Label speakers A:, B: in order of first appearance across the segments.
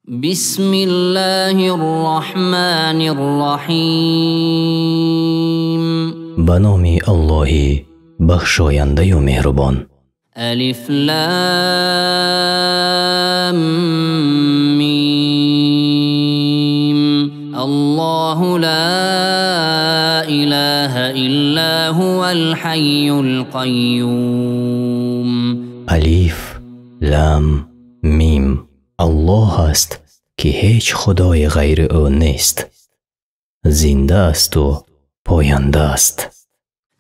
A: بسم الله الرحمن الرحیم.
B: به نام الله بخشاینده و مهربان.
A: الف لام میم. الله لا اله الا هو الحي القیوم.
B: الف لام میم. الله است که هیچ خدای غیر او نیست، زنده است و پاینده است.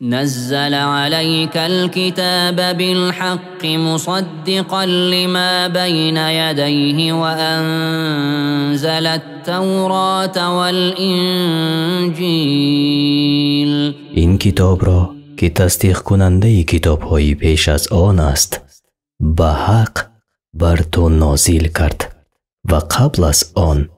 A: نزل عليك الكتاب بالحق مصدقا لما بين يديه وأنزل التوراة والإنجيل.
B: این کتاب را که تصدیق کننده کتاب های پیش از آن است به حق بر تو نازل کرد و قبل از آن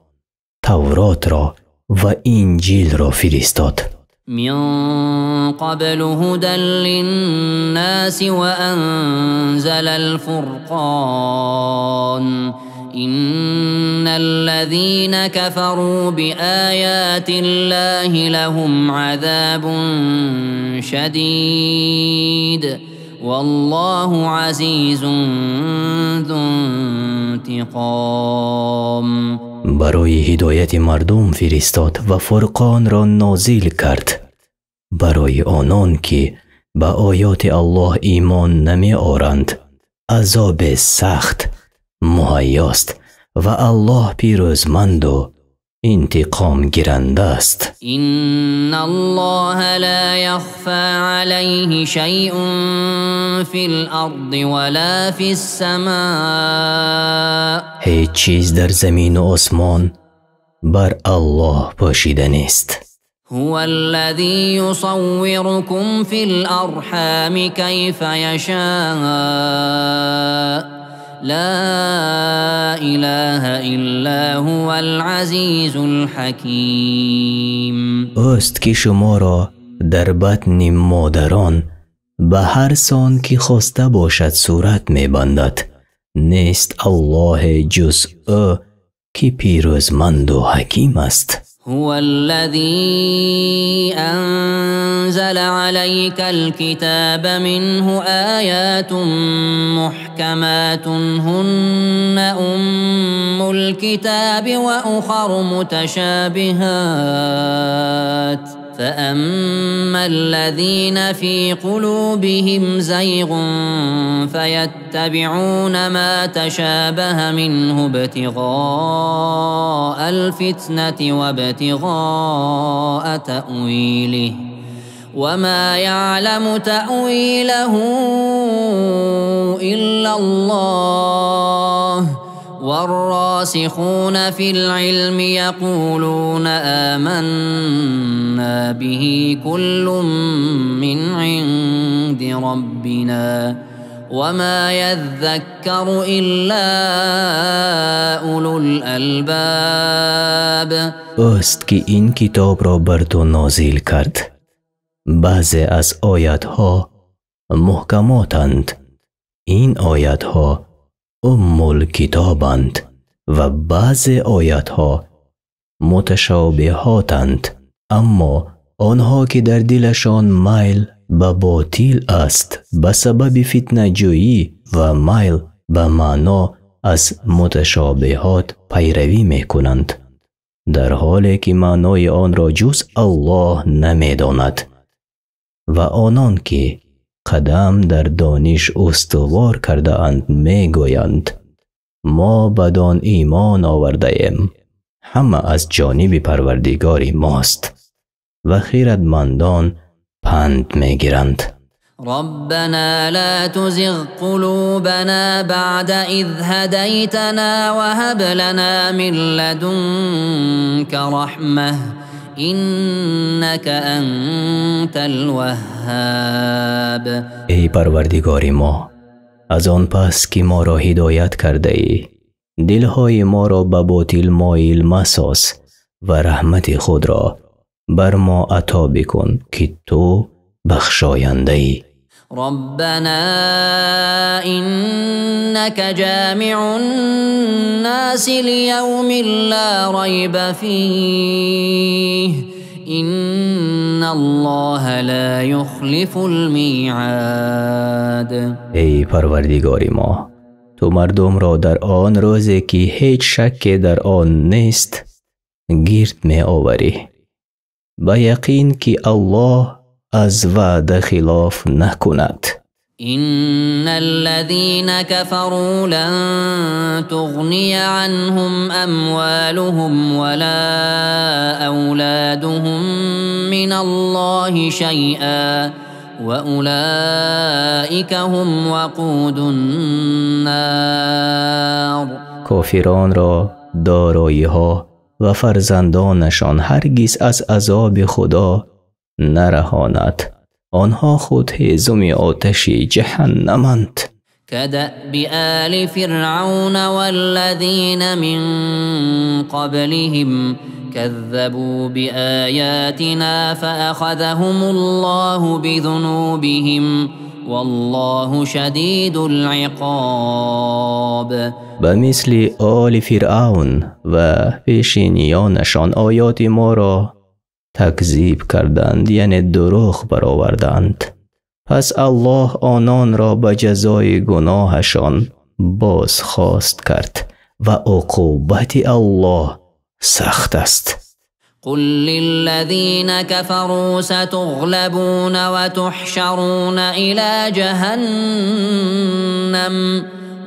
B: تورات را و انجیل را فرستاد.
A: من قبل هدى للناس وأنزل الفرقان. إن الذين كفروا بآيات الله لهم عذاب شديد والله عزيز ذو انتقام.
B: برای هدایت مردم فرستاد و فرقان را نازل کرد برای آنان که به آیات الله ایمان نمی آورند عذاب سخت مهیاست و الله پیروزمند و انتقام گیرنده است.
A: إن الله لا يخفى عليه شيء في الأرض ولا في السماء.
B: هیچ چیز در زمین و آسمان بر الله پوشیده نیست.
A: هو الذي يصوركم في الأرحام كيف يشاء. لا إله إلا هو العزيز الحكيم.
B: اوست که شما را در بطن مادران به هر سان که خواسته باشد صورت می بندد. نیست الله جز او که پیروزمند و حکیم است.
A: هو الذي أنزل عليك الكتاب منه آيات محكمات هن أم الكتاب وأخر متشابهات فأما الذين في قلوبهم زيغ فيتبعون ما تشابه منه ابتغاء الفتنة وابتغاء تأويله وما يعلم تأويله إلا الله والراسخون في العلم يقولون آمنا به كل من عند ربنا وما يذكر إلا أولو الألباب.
B: اوست که این کتاب را بر تو نازل کرد. بعضی از آیاتها محکماتند. این آیاتها الکتابند و بعضی آیاتها متشابهاتند، اما آنها که در دلشان میل به باطل است به سبب فتنه جویی و میل به معنا از متشابهات پیروی می کنند، در حالی که معنای آن را جز الله نمی داند. و آنان که قدم در دانش استوار کرده اند می گویند ما بدان ایمان آورده ایم، همه از جانب پروردگار ماست و خیرتمندان پند می گیرند.
A: ربنا لا تزغ قلوبنا بعد إذ هديتنا وهب لنا من لدنك رحمة إنك أنت الوهاب.
B: ای پروردگار ما، از آن پس که ما را هدایت کرده ای دلهای ما را به باطل مایل مساز و رحمت خود را بر ما عطا بکن که تو بخشاینده ای.
A: ربنا إنك جامع الناس ليوم لا ريب فيه إن الله لا يخلف الميعاد.
B: ای پروردگار ما، تو مردم را در آن روزی که هیچ شک در آن نیست گرد می آوری. با یقین که الله از وعده خلاف نکند.
A: إن الذين كفروا لن تغني عنهم أموالهم ولا أولادهم من الله شيئا وأولئك هم وقود النار.
B: کافران را دارایی ها و فرزندانشان هرگز از عذاب خدا نرهاند. آنها خود هیزم آتش جهنمند.
A: كدأب آل فرعون والذين من قبلهم كذبوا بآياتنا فأخذهم الله بذنوبهم والله شدید العقاب.
B: به مثل آل فرعون و پیشینیانشان آیات ما را تکذیب کردند، یعنی دروغ برآوردند. پس الله آنان را به جزای گناهشان بازخواست کرد و عقوبت الله سخت است.
A: قل للذین كفروا ستغلبون وتحشرون إلى جهنم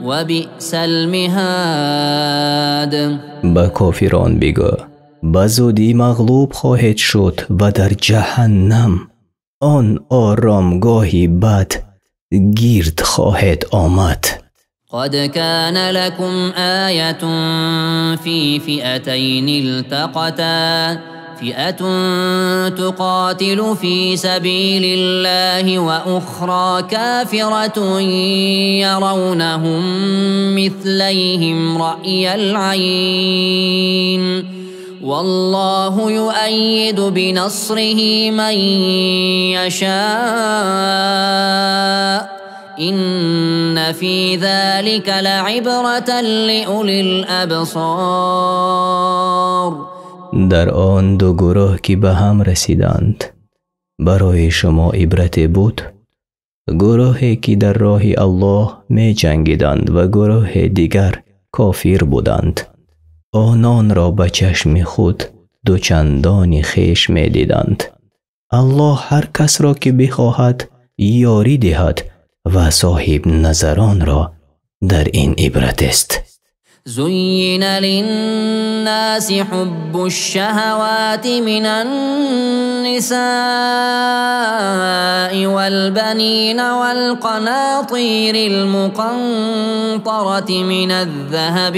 A: وبئس المهاد.
B: به کافران بگو به زودی مغلوب خواهد شد و در جهنم آن آرامگاهی بد گرد خواهد آمد.
A: قد كان لكم آية في فئتين التقتا فئة تقاتل في سبيل الله وأخرى كافرة يرونهم مثليهم رأي العين والله يؤيد بنصره من يشاء إن في ذلك لعبرة لأولي الأبصار.
B: در آن دو گروه که به هم رسیدند برای شما عبرت بود. گروهی که در راه الله می جنگیدند و گروه دیگر کافر بودند. آنان را به چشم خود دوچندان خویش می دیدند. الله هر کس را که بخواهد یاری دهد و صاحب نظران را در این عبرت است.
A: زين للناس حب الشهوات من النساء والبنين والقناطير المقنطرة من الذهب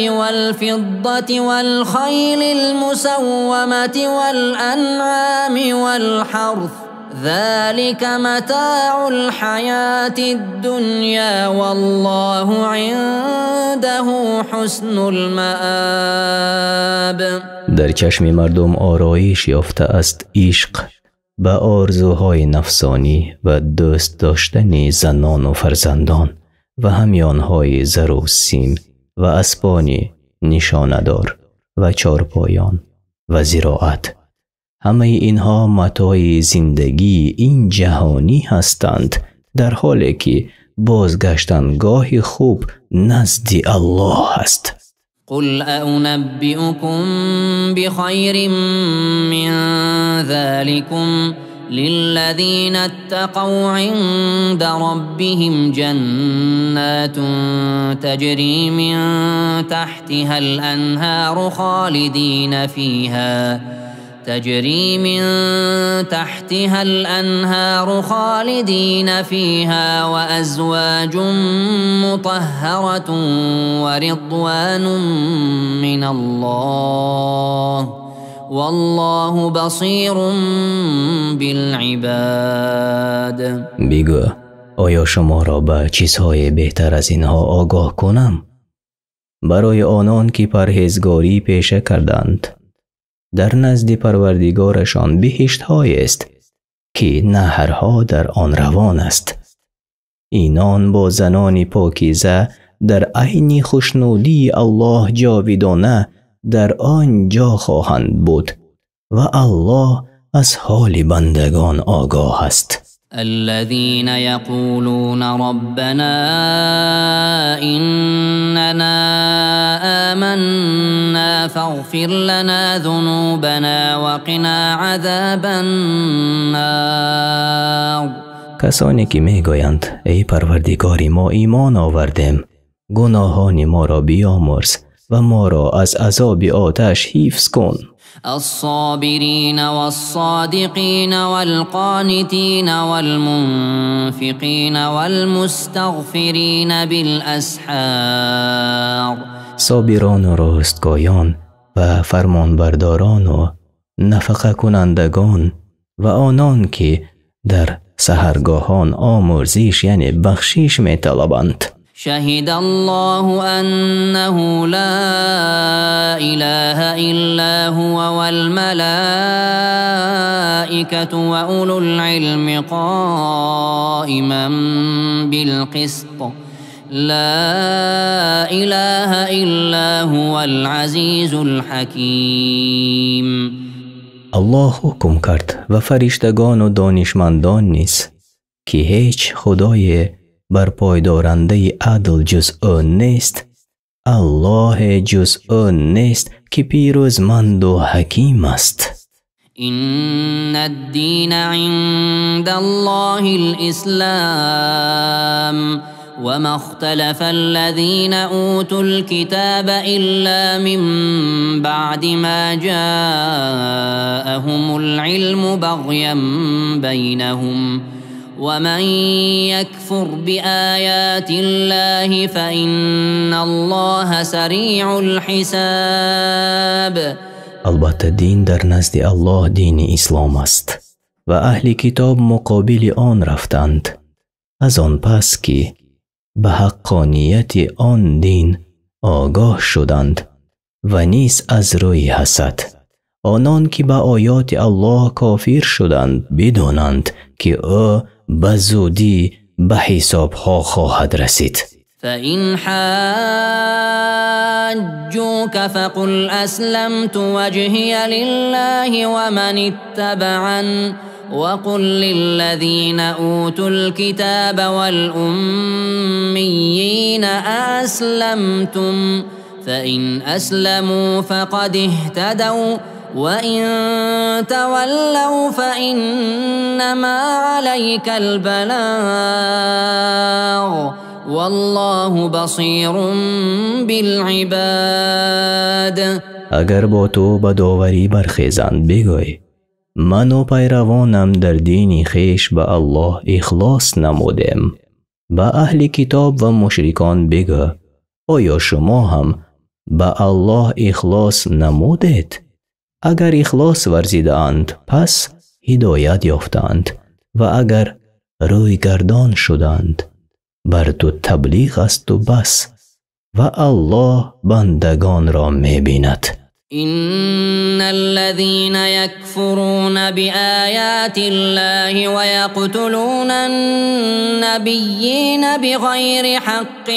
A: والفضة والخيل المسومة والأنعام والحرث ذلك متاع الحياة الدنيا والله عنده حسن المآب.
B: در چشم مردم آرایش یافته است عشق به آرزوهای نفسانی و دوست داشتن زنان و فرزندان و همیانهای زر و سیم و اسبانی نشانه‌دار و چارپایان و زراعت. همه اینها متاع زندگی این جهانی هستند، در حالی که بازگشتنگاه خوب نزد الله است.
A: قل أنبئكم بخير من ذلكم للذين اتقوا عند ربهم جنات تجري من تحتها الأنهار خالدين فيها وأزواج مطهرة ورضوان من الله والله بصير بالعباد.
B: بگو آیا شما را به چیزهای بهتر از اینها آگاه کنم؟ برای آنان که پرهیزگاری پیشه کردند در نزد پروردگارشان بهشت های است که نهرها در آن روان است. اینان با زنان پاکیزه در عین خوشنودی الله جاودانه در آنجا خواهند بود و الله از حال بندگان آگاه است.
A: الذين يقولون ربنا إننا آمنا فاغفر لنا ذنوبنا وقنا عذاب النار.
B: کسانی که میگویند ای پروردگاری ما ایمان آوردیم، گناهان ما را بیامرز و ما را از عذاب آتش حفظ کن.
A: الصابرين والصادقين والقانتين والمنفقين والمستغفرين بالأسحار.
B: صابران و راستگویان و فرمانبرداران و نفقه کنندگان و آنان که در سحرگاهان آمرزش یعنی بخشش می طلبند.
A: شهد الله أنه لا إله إلا هو والملائكة وأولو العلم قائما بالقسط لا إله إلا هو العزيز الحكيم.
B: الله حکم کرد و فرشتگان و دانشمندان نیز که هیچ خدای برپایدارنده عدل جز او نیست، الله جز او نیست که پیروزمند و حکیم است.
A: إن الدين عند الله الإسلام وما اختلف الذين أوتوا الكتاب إلا من بعد ما جاءهم العلم بغيا بينهم ومن يكفر بآيات الله فإن الله سريع الحساب.
B: البته دین در نزد الله دین اسلام است و اهل کتاب مقابل آن رفتند از آن پس که به حقانیت آن دین آگاه شدند و نیز از روی حسد آنان که به آیات الله کافر شدند بدانند که او به زودی به حساب ها خواهد رسید.
A: فإن حاجوك فقل أسلمت وجهي لله ومن اتبعن وقل للذين أوتوا الكتاب والأميين أسلمتم فإن أسلموا فقد اهتدوا وإن تولوا فإنما عليك البلاغ والله بصير بالعباد.
B: اگر با تو به داوری برخیزند بگوی من و پیروانم در دین خیش به الله اخلاص نمودیم. به اهل کتاب و مشرکان بگو آیا شما هم به الله اخلاص نمودید؟ اگر اخلاص ورزیدند پس هدایت یافتند و اگر روی گردان شدند بر تو تبلیغ است و بس و الله بندگان را می‌بیند.
A: إن الذين يكفرون بآيات الله ويقتلون النبيين بغير حق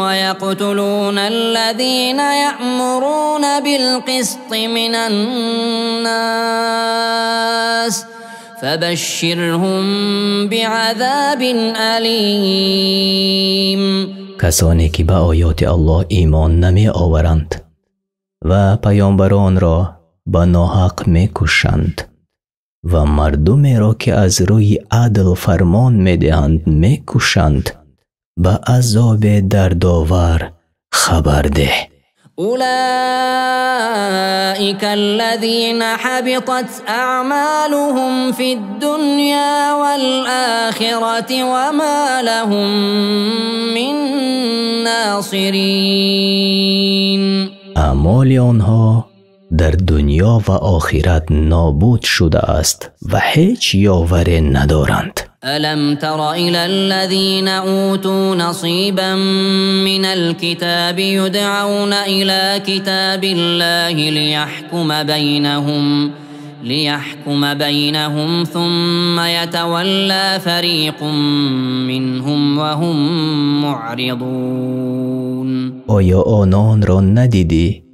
A: ويقتلون الذين يأمرون بالقسط من الناس فبشرهم بعذاب أليم.
B: کسانی که به آیات الله ایمان نمی آورند و پیامبران را به ناحق می کشند و مردمی را که از روی عدل فرمان می دهند می کشند به عذاب دردآور خبر ده.
A: أولئك الذين حبطت أعمالهم في الدنيا والآخرة وما لهم من ناصرين.
B: اعمال آنها در دنیا و آخرت نابود شده است و هیچ یاوری ندارند.
A: ألم تر إلى الذين أوتوا نصيبا من الكتاب يدعون إلى كتاب الله ليحكم بينهم ثم يتولى فريق منهم وهم معرضون.
B: آیا آنان را ندیدی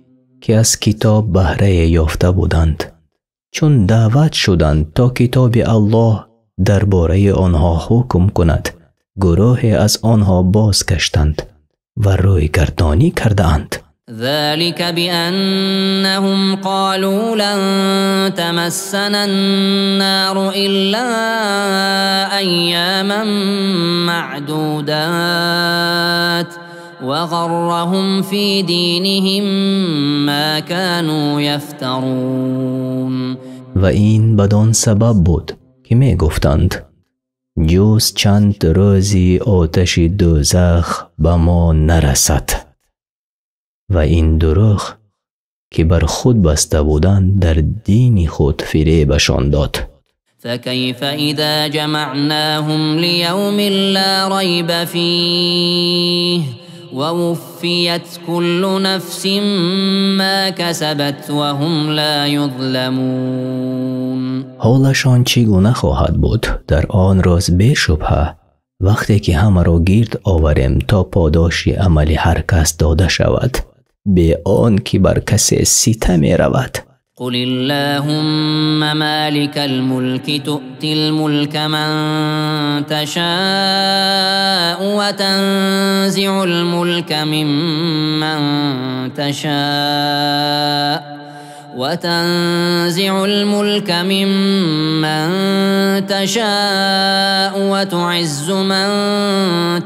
B: که از کتاب بهره یافته بودند چون دعوت شدند تا کتاب الله درباره آنها حکم کند گروه از آنها بازگشتند و روی گردانی کردند.
A: ذلك بأنهم قالوا لن تمسنا النار إلا أياما معدودات وغرهم في دينهم ما كانوا يفترون.
B: و این بدان سبب بود که می گفتند جز چند روزی آتش دوزخ به ما نرسد و این دروغ که بر خود بسته بودند در دین خود فریبشان داد.
A: فكيف إذا جمعناهم ليوم لا ريب فيه ووفيت كل نفس ما كسبت وهم لا يظلمون.
B: حالشان چگونه خواهد بود در آن روز بی شبهه وقتی که همه را گرد آوریم تا پاداش عمل هر کس داده شود به آن که بر کسی ستم می رود.
A: قل اللهم مالك الملك تؤتي الملك من تشاء وتنزع الملك ممن تشاء وتعز من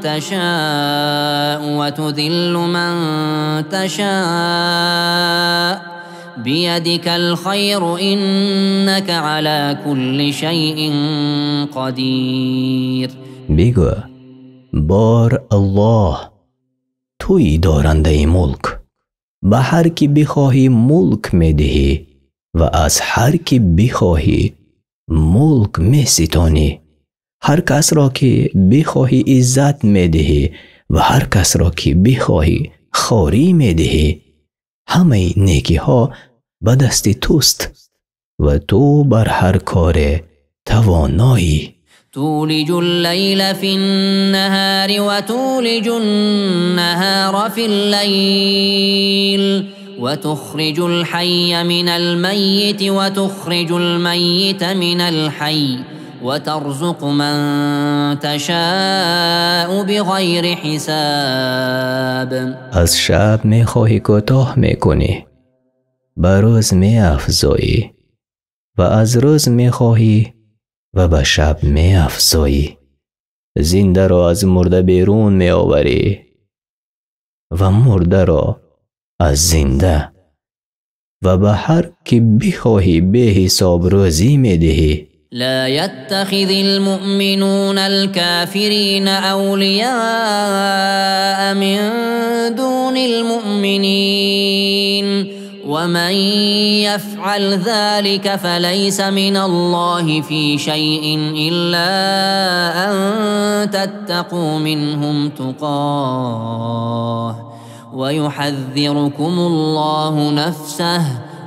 A: تشاء وتذل من تشاء بيدك الخير إنك على كل شيء قدير.
B: بگو بار الله توی دارنده ملک به هر کی بخواهی ملک میدهی و از هر کی بخواهی ملک میستانی. هر کس را که بخواهی عزت میدهی و هر کس را که بخواهی خواری میدهی. همه نیکی ها به دست توست و تو بر هر کار توانایی.
A: تولج الليل في النهار وتولج النهار في الليل وتخرج الحي من الميت وتخرج الميت من الحي وترزق من تشاء بغير حساب.
B: از شب میخواهی کوتاه میکنی به روز میافزایی و از روز میخواهی و به شب میافزایی. زنده را از مرده بیرون میآوری و مرده را از زنده و به هر کی بخواهی به حساب روزی میدهی.
A: لا يتخذ المؤمنون الكافرين أولياء من دون المؤمنين ومن يفعل ذلك فليس من الله في شيء إلا أن تتقوا منهم تقاه ويحذركم الله نفسه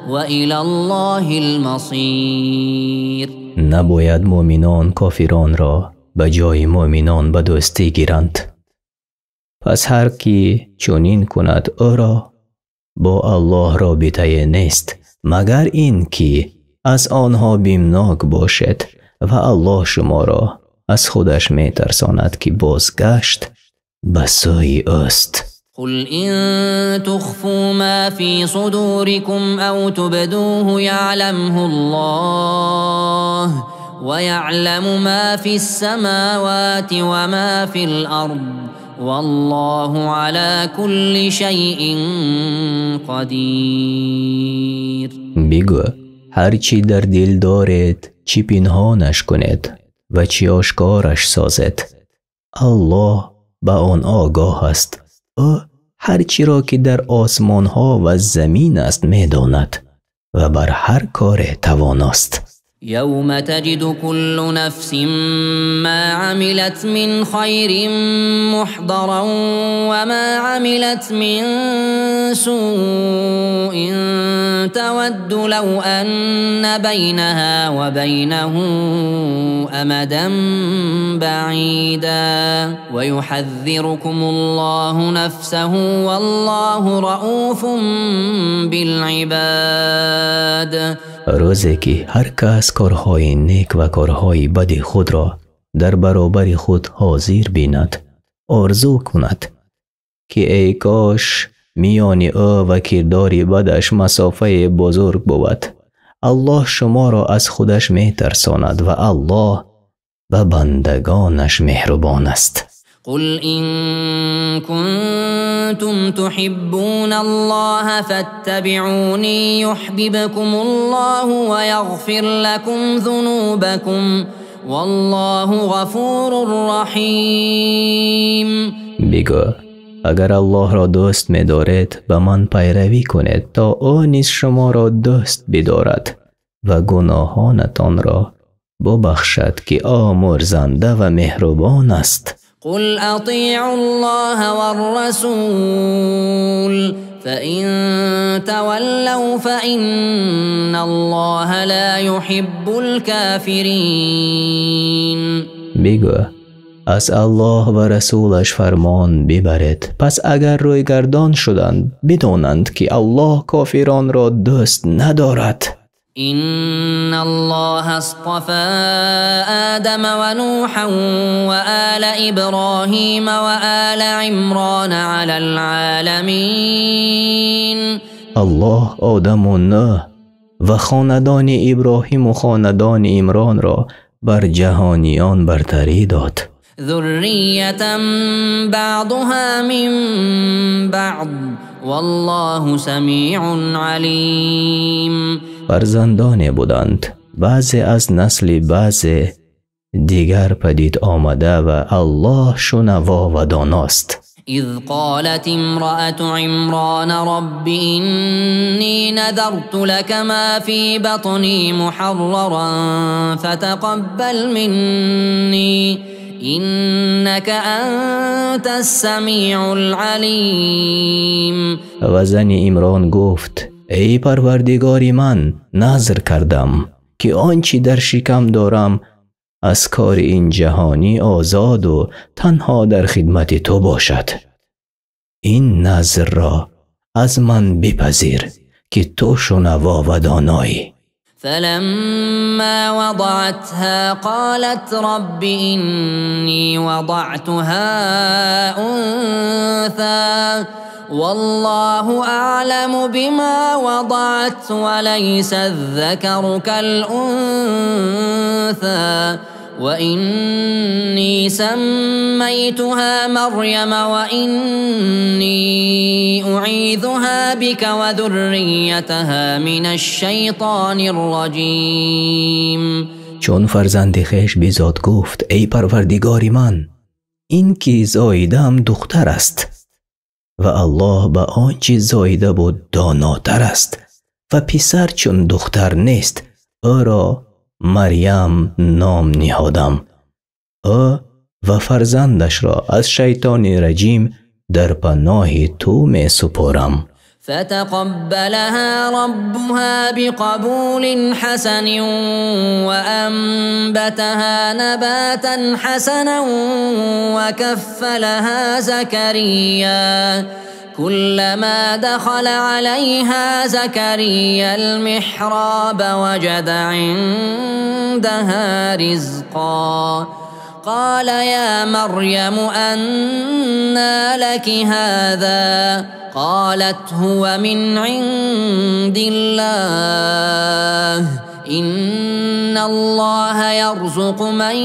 A: وإلى الله المصير.
B: نباید مؤمنان کافران را به جای مؤمنان به دوستی گیرند. پس هر کی چنین کند او را با الله رابطه نیست مگر این که از آنها بیمناک باشد و الله شما را از خودش می ترساند که بازگشت به سوی اوست.
A: قل إن تخفوا ما في صدوركم أو تبدوه يعلمه الله ويعلم ما في السماوات وما في الأرض والله على كل شيء قدير.
B: بگو هر چی در دل دارید چی پنهانش کنید و چی آشکارش سازد الله به آن آگاه است. او هر چی را که در آسمان ها و زمین است می داند و بر هر کار تواناست.
A: يوم تجد كل نفس ما عملت من خير محضرا وما عملت من سوء تود لو أن بينها وبينه أمدا بعيدا ويحذركم الله نفسه والله رؤوف بالعباد.
B: روزی که هر کس کارهای نیک و کارهای بد خود را در برابر خود حاضر بیند آرزو کند که ای کاش میان او و کردار بدش مسافه بزرگ بود. الله شما را از خودش می ترساند و الله به بندگانش مهربان است.
A: قل إن كنتم تحبون الله فاتبعوني يحببكم الله ويغفر لكم ذنوبكم والله غفور رحیم.
B: بگو اگر الله را دوست می دارید به من پیروی کنید تا او نیز شما را دوست بدارد و گناهانتان را ببخشد که آمرزنده و مهربان است.
A: قل أطيعوا الله والرسول فإن تولوا فإن الله لا يحب الكافرين.
B: بگو از الله و رسولش فرمان ببرید پس اگر روی گردان شدند بدانند که الله کافران را دوست ندارد.
A: إن الله اصطفى آدم ونوحا وآل إبراهيم وآل عمران على العالمين.
B: الله آدم و نوح و خاندان ابراهیم و خاندان عمران را بر جهانیان برتری داد.
A: ذرية بعضها من بعض والله سمیع علیم.
B: فرزندان بودند بعضی از نسل بعضی دیگر پدید آمده و الله شنوا و داناست.
A: إذ قالت امرأة عمران رب إني نذرت لك ما في بطني محررا فتقبل مني إنك أنت السميع العليم.
B: و زن عمران گفت ای پروردگار من نذر کردم که آنچه در شکم دارم از کار این جهانی آزاد و تنها در خدمت تو باشد. این نذر را از من بپذیر که تو شنوا و دانایی.
A: فلما وضعتها قالت رب إني وضعتها أنثى والله أعلم بما وضعت وليس الذكر كالأنثى وإني سميتها مريم وإني أعيذها بك وذريتها من الشيطان الرجيم.
B: چون فرزند خویش بزاد گفت ای پروردگار من این که زاییدم دختر است و الله به آنچه زاییده بود داناتر است و پسر چون دختر نیست او را مریم نام نهادم. او و فرزندش را از شیطان رجیم در پناه تو می سپارم.
A: فتقبلها ربها بقبول حسن وأنبتها نباتا حسنا وكفلها زكريا كلما دخل عليها زكريا المحراب وجد عندها رزقا قال يا مريم أنى لك هذا قالت هو من عند الله إن الله يرزق من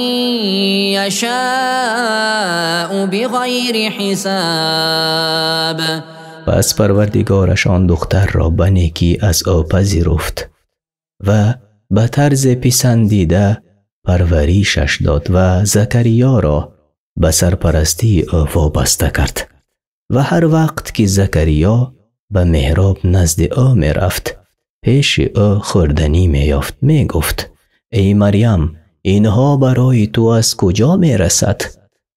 A: يشاء بغير حساب.
B: پس پروردگارش آن دختر را به نیکی از او پذیرفت و به طرز پسندیده پروریشش داد و زکریا را به سرپرستی او وابسته کرد و هر وقت که زکریا به محراب نزد او می رفت پیش او خوردنی می یافت می گفت ای مریم اینها برای تو از کجا می رسد؟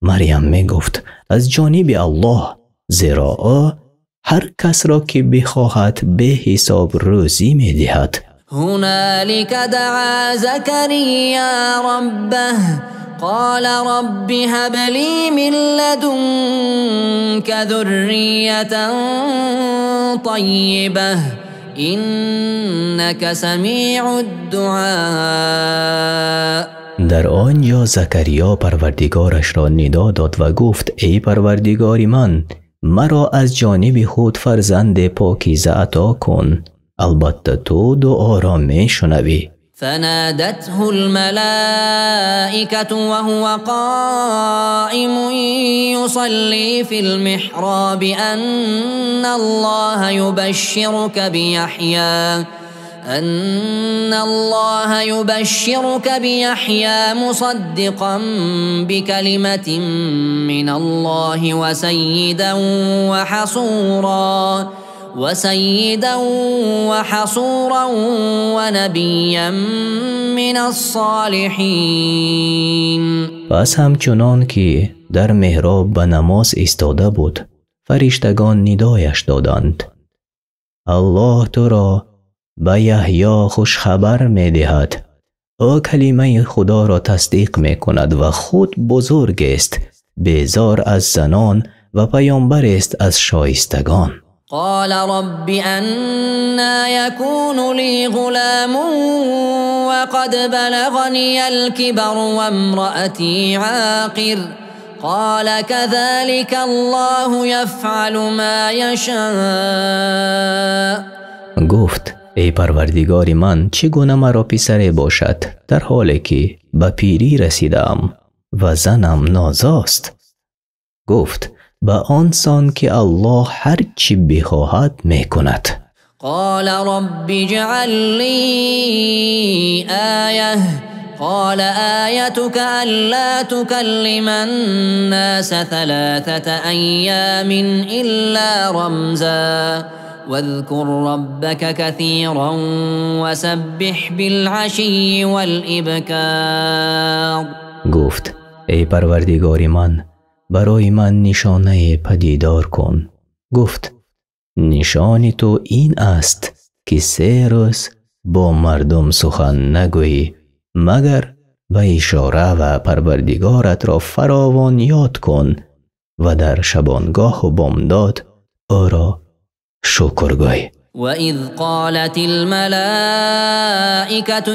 B: مریم می گفت از جانب الله، زیرا هر کس را که بخواهد به حساب روزی می دهد.
A: هنالك دعا زكريا ربه قال رب هب لي من لدنك ذرية طيبة إنك سمیع الدعاء.
B: در آنجا زکریا پروردگارش را ندا داد و گفت ای پروردگار من، مرا از جانب خود فرزند پاکیزه عطا کن، البته تو دعا را می شنوی.
A: فنادته الملائكة وهو قائم يصلي في المحراب أن الله يبشرك بيحيى مصدقا بكلمة من الله وسيدا وحصورا ونبيا من الصالحين.
B: پس همچنان که در محراب به نماز ایستاده بود، فرشتگان ندایش دادند الله تو را به یحیی خوش خبر می دهد، او کلمه خدا را تصدیق می کند و خود بزرگ است، بیزار از زنان و پیامبر است از شایستگان.
A: قال رب أنا يكون لي غلام وقد بلغني الكبر وامرأتي عاقر قال كذلك الله يفعل ما يشاء.
B: گفت ای پروردگار من، چگونه مرا پسری باشد در حالی که به پیری رسیدم و زنم نازاست؟ گفت به آنسان که الله هر چی بخواهد میکند.
A: قال رب اجعل لي آیه قال آیتك الا تكلم الناس 3 أيام إلا رمزا واذكر ربك كثيرا وسبح بالعشي والإبكار.
B: گفت ای پروردگار من، برای من نشانه پدیدار کن. گفت نشان تو این است که 3 روز با مردم سخن نگویی مگر به اشاره و پروردگارت را فراوان یاد کن و در شبانگاه و بامداد او را شکر گوی.
A: وَإِذْ قَالَتِ الْمَلَائِكَةُ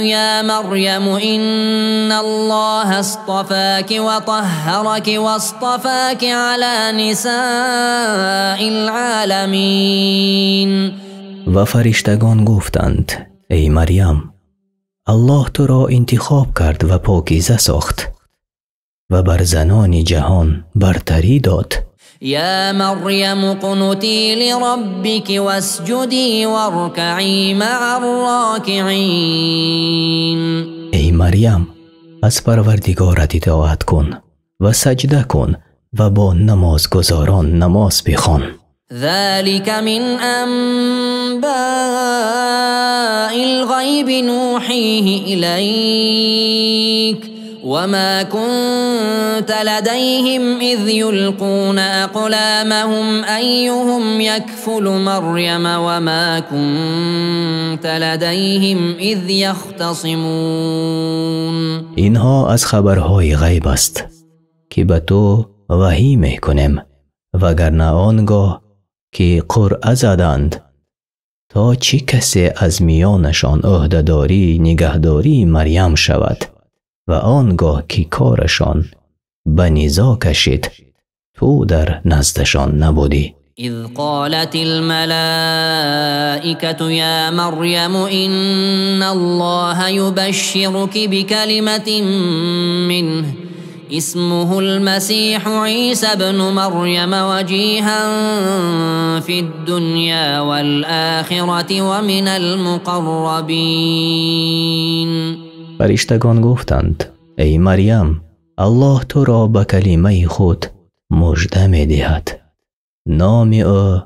A: يَا مَرْيَمُ إِنَّ اللَّهَ اصْطَفَاكِ وَطَهَّرَكِ وَاصْطَفَاكِ عَلَى نِسَاءِ الْعَالَمِينَ.
B: و فرشتگان گفتند ای مریم، الله تو را انتخاب کرد و پاکیزه ساخت و بر زنان جهان برتری داد.
A: يا مريم قنتي لربك واسجدي واركعي مع الراكعين.
B: ای مریم، از پروردگارت اطاعت کن و سجده کن و با نمازگزاران نماز بخوان.
A: ذلك من انباء الغیب نوحیه الیک وما كنت لديهم إذ يلقون أقلامهم أيهم يكفل مريم وما كنت لديهم إذ يختصمون.
B: اینها از خبرهای غیب است که به تو وحی میکنیم، وگرنه آنگاه که قرعه زدند تا چه کسی از میانشان عهده‌داری نگهداری مریم شود و آنگاه که کارشان به نیزا کشید تو در نزدشان نبودی.
A: اذ قالت الملائكة يا مريم إن الله يبشرك بكلمة منه اسمه المسيح عيسى ابن مريم وجيها في الدنيا والآخرة ومن المقربين.
B: فرشتگان گفتند ای مریم، الله تو را به کلمه خود مژده می دهد. نام او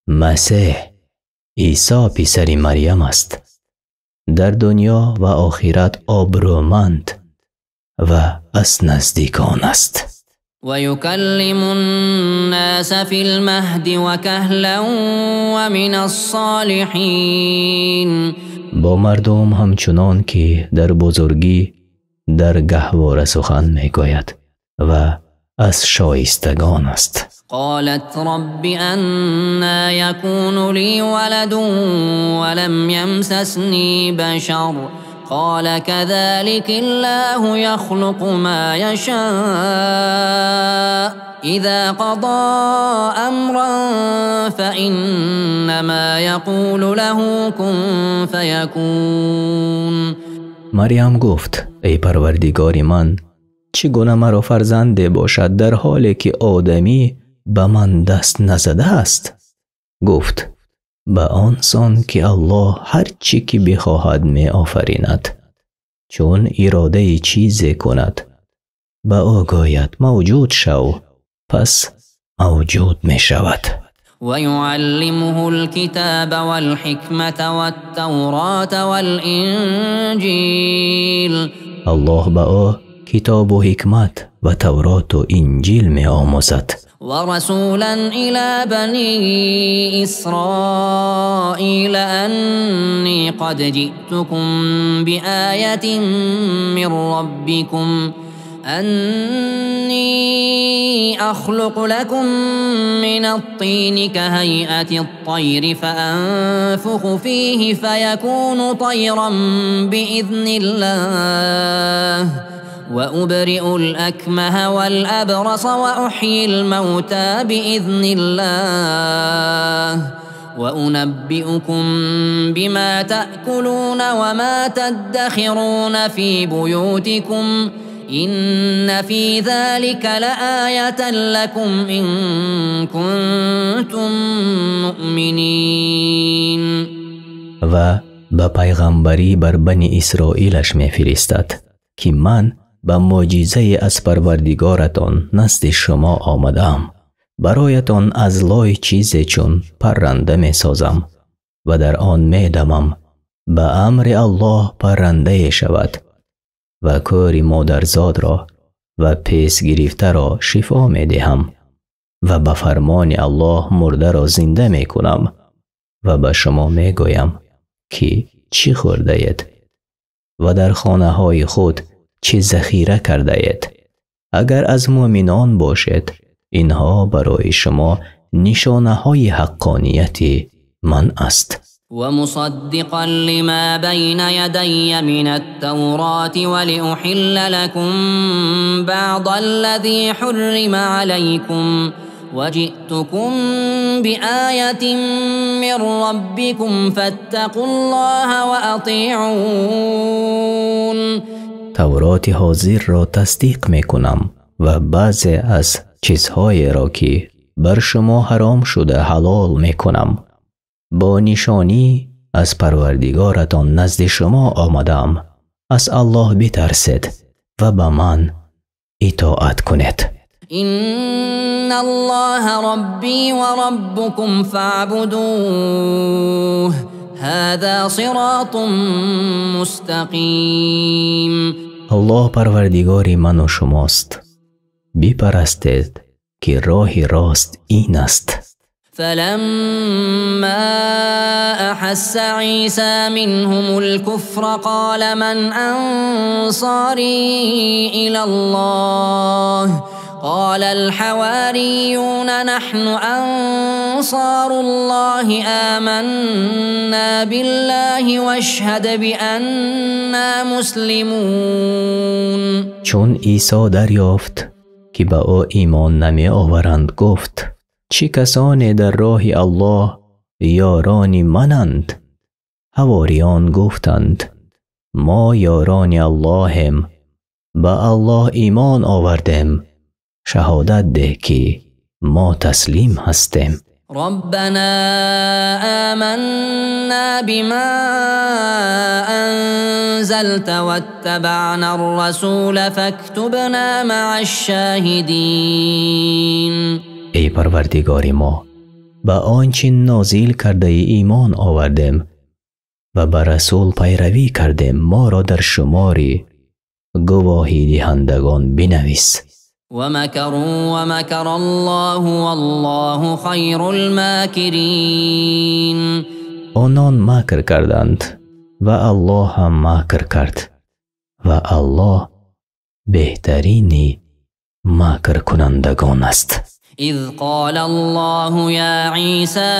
B: مسیح عیسی پسر مریم است در دنیا و آخرت آبرومند و از نزدیکان است.
A: ويكلم الناس في المهد وكهلا ومن الصالحين.
B: با مردم همچنان که در بزرگی در گهواره سخن میگوید و از شایستگان است.
A: قالت رب أنا يكون لي ولد ولم يمسسني بشر قال كذلك الله يخلق ما يشاء إذا قضى أمرا فإنما يقول له كن فيكون.
B: مریم گفت ای پروردگار من، چگونه مرا فرزند باشد در حالی که آدمی به من دست نزده است؟ گفت به آن سان که الله هر چی که بخواهد می آفریند، چون اراده چیزی کند به او گوید موجود شو، پس موجود می شود.
A: ويعلمه الكتاب والحكمة والتوراة والإنجيل.
B: الله به او کتاب و حکمت و تورات و انجیل می آموزد.
A: ورسولا إلى بني إسرائيل أني قد جئتكم بآية من ربكم أني أخلق لكم من الطين كهيئة الطير فأنفخ فيه فيكون طيرا بإذن الله وأبرئ الأكمه والأبرص وأحيي الموتى بإذن الله وأنبئكم بما تأكلون وما تدخرون في بيوتكم إن في ذلك لآية لكم إن كنتم مؤمنين.
B: و به پیغمبری بر بنی اسرائیلش می فرستد که من به معجزه از پروردگارتان نزد شما آمدم، برایتان از لای چیزی چون پرنده می سازم و در آن می دمم، به امر الله پرنده شود و کار مادرزاد را و پیس گرفته را شفا می دهم و به فرمان الله مرده را زنده می کنم و به شما می گویم که چی خورده اید و در خانه های خود چه ذخیره کرده اید. اگر از مؤمنان باشد اینها برای شما نشانه های حقانیت من است.
A: ومصدقا لما بين يدي من التوراة ولأحل لكم بعض الذي حرم عليكم وجئتكم بآية من ربكم فاتقوا الله وأطيعون.
B: تورات حاضر را تصدیق می کنم و بعضی از چیزهای را که بر شما حرام شده حلال می کنم. با نشانی از پروردگارتان نزد شما آمدم، از الله بترسید و به من اطاعت کنید.
A: إن الله ربي وربكم فاعبدوه هذا صراط مستقيم.
B: الله پروردگار من و شماست، بپرستید که راه راست این است.
A: فلما أحس عيسى منهم الكفر قال من أنصاري إلى الله قال الحواريون نحن أنصار الله آمنا بالله واشهد بأننا مسلمون.
B: چون عیسی دریافت که به او ایمان نمی آورند گفت چه کسانی در راه الله یاران منند؟ حواریان گفتند ما یاران اللهم، به الله ایمان آوردیم، شهادت ده که ما تسلیم هستیم.
A: ربنا آمنا بما أنزلت واتبعنا الرسول فاكتبنا مع الشاهدين.
B: ای پروردگار ما، به آنچه نازل کرده ایمان آوردیم و بر رسول پیروی کردیم ما را در شماری گواهی دهندگان بنویس.
A: ومكروا ومكر الله والله خير الماكرين.
B: آنان مکر کردند و الله هم مکر کرد و الله بهترین مکر کنندگان است.
A: إذ قال الله يا عيسى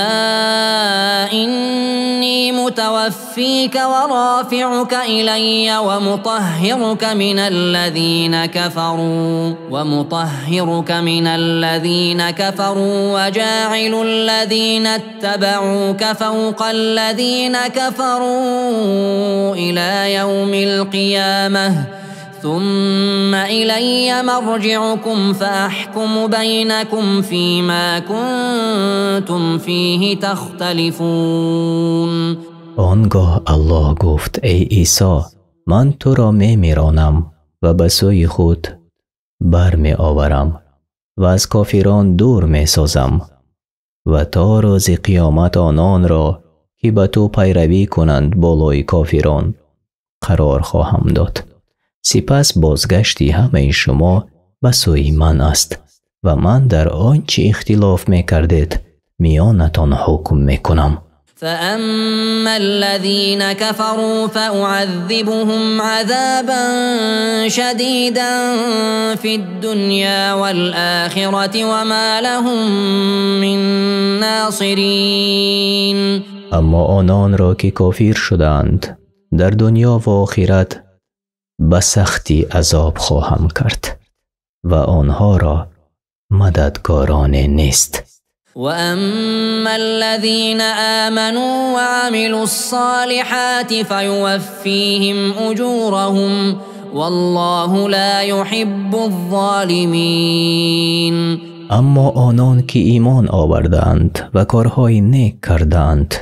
A: إني متوفيك ورافعك إلي ومطهرك من الذين كفروا وجاعل الذين اتبعوك فوق الذين كفروا إلى يوم القيامة ثم إلي مرجعكم فأحكم بينكم فيما كنتم فيه تختلفون.
B: آنگاه الله گفت ای عیسی من تو را میرانم و به سوی خود برمی آورم و از کافران دور می سازم و تا روز قیامت آنان را که به تو پیروی کنند بالای کافران قرار خواهم داد. سپس بازگشتی همه شما به سوی من است و من در آنچه اختلاف می کردید میانتان حکم می کنم.
A: فأما الذين كفروا فأعذبهم عذابا شديدا في الدنيا والآخرة وما لهم من ناصرين.
B: اما آنان را که کافر شدند در دنیا و آخرت به سختی عذاب خواهم کرد و آنها را مددگاران نیست.
A: وأما الذين آمنوا وعملوا الصالحات فيوفيهم أجورهم والله لا يحب الظالمين.
B: اما آنان که ایمان آوردند و کارهای نیک کردند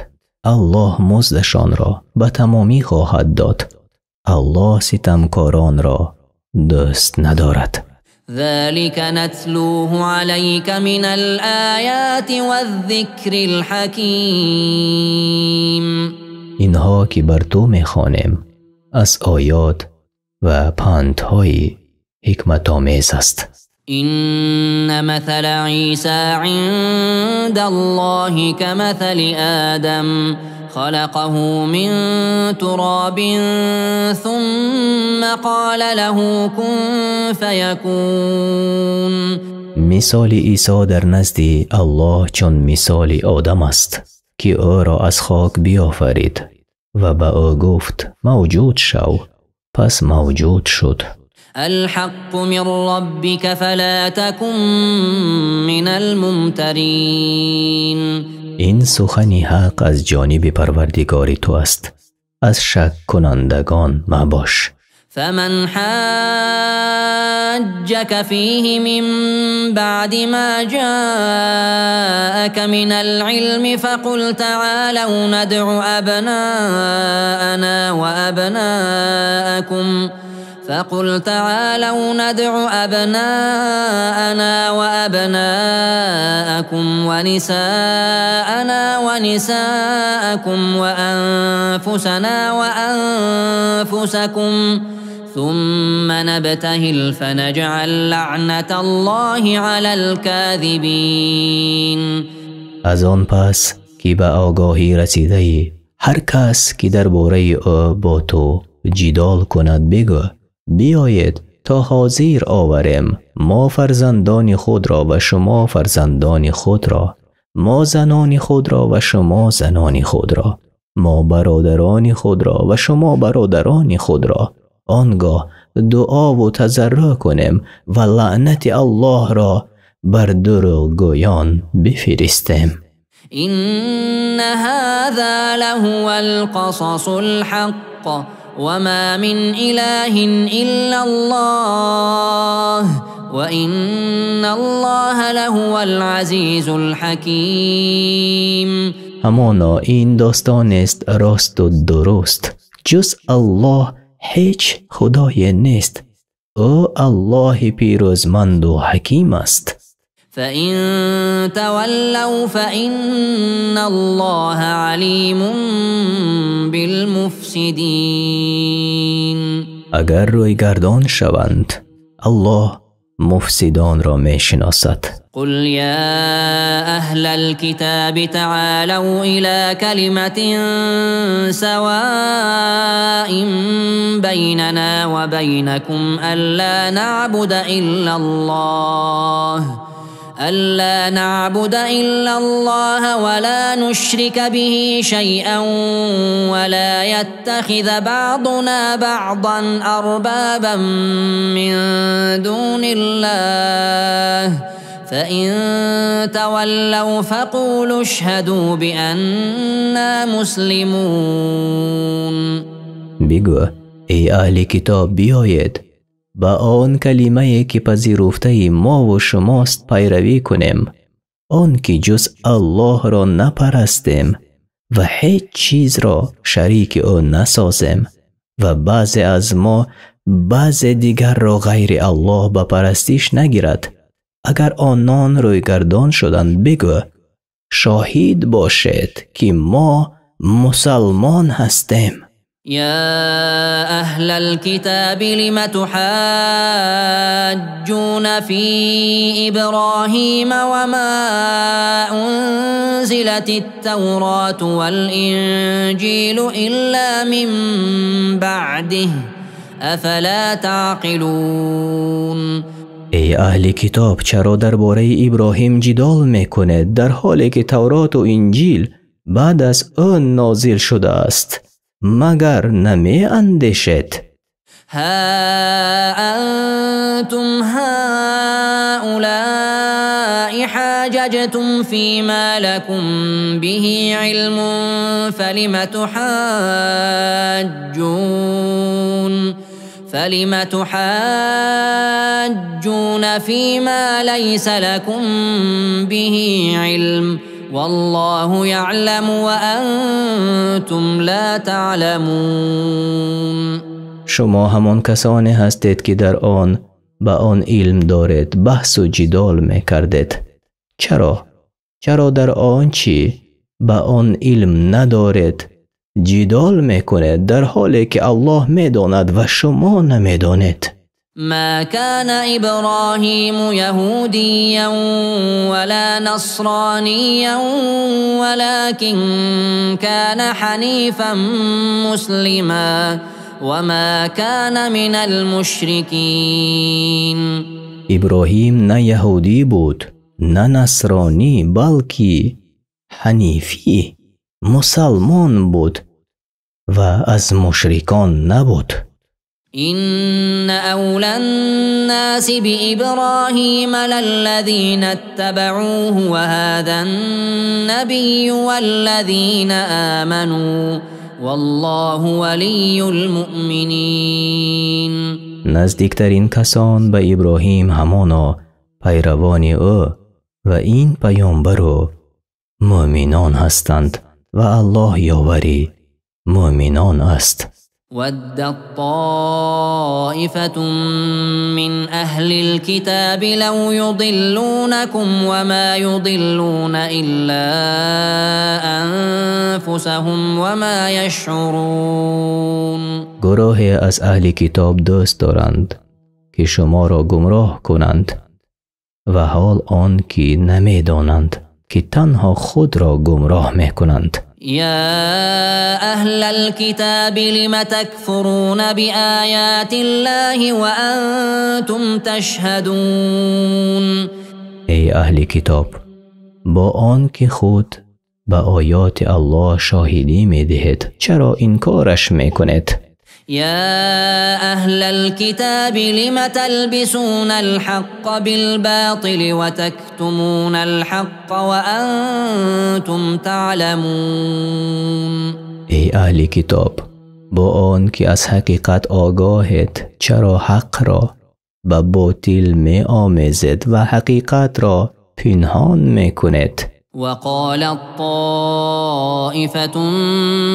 B: الله مزدشان را به تمامی خواهد داد. الله ستمکاران را دوست ندارد.
A: ذلك نتلوه عليك من الآيات والذكر الحكيم.
B: اینها که بر تو میخوانیم از آیات و پندهای حکمت آمیز است.
A: إن مثل عيسى عند الله كمثل آدم خلقه من تراب ثم قال له كن فيكون.
B: مثال عیسی در نزد الله چون مثال آدم است که او را از خاک بیافرید و به او گفت موجود شو پس موجود شد.
A: الحق من ربك فلا تكن من الممترين.
B: این سخنی حق از جانب پروردگار تو است از شک کنندگان مباش.
A: فمن حاجك فيه من بعد ما جاءك من العلم فقل تعالوا ندع أبناءنا وأبناءكم ونساءنا ونساءكم وأنفسنا وأنفسكم ثم نبتهل فنجعل لعنة الله على الكاذبين.
B: از آن پس که به آگاهی رسیده ای هر کس که درباره او با تو جدال کند بگو بیایید تا حاضر آوریم ما فرزندان خود را و شما فرزندان خود را، ما زنان خود را و شما زنان خود را، ما برادران خود را و شما برادران خود را. آنگاه دعا و تضرع کنیم و لعنت الله را بر دروغگویان بفرستیم.
A: إن هذا لهو القصص الحق وما من إله إلا الله وإن الله لهو العزيز الحكيم.
B: همانا این داستان است راست و درست، جز الله هیچ خدای نیست. او الله پیروزمند و حکیم است.
A: فإن تولوا فإن الله عليم بالمفسدين.
B: اگر روی گردان شوند الله مفسدان را می شناسد.
A: قل يا أهل الكتاب تعالوا إلى كلمة سواء بيننا وبينكم ألا نعبد إلا الله ولا نشرك به شيئا ولا يتخذ بعضنا بعضا أربابا من دون الله فإن تولوا فقولوا اشهدوا بأننا مسلمون.
B: بگو ای اهل کتاب بیایید با آن کلمه که پذیرفته ما و شماست پیروی کنیم، آن که جز الله را نپرستیم و هیچ چیز را شریک آن نسازیم و بعضی از ما بعض دیگر را غیر الله به پرستش نگیرد. اگر آنان روی گردان شدند بگو شاهد باشید که ما مسلمان هستیم.
A: يا أهل الكتاب لم تحاجون في إبراهيم وما أنزلت التوراة والإنجيل إلا من بعده أفلا تعقلون.
B: ای اهل کتاب چرا درباره ابراهیم جدال میکنید در حالی که تورات و انجیل بعد از آن نازل شده است؟ مگر نمی اندیشید؟
A: ها أنتم هؤلاء حاججتم فيما لكم به علم فلم تحاجون فيما ليس لكم به علم والله يعلم وأنتم لا تعلمون.
B: شما همان کسانی هستید که در آن با آن علم دارید بحث و جدال می کردید. چرا در آن چی با آن علم ندارید جدال می کنید در حالی که الله می داند و شما نمی دانید؟
A: ما كان إبراهيم يهوديا ولا نصرانيا ولكن كان حنيفا مسلما وما كان من المشركين.
B: ابراهیم نه یهودی بود نه نصرانی بلکه حنیفی مسلمان بود و از مشرکان نبود.
A: إن أولى الناس بإبراهيم للذين اتبعوه وهذا النبي والذين آمنوا والله ولي المؤمنين.
B: نزدیکترین کسان به ابراهیم همانا پیروان او و این پیامبر و مؤمنان هستند و الله یاوری مؤمنان است.
A: ودت طائفة من أهل الكتاب لو يضلونكم وما يضلون إلا أنفسهم وما يشعرون.
B: گروهی از اهل کتاب دوست دارند که شما را گمراه کنند و حال آن که نمی دانند که تنها خود را گمراه می کنند.
A: يا أهل الكتاب لم تكفرون بآيات الله وأنتم تشهدون.
B: ای اهل کتاب با آن که خود به آیات الله شاهدی می دهید چرا انکارش می کنید؟
A: يا أهل الكتاب لم تلبسون الحق بالباطل وتكتمون الحق وأنتم تعلمون.
B: ای اهل کتاب با آن که از حقیقت آگاهید چرا حق را به باطل می آمیزید و حقیقت را پنهان می کنید؟
A: وقالت طائفة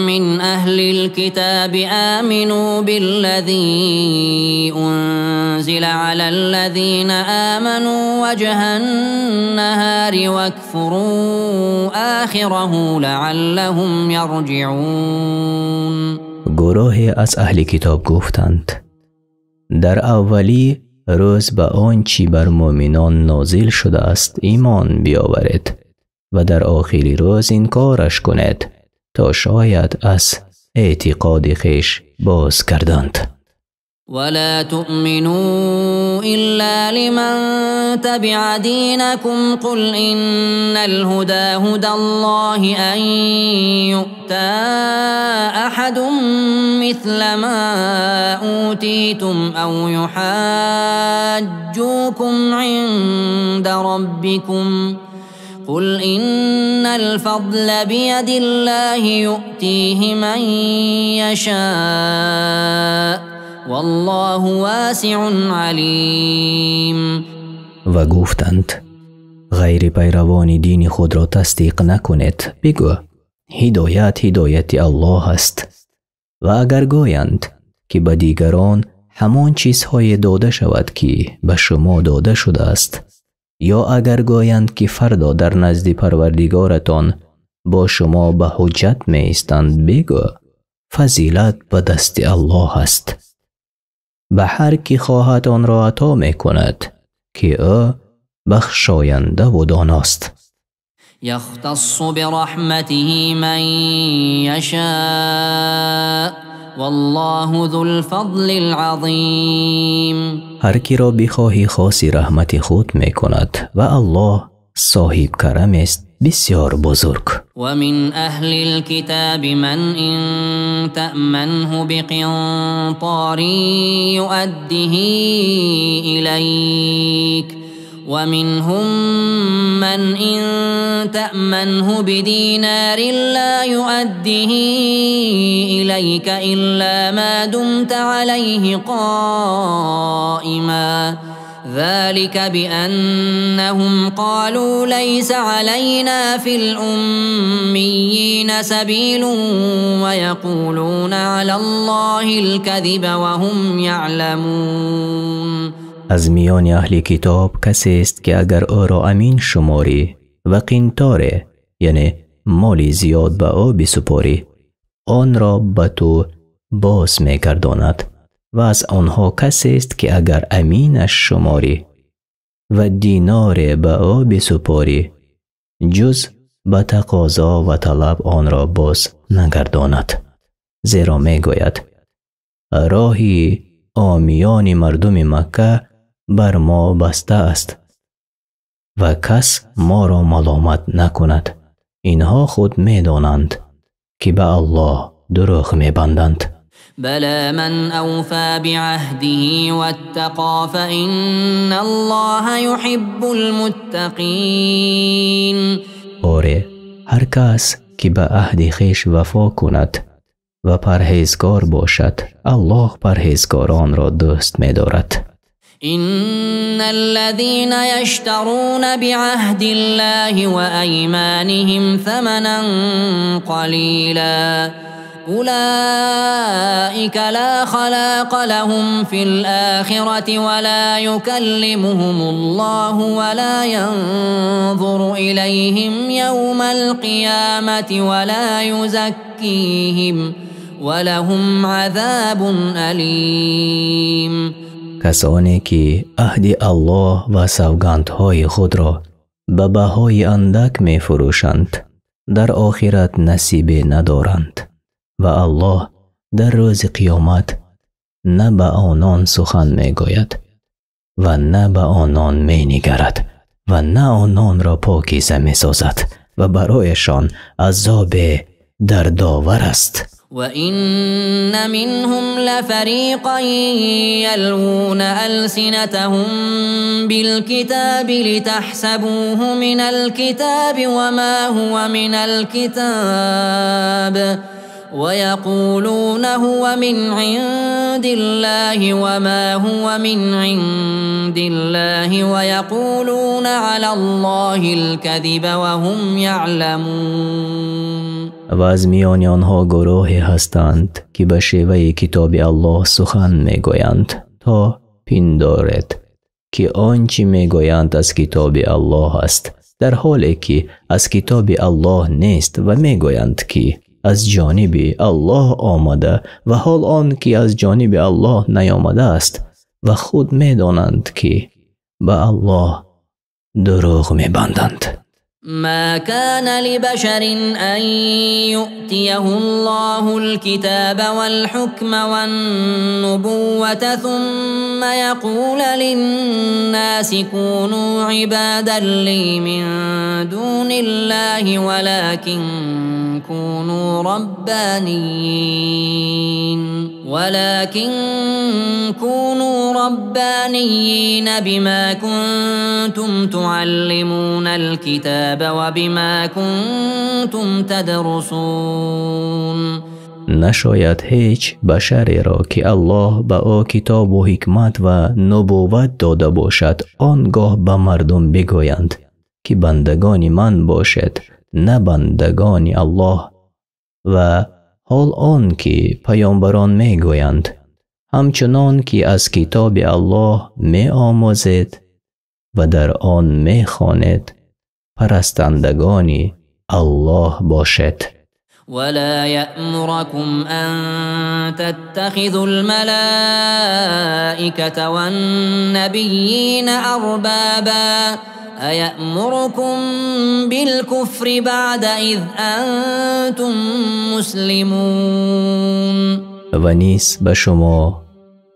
A: من أهل الكتاب آمنوا بالذي أنزل على الذين آمنوا وجه النهار واكفروا آخره لعلهم يرجعون.
B: گروهی از اهل کتاب گفتند در اولی روز به آنچه بر مؤمنان نازل شده است ایمان بیاورید و در آخری روز این کارش کنید تا شاید از اعتقاد خویش باز کردند.
A: ولا تؤمنوا إلا لمن تبع دينكم قل إن الهدى هدى الله أن يؤتى أحد مثل ما أوتيتم أو يحاجوكم عند ربكم قل إن الفضل بيد الله يؤتيه من يشاء والله واسع علیم.
B: و گفتند غیر پیروان دین خود را تصدیق نکنید. بگو هدایت الله است و اگر گویند که به دیگران همان چیزهای داده شود که به شما داده شده است یا اگر گویند که فردا در نزد پروردگارتان با شما به حجت می ایستند بگو فضیلت به دست الله است. به هر کی خواهد آن را عطا می کند که او بخشاینده و داناست.
A: یختص برحمته من یشاء والله ذو الفضل العظیم.
B: هر کی را بخواهی خاصی رحمت خود می کند و الله صاحب کرم است بسیار بزرگ.
A: و من اهل الكتاب من ان تأمنه بقنطار يؤده إليك ومنهم من ان تأمنه بدينار لا يؤده إليك إلا ما دمت عليه قائما ذلك بأنهم قالوا ليس علينا في الأميين سبيل ويقولون على الله الكذب وهم يعلمون.
B: از میان اهل کتاب کسی است که اگر او را امین شماری و قنطار یعنی مالی زیاد به او بسپاری آن را به تو باز می‌گرداند و از آنها کسی است که اگر امینش شماری و دینار به او بسپاری جز به تقاضا و طلب آن را باز نگرداند. زیرا میگوید راهی عامیان مردم مکه بر ما بسته است و کس ما را ملامت نکند. اینها خود میدانند که به الله دروغ میبندند.
A: بلى من أوفى بعهده واتقى فإن الله يحب المتقين.
B: آره هر کس که به عهد خویش وفا کند و پرهیزگار باشد الله پرهیزگاران را دوست می‌دارد.
A: إن الذين يشترون بعهد الله وأيمانهم ثمنا قليلا أولئك لا خلاق لهم في الآخرة ولا يكلمهم الله ولا ينظر إليهم يوم القيامة ولا يزكيهم ولهم عذاب أليم.
B: کسانی که عهد الله و سوگندهای خود را به بهای اندک می فروشند در آخرت نصیب ندارند و الله در روز قیامت نه به آنان سخن می گوید و نه به آنان می نگرد و نه آنان را پاکیزه می سازد و برایشان عذاب دردآور است.
A: وَإِنَّ مِنْهُمْ لَفَرِيقًا يَلْوُونَ أَلْسِنَتَهُم بِالْكِتَابِ لِتَحْسَبُوهُ مِنَ الْكِتَابِ وَمَا هُوَ مِنَ الْكِتَابِ ويقولون هو من عند الله وما هو من عند الله ويقولون على الله الكذب وهم يعلمون.
B: و از میان آنها گروهی هستند که به شیوه کتاب الله سخن میگویند تا پندارد که آنچه میگویند از کتاب الله است، در حالی که از کتاب الله نیست و میگویند که از جانب الله آمده و حال آن که از جانب الله نیامده است و خود میدانند که به الله دروغ میبندند.
A: ما كان لبشر أن يؤتيه الله الكتاب والحكم والنبوة ثم يقول للناس كونوا عبادا لي من دون الله ولكن كونوا ربانيين بما كنتم تعلمون الكتاب وبما كنتم تدرسون.
B: نشاید هیچ بشری را که الله به او کتاب و حکمت و نبوت داده باشد آنگاه به مردم بگویند که بندگان من باشد نه بندگان الله، و حال آن که پیامبران میگویند همچنان که از کتاب الله می آموزید و در آن می خوانید پرستندگان الله باشد.
A: ولا يأمركم أن تتخذوا الملائكة والنبيين أربابا أيأمركم بالكفر بعد إذ أنتم مسلمون.
B: و نیز به شما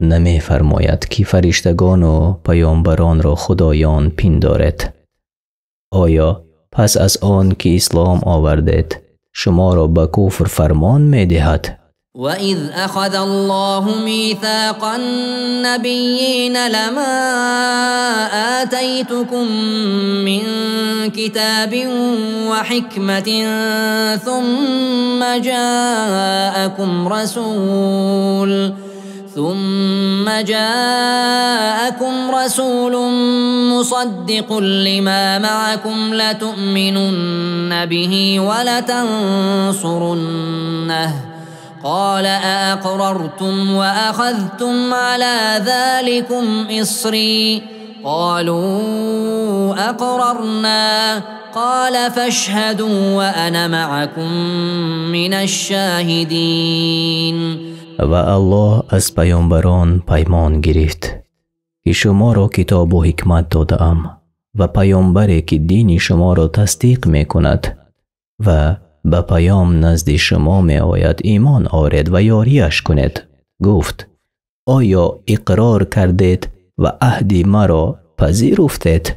B: نمی فرماید که فرشتگان و پیامبران را خدایان پندارید. آیا پس از آن که اسلام آوردید شما را به کفر فرمان می دهد؟
A: وَإِذْ أَخَذَ اللَّهُ مِيثَاقَ النَّبِيِّينَ لَمَا آتَيْتُكُم مِّن كِتَابٍ وَحِكْمَةٍ ثُمَّ جاءكم رسول مصدق لما معكم لتؤمنن به ولتنصرنه قال أأقررتم وأخذتم على ذلكم إصري قالوا أقررنا قال فاشهدوا وأنا معكم من الشاهدين.
B: و الله از پیامبران پیمان گرفت که شما را کتاب و حکمت دادم و پیامبری که دین شما را تصدیق می کند و به پیام نزد شما می آید ایمان آورید و یاریش کنید. گفت آیا اقرار کردید و عهد مرا پذیرفتید؟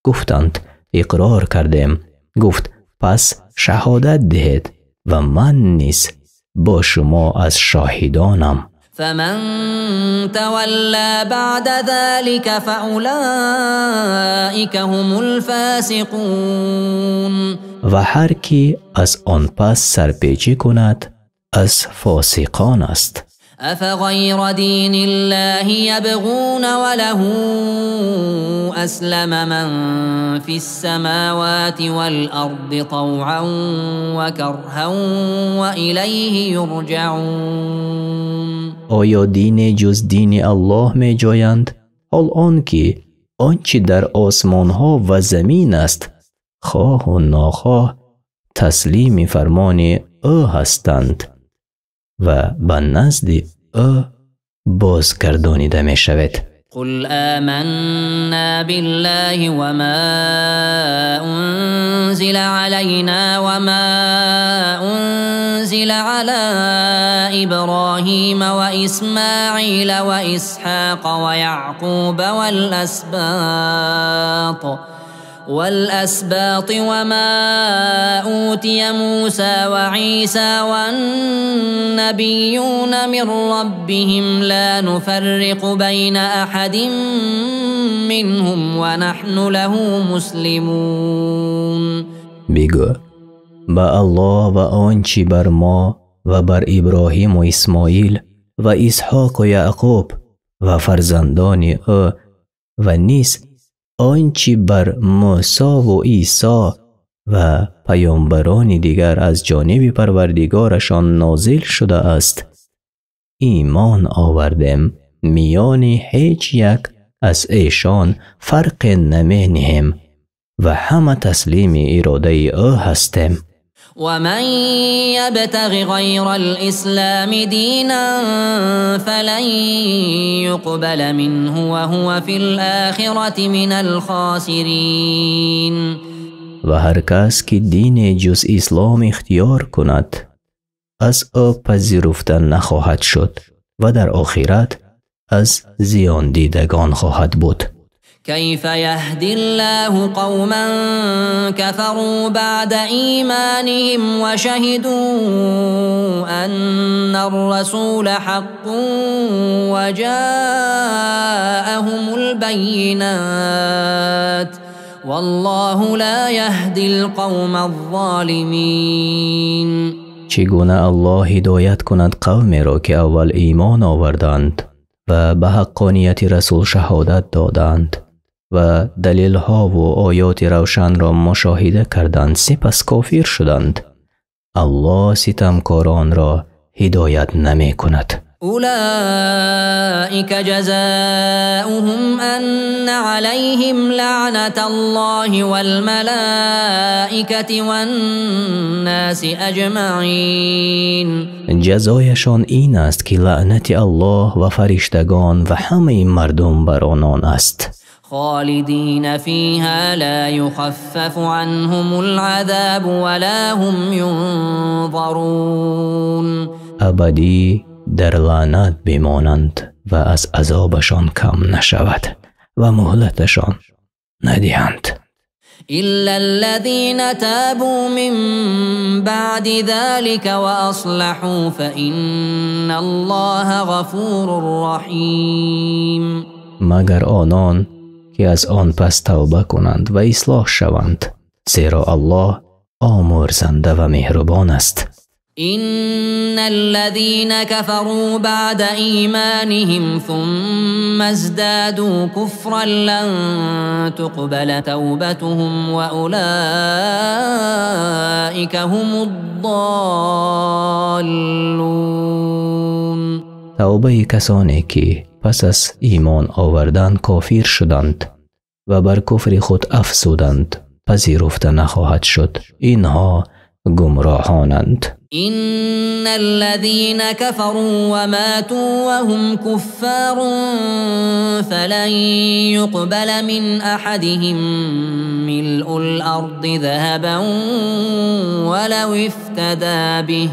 B: گفتند اقرار کردیم. گفت پس شهادت دهید و من نیز با شما از شاهدانم.
A: فمن تولى بعد ذلك فأولئك هم الفاسقون.
B: و هر کی از آن پس سرپیچی کند از فاسقان است.
A: أفغير دين الله يبغون وله أسلم من في السماوات والأرض طوعا وكرها وإليه يرجعون.
B: آیا دین جز دین الله می جویند؟ حال آن که آنچه در آسمان ها و زمین است خواه و ناخواه تسلیم فرمان او هستند و به نزد او بازگردانیده می شود.
A: قل آمنا بالله وما أنزل علينا وما أنزل على إبراهيم وإسماعيل وإسحاق ويعقوب والأسباط وما أوتي موسى وعيسى والنبيون من ربهم لا نفرق بين أحد منهم ونحن له مسلمون.
B: بگو با الله و آنچه بر ما و بر ابراهیم و اسماعیل و اسحاق و یعقوب و فرزندان او و نیز آنچه بر موسی و عیسی و پیامبران دیگر از جانب پروردگارشان نازل شده است ایمان آوردیم میان هیچ یک از ایشان فرق نمی نهیم و همه تسلیم اراده او هستیم.
A: ومن يبتغ غير الإسلام دينا فلن يقبل منه وهو في الآخرة من الخاسرين.
B: و هر کس که دین جز اسلام اختیار کند از او پذیرفته نخواهد شد و در آخرت از زیان دیدگان خواهد بود.
A: كيف يهدي الله قوما كفروا بعد إيمانهم وشهدوا أن الرسول حق وجاءهم البينات والله لا يهدي القوم الظالمين.
B: چگونه الله هدایت کند قومی را که اول ایمان آوردند و به حقانیت رسول شهادت دادند و دلیل ها و آیات روشن را مشاهده کردند سپس کافر شدند. الله ستمکاران را هدایت نمی کند.
A: أولئك جزاؤهم أن عليهم لعنة الله والملائكة والناس أجمعين.
B: جزایشان این است که لعنت الله و فرشتگان و همه مردم بر آنان است.
A: خالدين فيها لا يخفف عنهم العذاب ولا هم ينظرون.
B: ابدی در لعنت بمانند و از عذابشان کم نشود و مهلتشان ندهند.
A: إلا الذين تابوا من بعد ذلك وأصلحوا فإن الله غفور رحيم.
B: مگر آنان که از آن پس توبه کنند و اصلاح شوند زیرا الله آمرزنده و مهربان است.
A: إن الذين كفروا بعد إيمانهم ثم ازدادوا كفرا لن تقبل توبتهم وأولئك هم الضالون.
B: توبه کسانی که پس از ایمان آوردن کافر شدند و بر کفر خود افزودند پذیرفته نخواهد شد. اینها گمراهانند.
A: إن الذين كفروا وماتوا وهم كفار فلن يقبل من أحدهم ملء الأرض ذهبا ولو افتدى به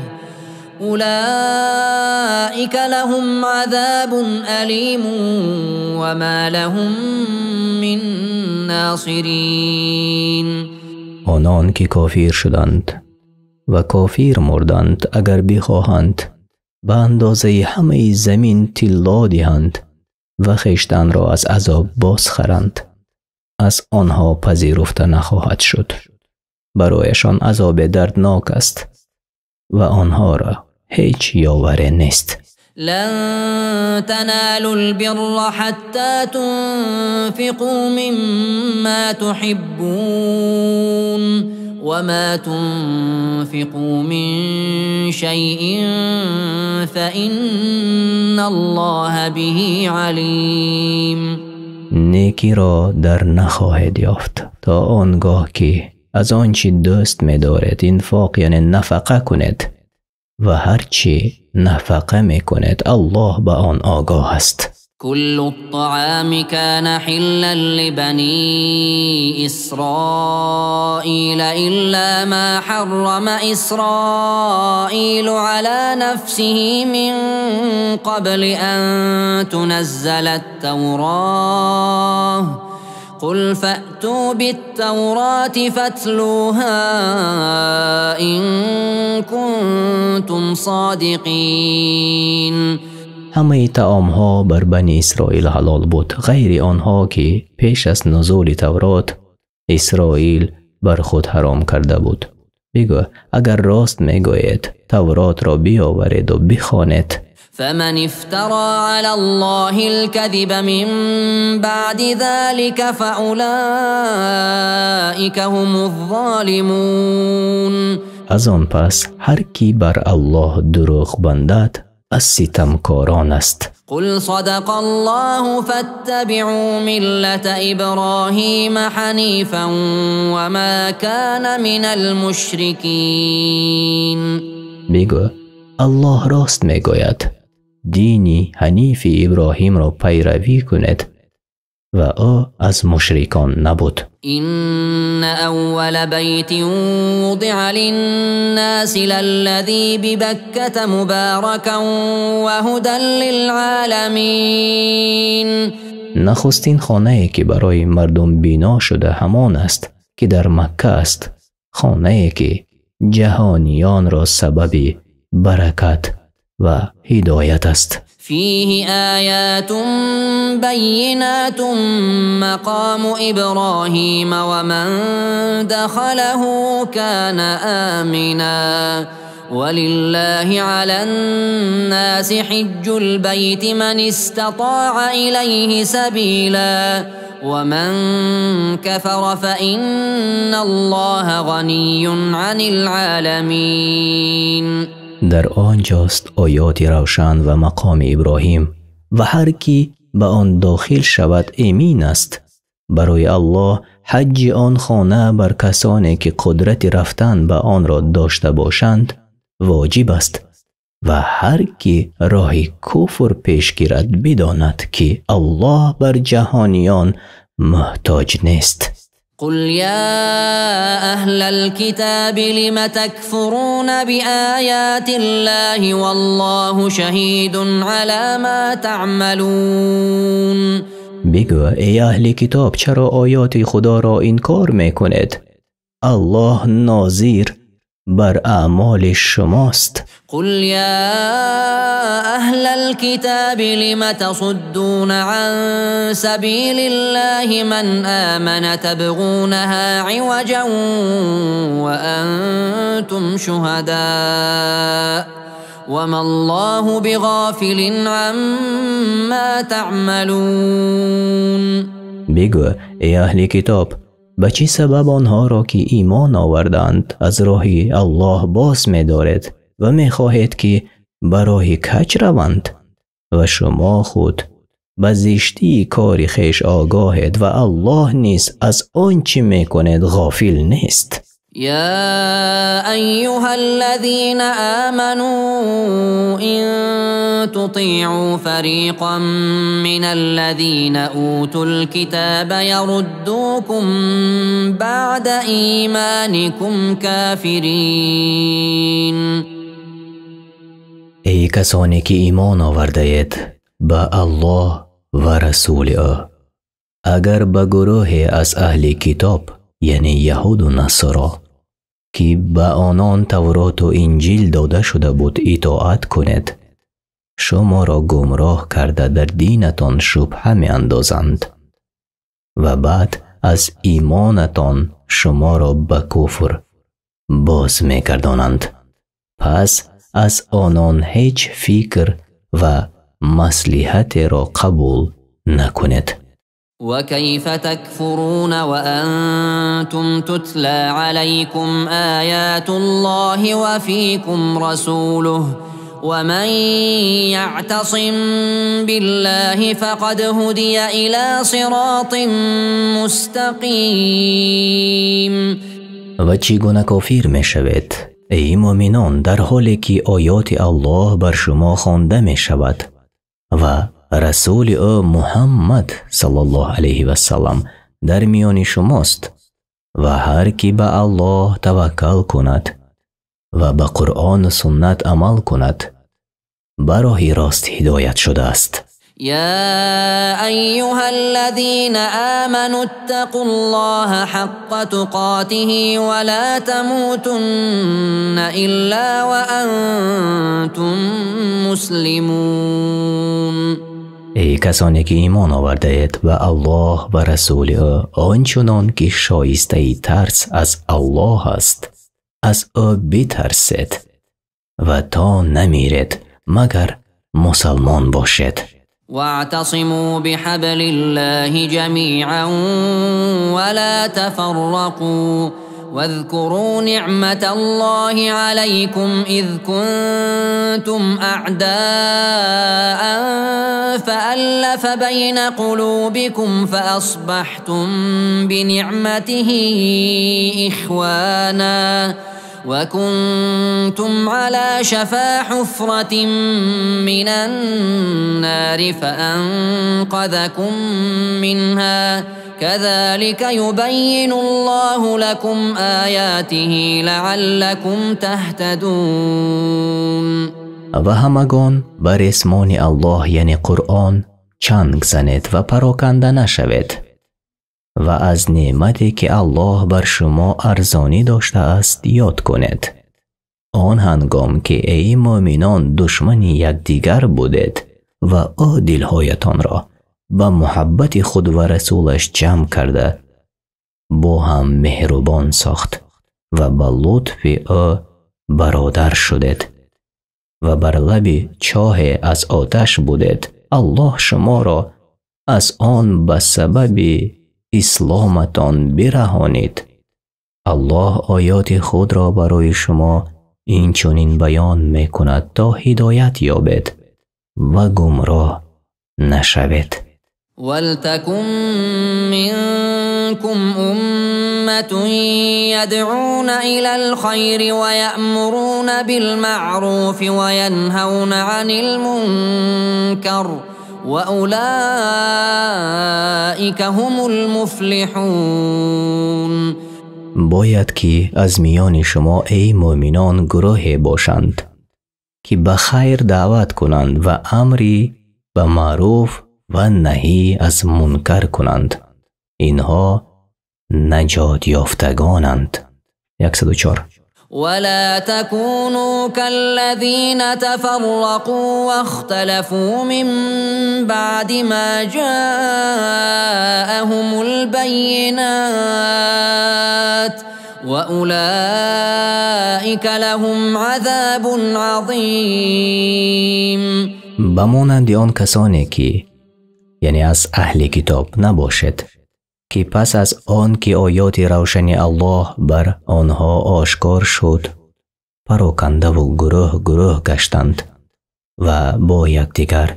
A: أولئك لهم عذاب أليم وما لهم من ناصرين.
B: آنان که کافر شدند و کافر مردند اگر بخواهند به اندازه همه زمین طلا دهند و خویشتن را از عذاب بازخرند از آنها پذیرفته نخواهد شد. برایشان عذاب دردناک است و آنها را هیچ یاوری نیست.
A: لن تنالوا البر حتى تنفقوا مما تحبون وما تنفقوا من شيء فإن الله به عليم.
B: نیکی را در نخواهید یافت تا آنگاه که از آنچه دوست می‌دارید انفاق یعنی نفقه کنید و هرچی نفقه می‌کنید الله به آن آگاه است.
A: كل الطعام كان حلا لبني إسرائيل إلا ما حرم إسرائيل على نفسه من قبل أن تنزل التوراة قل فأتوا بالتوراة فاتلوها إن كنتم صادقين.
B: همه طعام ها بر بنی اسرائیل حلال بود غیر آنها که پیش از نزول تورات اسرائیل بر خود حرام کرده بود. بگو اگر راست میگویید تورات را بیاورید و بخوانید.
A: فمن افترى على الله الكذب من بعد ذلك فأولئك هم الظالمون.
B: از آن پس هر کی بر الله دروغ بندد از ستمکاران است.
A: قل صدق الله فاتبعوا ملة إبراهيم حنيفا وما كان من المشركين.
B: بگو الله راست میگوید، دینی حنیف ابراهیم را پیروی کنید و او از مشرکان نبود.
A: إن أول بيت وضع للناس للذي ببكة مباركا وهدى للعالمين.
B: نخستین خانه‌ای که برای مردم بنا شده همان است که در مکه است، خانه‌ای که جهانیان را سبب برکت و هدایت است.
A: فيه آيات بينات مقام إبراهيم ومن دخله كان آمنا ولله على الناس حج البيت من استطاع إليه سبيلا ومن كفر فإن الله غني عن العالمين.
B: در آنجاست آیات روشن و مقام ابراهیم و هر کی به آن داخل شود امین است. برای الله حج آن خانه بر کسانی که قدرت رفتن به آن را داشته باشند واجب است و هر کی راه کفر پیش گیرد بداند که الله بر جهانیان محتاج نیست.
A: قل يا أهل الكتاب لم تكفرون بآيات الله والله شهيد على ما تعملون.
B: بگو ای اهل کتاب چرا آیات خدا را انکار میکنید؟ الله ناظر بر اعمال شماست.
A: قل يا أهل الكتاب لم تصدون عن سبيل الله من آمن تبغونها عوجا وأنتم شهداء وما الله بغافل عما تعملون.
B: بگو ای اهل کتاب به چه سبب آنها را که ایمان آوردند از راه الله باز می دارد و می خواهید که به راه کج روند و شما خود به زشتی کار خویش آگاهید و الله نیز از آنچه می کنید غافل نیست.
A: يا أيها الذين آمنوا إن تطيعوا فريقا من الذين أوتوا الكتاب يردوكم بعد إيمانكم كافرين.
B: ای کسانی که ایمان آورده اید به الله و رسول او، اگر به گروه از اهل کتاب یعنی یهود و نصارا که به آنان تورات و انجیل داده شده بود اطاعت کنید، شما را گمراه کرده در دینتان شبهه می اندازند و بعد از ایمانتان شما را به کفر باز می گردانند. پس از آنان هیچ فکر و مصلحت را قبول نکنید.
A: وكيف تكفرون وأنتم تتلى عليكم آيات الله وفيكم رسوله ومن يعتصم بالله فقد هدي إلى صراط مستقيم.
B: و چگونه کافر می شوید ای مؤمنان در حالی که آیات الله بر شما خوانده می شود و رسول او محمد صلی الله علیه و سلم در میان شماست و هر کی به الله توکل کند و به قرآن و سنت عمل کند به راه راست هدایت شده است.
A: يا أيها الذين آمنوا اتقوا الله حق تقاته ولا تموتن إلا وأنتم مسلمون.
B: ای کسانی که ایمان آورده اید به الله و رسول او آنچنان که شایسته ترس از الله است از او بترسید و تا نمیرید مگر مسلمان باشید.
A: واعتصموا بحبل الله جميعا ولا تفرقوا واذكروا نعمة الله عليكم إذ كنتم أعداء فألف بين قلوبكم فأصبحتم بنعمته إخوانا وكنتم على شفا حفرة من النار فأنقذكم منها كذلك يبين الله لكم آياته لعلكم تهتدون.
B: و همگان بر اسمان الله یعنی قرآن چنگ زنید و پراکنده نشوید و از نعمتی که الله بر شما ارزانی داشته است یاد کنید. آن هنگام که ای مؤمنان دشمنی یکدیگر بودید و او دلهایتان را با محبت خود و رسولش جمع کرده با هم مهربان ساخت و با لطف او برادر شدید و بر لب چاه از آتش بودید. الله شما را از آن به سبب اسلامتان برهانید. الله آیات خود را برای شما این چنین بیان می کند تا هدایت یابید و گمراه نشوید.
A: ولتكن منكم أمة يدعون إلى الخير ويأمرون بالمعروف وينهون عن المنكر وأولئك هم المفلحون.
B: باید که از میان شما ای مؤمنان گروهی باشند که به خیر دعوت کنند و امری به معروف و نهی از منکر کنند. اینها نجات یافتگانند. 104.
A: ولا تكونوا كالذين تفرقوا واختلفوا من بعد ما جاءهم البينات وأولئك لهم عذاب عظيم.
B: بمانند آن کسانی که یعنی از اهل کتاب نباشد که پس از آن که آیات روشن الله بر آنها آشکار شد پراکنده و گروه گروه گشتند و با یکدیگر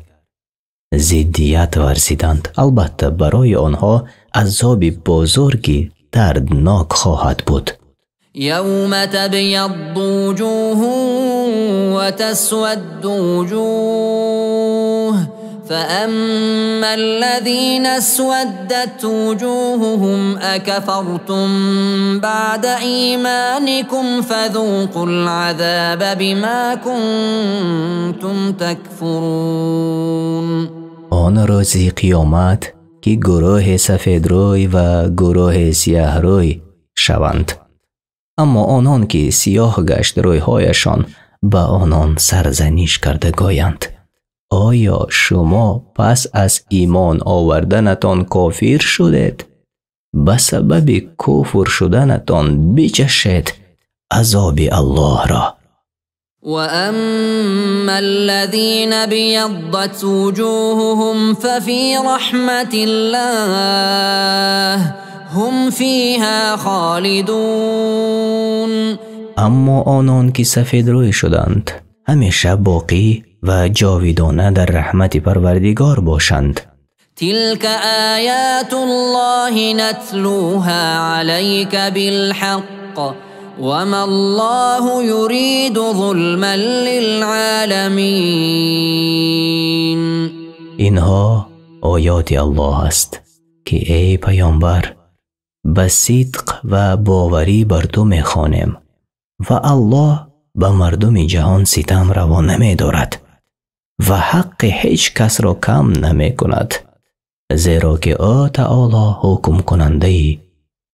B: ضدیت ورزیدند. البته برای آنها عذاب بزرگی دردناک خواهد بود.
A: يوم تبيض وجوه وتسود وجوه فأما الذين اسودت وجوههم أكفرتم بعد إيمانكم فذوقوا العذاب بما كنتم تكفرون.
B: آن روز قیامت که گروه سفید روی و گروه سیاه روی شوند، اما آنان که سیاه گشت رویهایشان به آنان سرزنش کرده گویند آیا شما پس از ایمان آوردنتان کافر شدید؟ به سبب کفر شدنتان بچشید عذاب الله را.
A: وأما الذين بيضت وجوههم ففي رحمة الله هم فيها خالدون.
B: اما آنان که سفید روی شدند همیشه باقی و جاویدانه در رحمت پروردگار باشند.
A: تلك آیات الله نتلوها عليك بالحق وما الله يريد ظلما للعالمين.
B: اینها آیات الله است که ای پیامبر به صدق و باوری بر تو میخوانیم و الله به مردم جهان ستم روا نمی دارد و حق هیچ کس را کم نمی کند، زیرا که او تعالی حکم کننده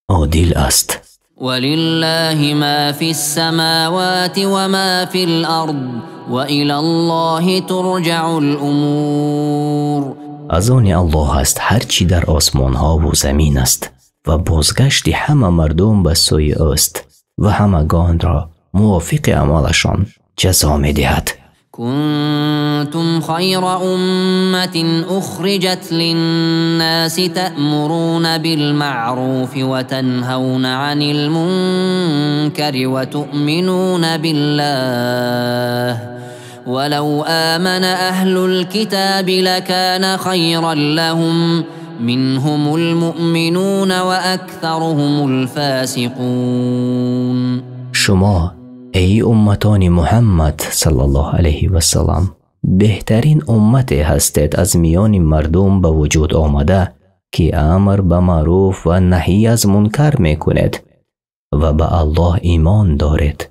B: عادل است.
A: ولله ما في السماوات وما في الأرض وإلى الله ترجع الأمور.
B: از آن الله است هرچی در آسمان ها و زمین است و بازگشت همه مردم به سوی اوست و همگان را موافق اعمالشان جزا می دهد.
A: كنتم خير أمة أخرجت للناس تأمرون بالمعروف وتنهون عن المنكر وتؤمنون بالله ولو آمن أهل الكتاب لكان خيرا لهم منهم المؤمنون وأكثرهم الفاسقون.
B: شما ای امتان محمد صلی الله علیه و سلم بهترین امت هستید از میان مردم به وجود آمده که امر به معروف و نهی از منکر میکنید و به الله ایمان دارید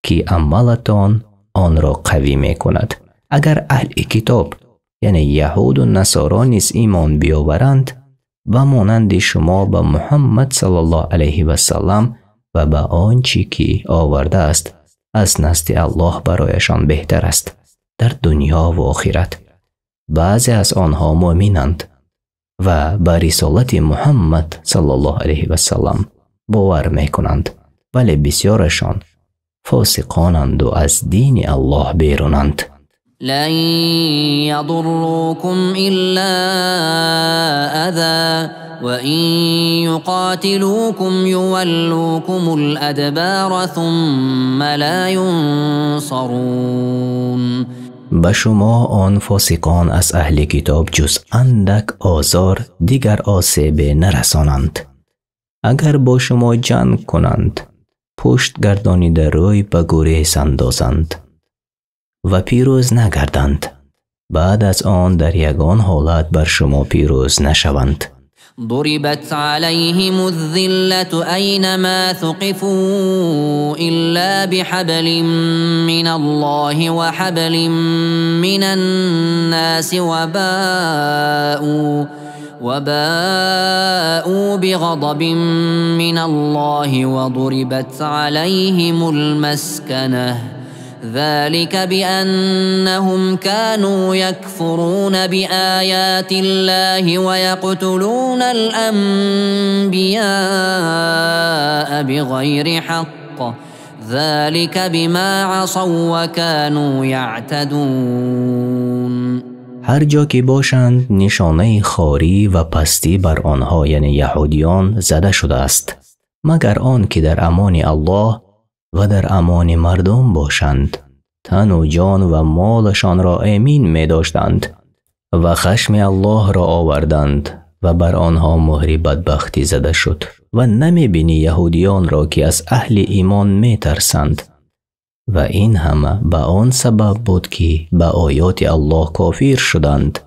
B: که عملتان آن را قوی میکند. اگر اهل کتاب یعنی یهود و نصارا نیز ایمان بیاورند و مانند شما به محمد صلی الله علیه و سلم و به آنچه که آورده است از نزد الله برایشان بهتر است در دنیا و آخرت. بعضی از آنها مؤمنند و به رسالت محمد صلی الله علیه و سلم باور میکنند، ولی بسیارشان فاسقانند و از دین الله بیرونند.
A: لن يضروكم إلا أذى وإن يقاتلوكم يولوكم الأدبار ثم لا ينصرون.
B: به شما آن فاسقان از اهل کتاب جز اندک آزار دیگر آسیب نرسانند. اگر با شما جنگ کنند پشت گردانیده روی به گریز اندازند و پیروز نگردند، بعد از آن در یگان حالت بر شما پیروز نشوند.
A: ضربت عليهم الذلة أينما ثقفوا إلا بحبل من الله وحبل من الناس وباءوا بغضب من الله وضربت عليهم المسكنة ذلك بأنهم كانوا يكفرون بآيات الله ويقتلون الأنبياء بغير حق ذلك بما عصوا وكانوا يعتدون.
B: هر جا که باشند نشانه خواری و پستی بر آنها یعنی یهودیان زده شده است، مگر آن که در امان الله و در امان مردم باشند، تن و جان و مالشان را امین می داشتند و خشم الله را آوردند و بر آنها مهر بدبختی زده شد و نمی بینی یهودیان را که از اهل ایمان می ترسند و این همه به آن سبب بود که به آیات الله کافر شدند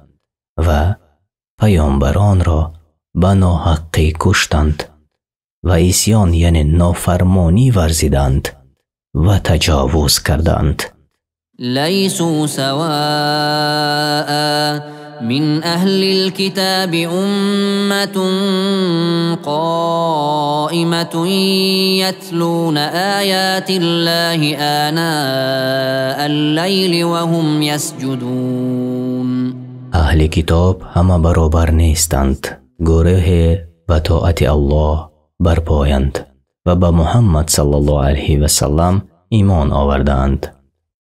B: و پیامبران را به ناحقی کشتند و عصیان یعنی نافرمانی ورزیدند و تجاوز کردند.
A: لیسوا سواء من اهل الكتاب امة قائمة يتلون آیات الله آناء الليل وهم يسجدون.
B: اهل کتاب همه برابر نیستند، گروه به طاعت الله برپایند و به محمد صلی الله علیه و سلم ایمان آوردند.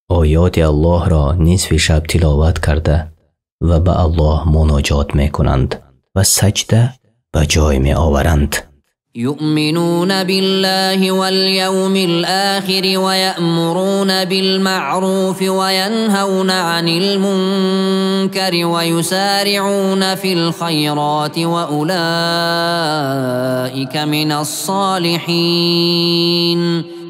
B: آیات الله را نصف شب تلاوت کرده و به الله مناجات می کنند و سجده به جای می آورند.
A: يؤمنون بالله واليوم الآخر ويأمرون بالمعروف وينهون عن المنكر ويسارعون في الخيرات وأولئك من الصالحين.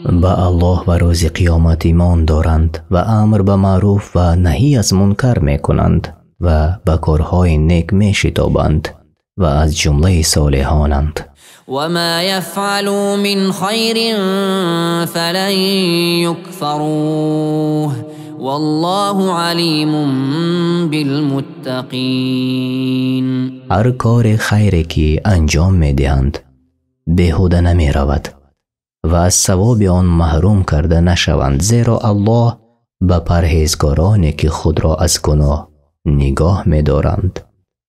B: به الله و روز قیامت ایمان دارند و امر به معروف و نهی از منکر می کنند و به کارهای نیک می شتابند و از جمله صالحانند.
A: وما يفعلوا من خير فلن يكفروه والله عليم بالمتقين.
B: هر کار خیری که انجام می دهند بیهوده نمی رود و از ثواب آن محروم کرده نشوند، زیرا الله به پرهیزگارانی که خود را از گناه نگاه می دارند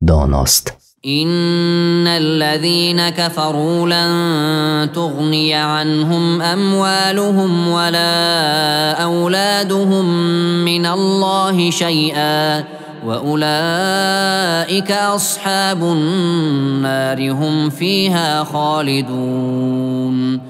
B: داناست.
A: إن الذين كفروا لن تغني عنهم أموالهم ولا أولادهم من الله شيئا وأولئك أصحاب النار هم فيها خالدون.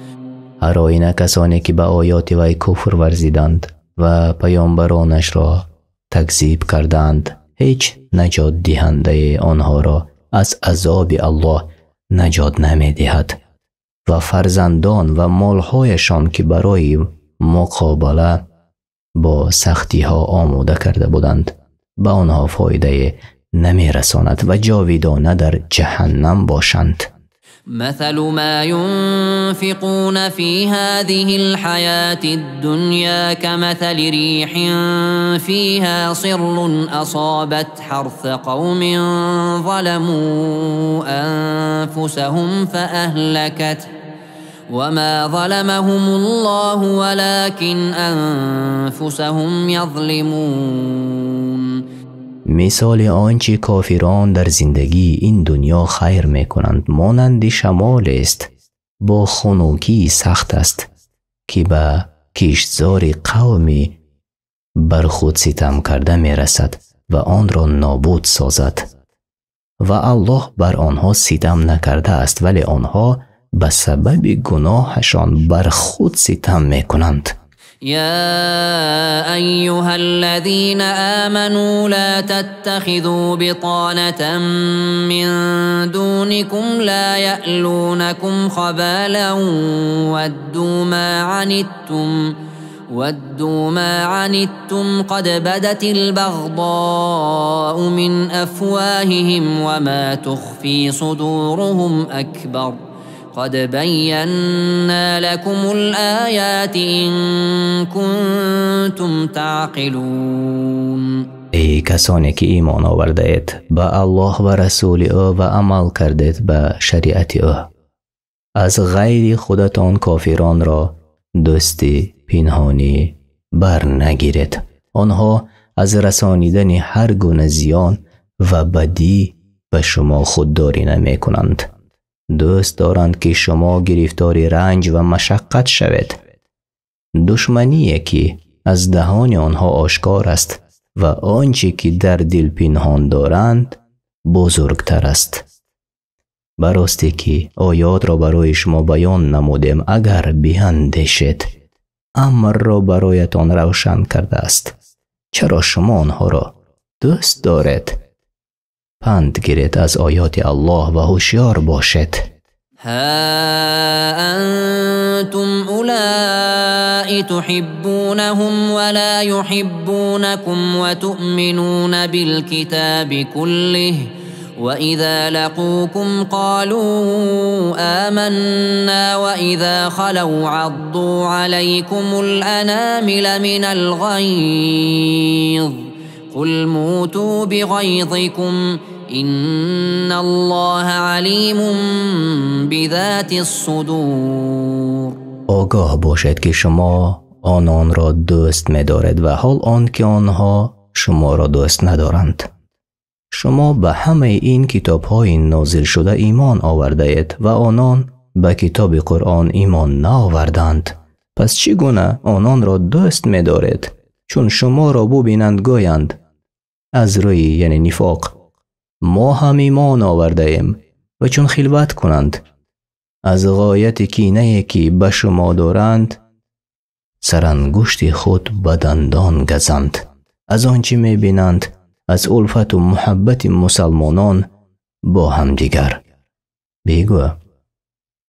B: هر آینه کسانی که به آیات وی کفر ورزیدند و پیامبرانش را تکذیب کردند هیچ نجات دهنده آنها را از عذاب الله نجات نمی دهد و فرزندان و مالهایشان که برای مقابله با سختی ها آماده کرده بودند به آنها فایده نمی رساند و جاویدانه در جهنم باشند.
A: مثل ما ينفقون في هذه الحياة الدنيا كمثل ريح فيها صر أصابت حرث قوم ظلموا أنفسهم فأهلكته وما ظلمهم الله ولكن أنفسهم يظلمون.
B: مثال آنچه کافران در زندگی این دنیا خیر می کنند مانند شمال است با خنکی سخت است که به کشتزار قومی بر خود ستم کرده می رسد و آن را نابود سازد و الله بر آنها ستم نکرده است ولی آنها به سبب گناهشان بر خود ستم می کنند.
A: يا أيها الذين آمنوا لا تتخذوا بطانة من دونكم لا يألونكم خبالا ودوا ما عنتم قد بدت البغضاء من أفواههم وما تخفي صدورهم أكبر قد بينا لكم الآيات إن كنتم تعقلون.
B: ای کسانی که ایمان آورده اید به الله و رسول او و عمل کردید به شریعت او از غیر خودتان کافران را دوستی پنهانی بر نگیرید. آنها از رسانیدن هر گونه زیان و بدی به شما خودداری نمی کنند. دوست دارند که شما گرفتار رنج و مشقت شوید. دشمنی که از دهان آنها آشکار است و آنچه که در دل پنهان دارند بزرگتر است. براستی که آیات را برای شما بیان نمودیم اگر بیندیشید امر را برایتان روشن کرده است. چرا شما آنها را دوست دارید؟ پند گیرید از آیات الله و هوشیار باشید.
A: ها أنتم أولئك تحبونهم ولا يحبونكم وتؤمنون بالكتاب كله وإذا لقوكم قالوا آمنا وإذا خلوا عضوا عليكم الأنامل من الغيظ قل موتوا بغيظكم إن الله عليم بذات الصدور.
B: آگاه باشید که شما آنان را دوست می دارید و حال آن که آنها شما را دوست ندارند. شما به همه این کتاب های نازل شده ایمان آورده اید و آنان به کتاب قرآن ایمان نآوردند. پس چگونه آنان را دوست می دارید؟ چون شما را ببینند گویند از روی یعنی نفاق ما هم ایمان آورده ایم و چون خلوت کنند از غایت کینه که به شما دارند سرانگشت خود به دندان گزند. از آنچه می بینند از الفت و محبت مسلمانان با هم دیگر. بگو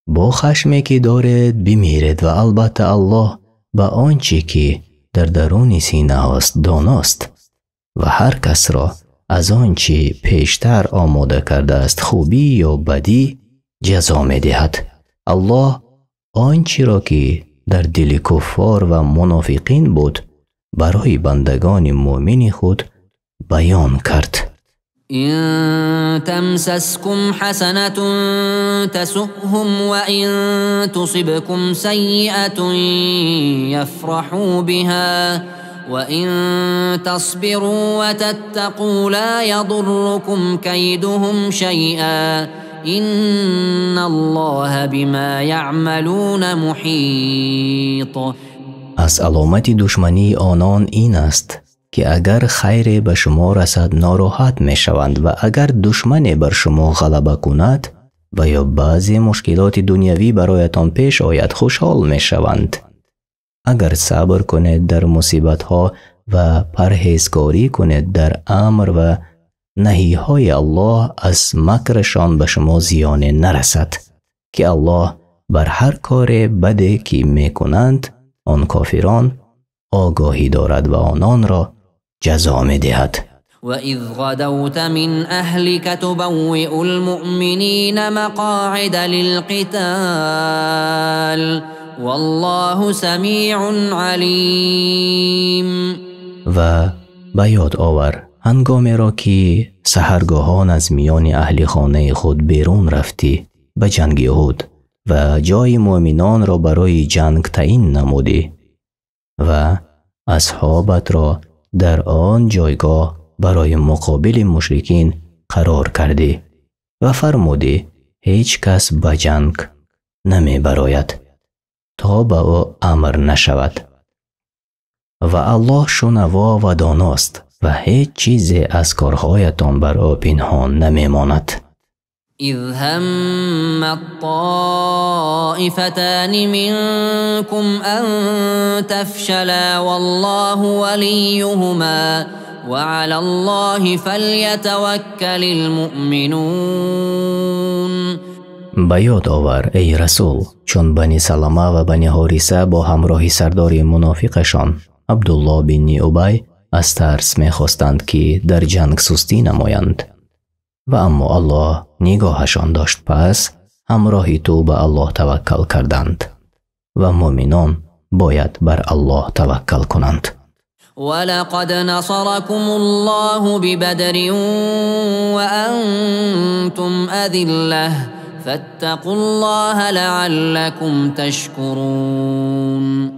B: با خشمی که دارید بمیرید و البته الله به آنچه که در درون سینه هاست داناست و هر کس را از آنچه پیشتر آماده کرده است خوبی یا بدی جزا می دهد. الله آنچه را که در دل کفار و منافقین بود برای بندگان مؤمن خود بیان کرد.
A: إن تمسسكم حسنة تسؤهم وإن تصبكم سيئة يفرحوا بها وإن تصبروا وتتقوا لا يضركم كيدهم شيئا إن الله بما يعملون محيط.
B: از علامت دشمنی آنان این است که اگر خیر به شما رسد ناراحت می شوند و اگر دشمن بر شما غلبه کند و یا بعضی مشکلات دنیوی برایتان پیش آید خوشحال می شوند. اگر صبر کنید در مصیبت ها و پرهیزکاری کنید در امر و نهی های الله از مکرشان به شما زیان نرسد که الله بر هر کار بدی که می کنند آن کافران آگاهی دارد و آنان را جزا می دهد.
A: وَإِذْ غَدَوْتَ مِنْ أَهْلِكَ تُبَوِّئُ الْمُؤْمِنِينَ مَقَاعِدَ لِلْقِتَالِ وَاللَّهُ سَمِيعٌ عَلِيمٌ.
B: و به یاد آور هنگامی را که سحرگاهان از میان اهل خانه خود بیرون رفتی به جنگ احد و جای مؤمنان را برای جنگ تعیین نمودی و اصحابت را در آن جایگاه برای مقابل مشرکین قرار کردی و فرمودی هیچ کس به جنگ نمی براید تا به او امر نشود و الله شنوا و داناست و هیچ چیزی از کارهایتان بر او پنهان نمی ماند.
A: إذ هم الطائفتان منكم أن تفشلا والله وليهما وعلى الله فليتوكل المؤمنون.
B: به یاد آور ای رسول چون بنی سلمه و بنی حارثه با همراه سردار منافقشان عبدالله بن ابی از ترس می‌خواستند که در جنگ سستی نمایند و اما الله نگاهشان داشت پس همراه تو به الله توکل کردند و مؤمنان باید بر الله توکل کنند.
A: ولقد نصركم الله ببدر وأنتم أذلة فاتقوا الله لعلكم تشكرون.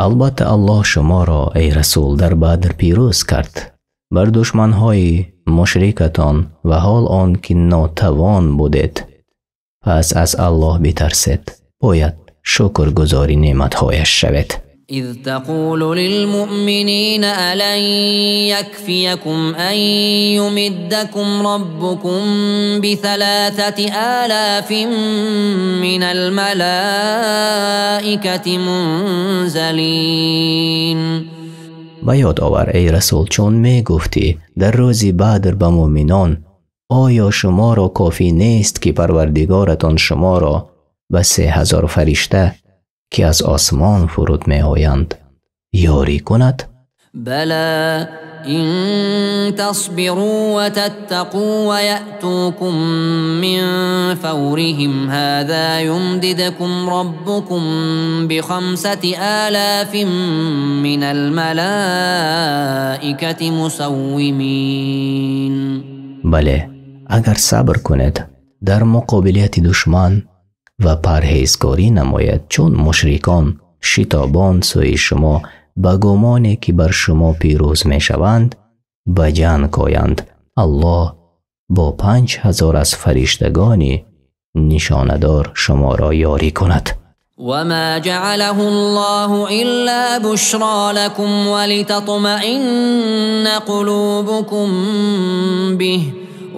B: البته الله شما را ای رسول در بدر پیروز کرد بر دشمنهای مشرکتان و حال آن که ناتوان بودید پس از الله بترسید باید شکرگزاری نعمتهایش شوید.
A: إذ تقول للمؤمنين ألن يكفيكم أن يمدكم ربكم ب3,000 من الملائكة منزلين.
B: به یاد آور ای رسول چون می گفتی در روز بدر به مؤمنان آیا شما را کافی نیست که پروردگارتان شما را به 3,000 فرشته که از آسمان فرود می آیند یاری کند؟
A: بلا إن تصبروا وتتقوا ويأتوكم من فورهم هذا يمددكم ربكم ب5,000 من الملائكة مسومين.
B: بله اگر صبر کنید در مقابلیت دشمن و پرهیزکاری نماید چون مشرکان شتابان سوی شما به گمانی که بر شما پیروز می شوند به جنگ آیند الله با 5,000 از فرشتگانی نشاندار شما را یاری کند.
A: وما جعله الله إلا بشرى لكم ولتطمئن قلوبكم به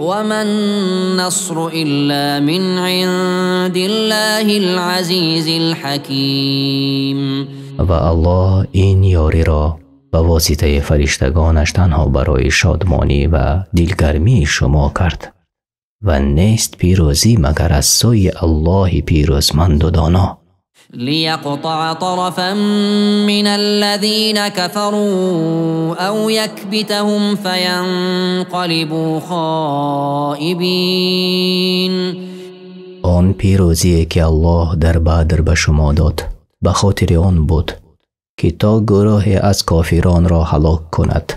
A: وما النصر إلا من عند الله العزيز الحكيم.
B: و الله این یاری را به واسطه فرشتگانش تنها برای شادمانی و دلگرمی شما کرد و نیست پیروزی مگر از سوی الله پیروزمند و دانا.
A: ليقطع طرفا من الذين كفروا أو يكبتهم فينقلبوا خائبين.
B: آن پیروزی که الله در بدر به شما داد به خاطر آن بود که تا گروه از کافران را هلاک کند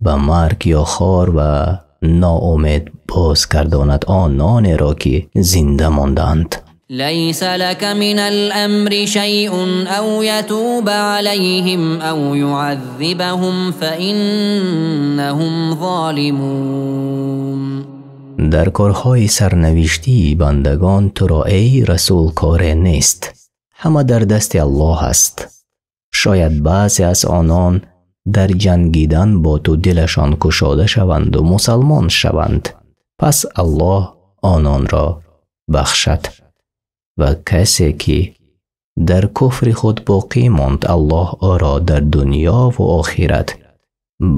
B: به مرگ یا خار و ناامید باز گرداند آنان را که زنده ماندند.
A: ليس لك من الأمر شيء أو يتوب عليهم أو يعذبهم فإنهم ظالمون.
B: در کارهای سرنوشتی بندگان تو را ای رسول کار نیست، همه در دست الله است. شاید بعضی از آنان در جنگیدن با تو دلشان گشاده شوند و مسلمان شوند، پس الله آنان را بخشد. و کسی که در کفر خود باقی ماند، الله او را در دنیا و آخرت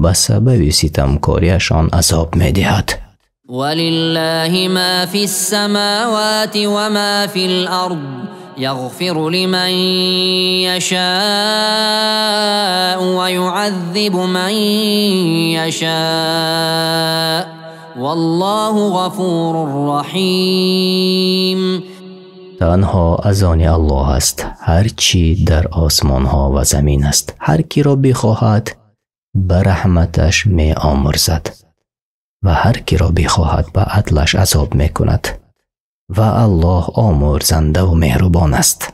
B: به سبب ستمکاریشان عذاب می دهد.
A: ولله ما في السماوات وما في الأرض يغفر لمن يشاء ويعذب من يشاء والله غفور رحیم.
B: تنها از آن الله است هر چی در آسمان ها و زمین است. هر کی را بخواهد به رحمتش می آمرزد و هر کی را بخواهد به عدلش عذاب می کند و الله آمرزنده و مهربان است.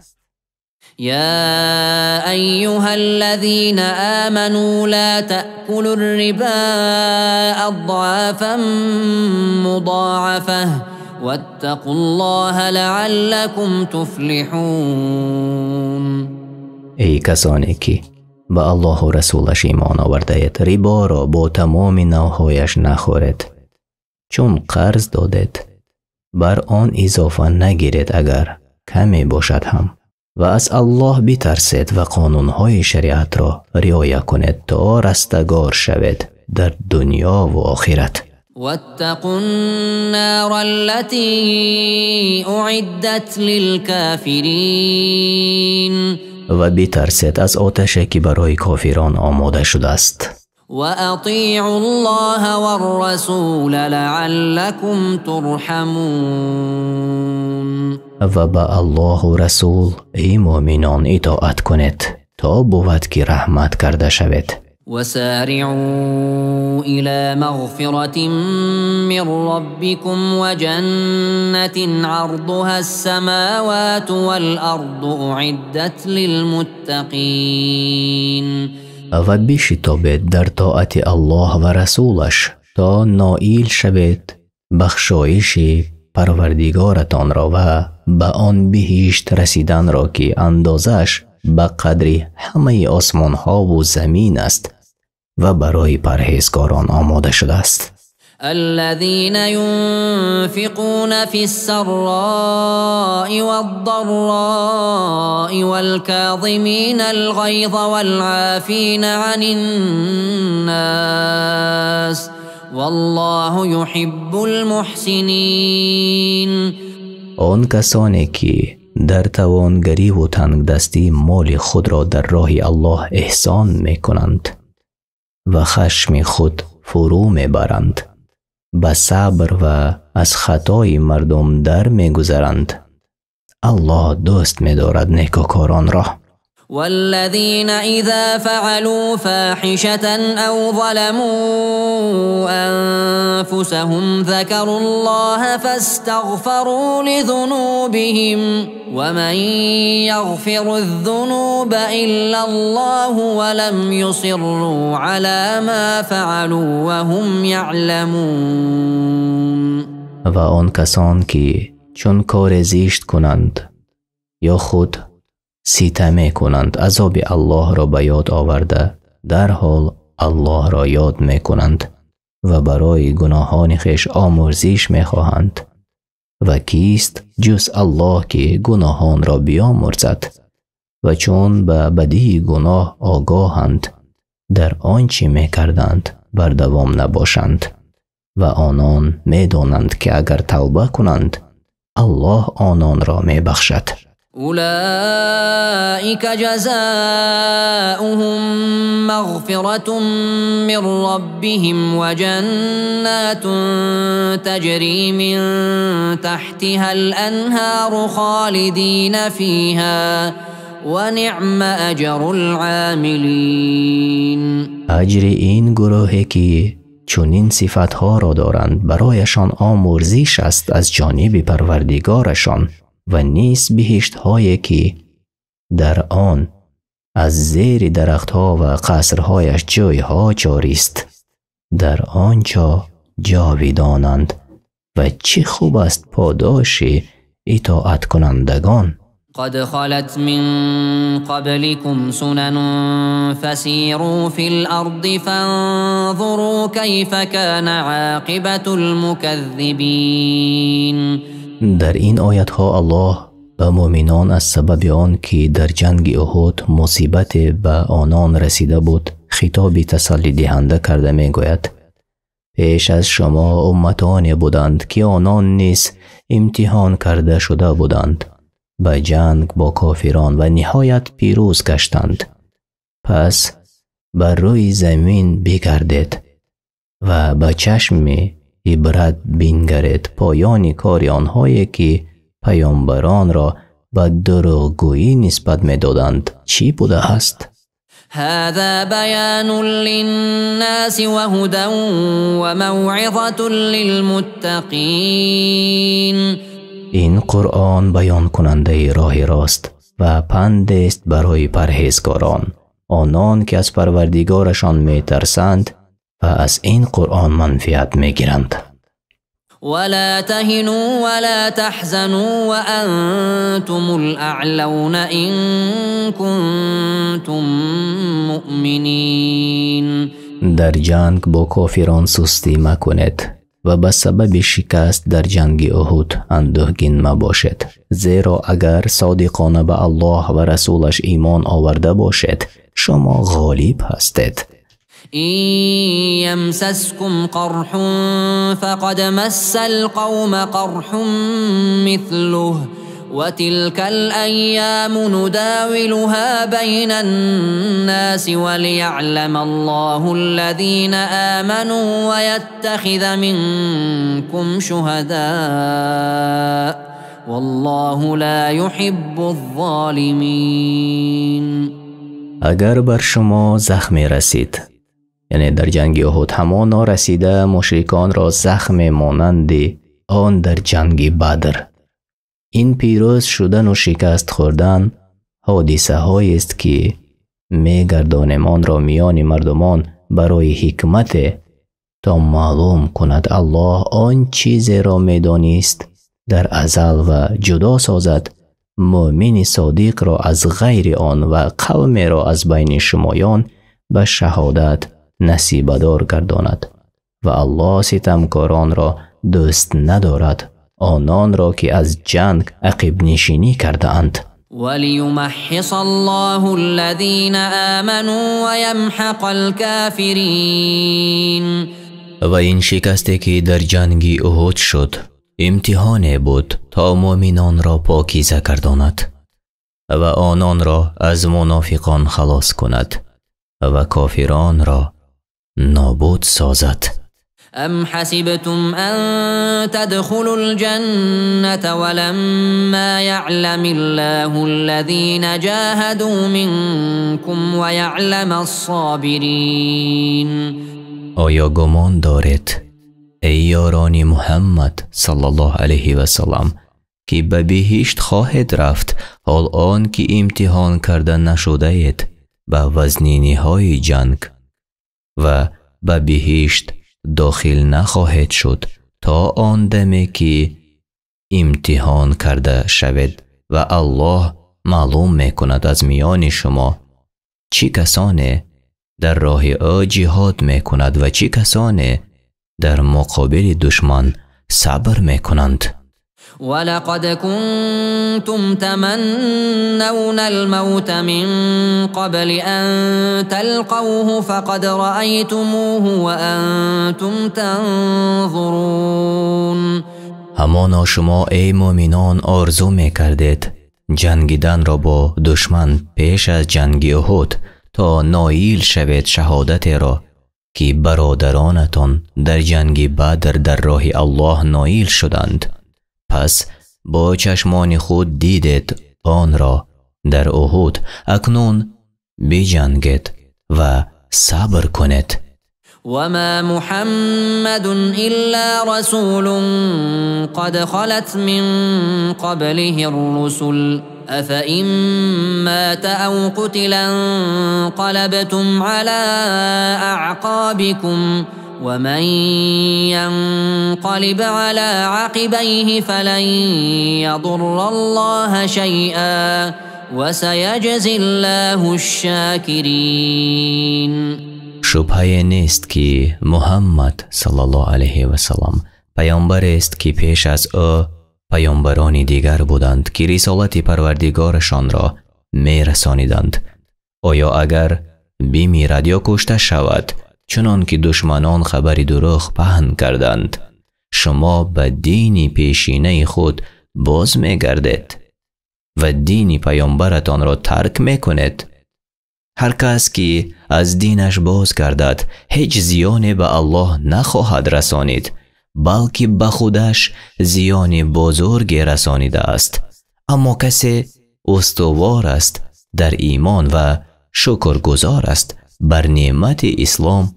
A: يا أيها الذين آمنوا لا تأكلوا الربا أضعافا مضاعفة واتقوا الله لعلكم تفلحون.
B: ای کسانی که به الله و رسولش ایمان آورده اید، ربا را با تمام نوعهایش نخورید. چون قرض دادید بر آن اضافه نگیرید اگر کمی باشد هم، و از الله بترسید و قانونهای شریعت را رعایت کنید تا رستگار شوید در دنیا و آخرت.
A: واتقوا النار التي أعدت للكافرين.
B: و بترسید از آتشی که برای کافران آماده شده است.
A: وأطيعوا الله والرسول لعلكم ترحمون.
B: و به الله و رسول ای مؤمنان اطاعت کنید تا بود که رحمت کرده شوید.
A: وسارعوا إلى مغفرة من ربكم وجنة عرضها السماوات والأرض أعدت للمتقين.
B: و بشتابید در طاعت الله و رسولش تا نائل شوید بخشایش پروردگارتان را و به آن بهشت رسیدن را که اندازش به قدر همه آسمان ها و زمین است و برای پرهیزگاران آماده شده است.
A: الذين ينفقون في السراء والضراء والكاظمين الغيظ والعافين عن الناس والله يحب المحسنين.
B: آن کسانی که در توانگری و تنگدستی مال خود را در راه الله احسان می کنند و خشم خود فرو می برند، به صبر و از خطای مردم در می گذرند، الله دوست می دارد نیکوکاران را.
A: والذين إذا فعلوا فاحشة أو ظلموا أنفسهم ذكروا الله فاستغفروا لذنوبهم ومن يغفر الذنوب إلا الله ولم يصروا على ما فعلوا وهم يعلمون.
B: و آن کسان که چون کار زشت کنند یا خود ستم کنند عذاب الله را به یاد آورده در حال الله را یاد می کنند و برای گناهان خویش آمرزش می خواهند و کیست جز الله که گناهان را بیامرزد و چون به بدی گناه آگاهند در آنچه می کردند بر دوام نباشند و آنان می دانند که اگر توبه کنند الله آنان را می بخشد.
A: أولئك جزاؤهم مغفرة من ربهم وجنات تجري من تحتها الأنهار خالدين فيها ونعم أجر العاملين.
B: اجر این گروهی که چنین صفتها را دارند برایشان آمرزش است از جانب پروردگارشان و نیست بهشت هایی که در آن از زیر درختها و قصرهایش جایها جاری است، در آنجا جاویدانند و چه خوب است پاداش اطاعت کنندگان.
A: قد خلت من قبلكم سنن فسيروا في الأرض فانظروا كيف كان عاقبة المكذبين.
B: در این آیت ها الله به مؤمنان از سبب آن که در جنگ احد مصیبت به آنان رسیده بود خطاب تسلی دهنده کرده می گوید: پیش از شما امتانی بودند که آنان نیز امتحان کرده شده بودند، به جنگ با کافران و نهایت پیروز گشتند. پس بر روی زمین بگردید و به چشم عبرت بنگرید پایان کار آنهایی که پیامبران را به دروغگویی نسبت می‌دادند چی بوده است؟
A: هذا بيان للناس وهدى وموعظة للمتقين.
B: این قرآن بیان کننده راه راست و پند است برای پرهیزگاران، آنان که از پروردگارشان می‌ترسند و از این قرآن منفعت می‌گیرند.
A: ولا تهنوا ولا تحزنوا وأنتم الأعلون إن كنتم مؤمنين.
B: در جنگ با کافران سستی مکنید و به سبب شکست در جنگ احد اندوهگین مباشید، زیرا اگر صادقانه به الله و رسولش ایمان آورده باشید شما غالب هستید.
A: إن يمسسكم قرح فقد مس القوم قرح مثله وتلك الأيام نداولها بين الناس وليعلم الله الذين آمنوا ويتخذ منكم شهداء والله لا يحب الظالمين.
B: اگر بر شما زخمی رسید، یعنی در جنگ احد همانا رسیده مشرکان را زخم مانند آن در جنگ بدر، این پیروز شدن و شکست خوردن حادثه هایی است که میگردانیم آن را میان مردمان برای حکمت تا معلوم کند الله آن چیزی را میدانست در ازل و جدا سازد مؤمن صادق را از غیر آن و قوم را از بین شمایان به شهادت نصیبدار گرداند و الله ستمکاران را دوست ندارد، آنان را که از جنگ عقب نشینی کرده اند.
A: وليمحص الله الذين آمنوا ويمحق الكافرين.
B: و این شکستی که در جنگ احد شد امتحان بود تا مؤمنان را پاکیزه گرداند و آنان را از منافقان خلاص کند و کافران را نابود سازد.
A: ام حسبتم ان تدخلوا الجنة ولما يعلم الله الذين جاهدوا منكم ويعلم الصابرين.
B: آیا گمان دارید ای یاران محمد صلی الله علیه و سلم که به بهشت خواهد رفت حال آن که امتحان کرده نشده اید به وزنینی های جنگ و به بهشت داخل نخواهد شد تا آن دمی که امتحان کرده شود و الله معلوم میکند از میان شما چه کسانی در راه او جهاد میکند و چه کسانی در مقابل دشمن صبر میکنند.
A: ولقد كنتم تمنون الموت من قبل أن تلقوه فقد رأيتموه وأنتم تنظرون.
B: همانا شما ای مؤمنان آرزو میکردید جنگیدن را با دشمن پیش از جنگ احد تا نایل شوید شهادت را که برادرانتان در جنگ بدر در راه الله نایل شدند. پس با چشمان خود دیدید آن را در احد، اکنون بجنگید و صبر کنید.
A: وما محمد إلا رسول قد خلت من قبله الرسل أفإن مات أو قتلا انقلبتم على أعقابكم ومن ينقلب على عقبيه فلن يضر الله شيئا وسيجزي الله الشاكرين.
B: شبهه نیست که محمد صلی الله علیه و سلم پیامبر است که پیش از او پیامبرانی دیگر بودند که رسالت پروردگارشان را می رسانیدند. آیا اگر بمیرد یا کشته شود چنان که دشمنان خبری دروغ پهن کردند شما به دین پیشینه خود باز می گردید و دین پیامبرتان را ترک می کنید؟ هر کس که از دینش باز گردد هیچ زیانی به الله نخواهد رسانید بلکه به خودش زیان بزرگی رسانیده است. اما کسی استوار است در ایمان و شکرگزار است بر نعمت اسلام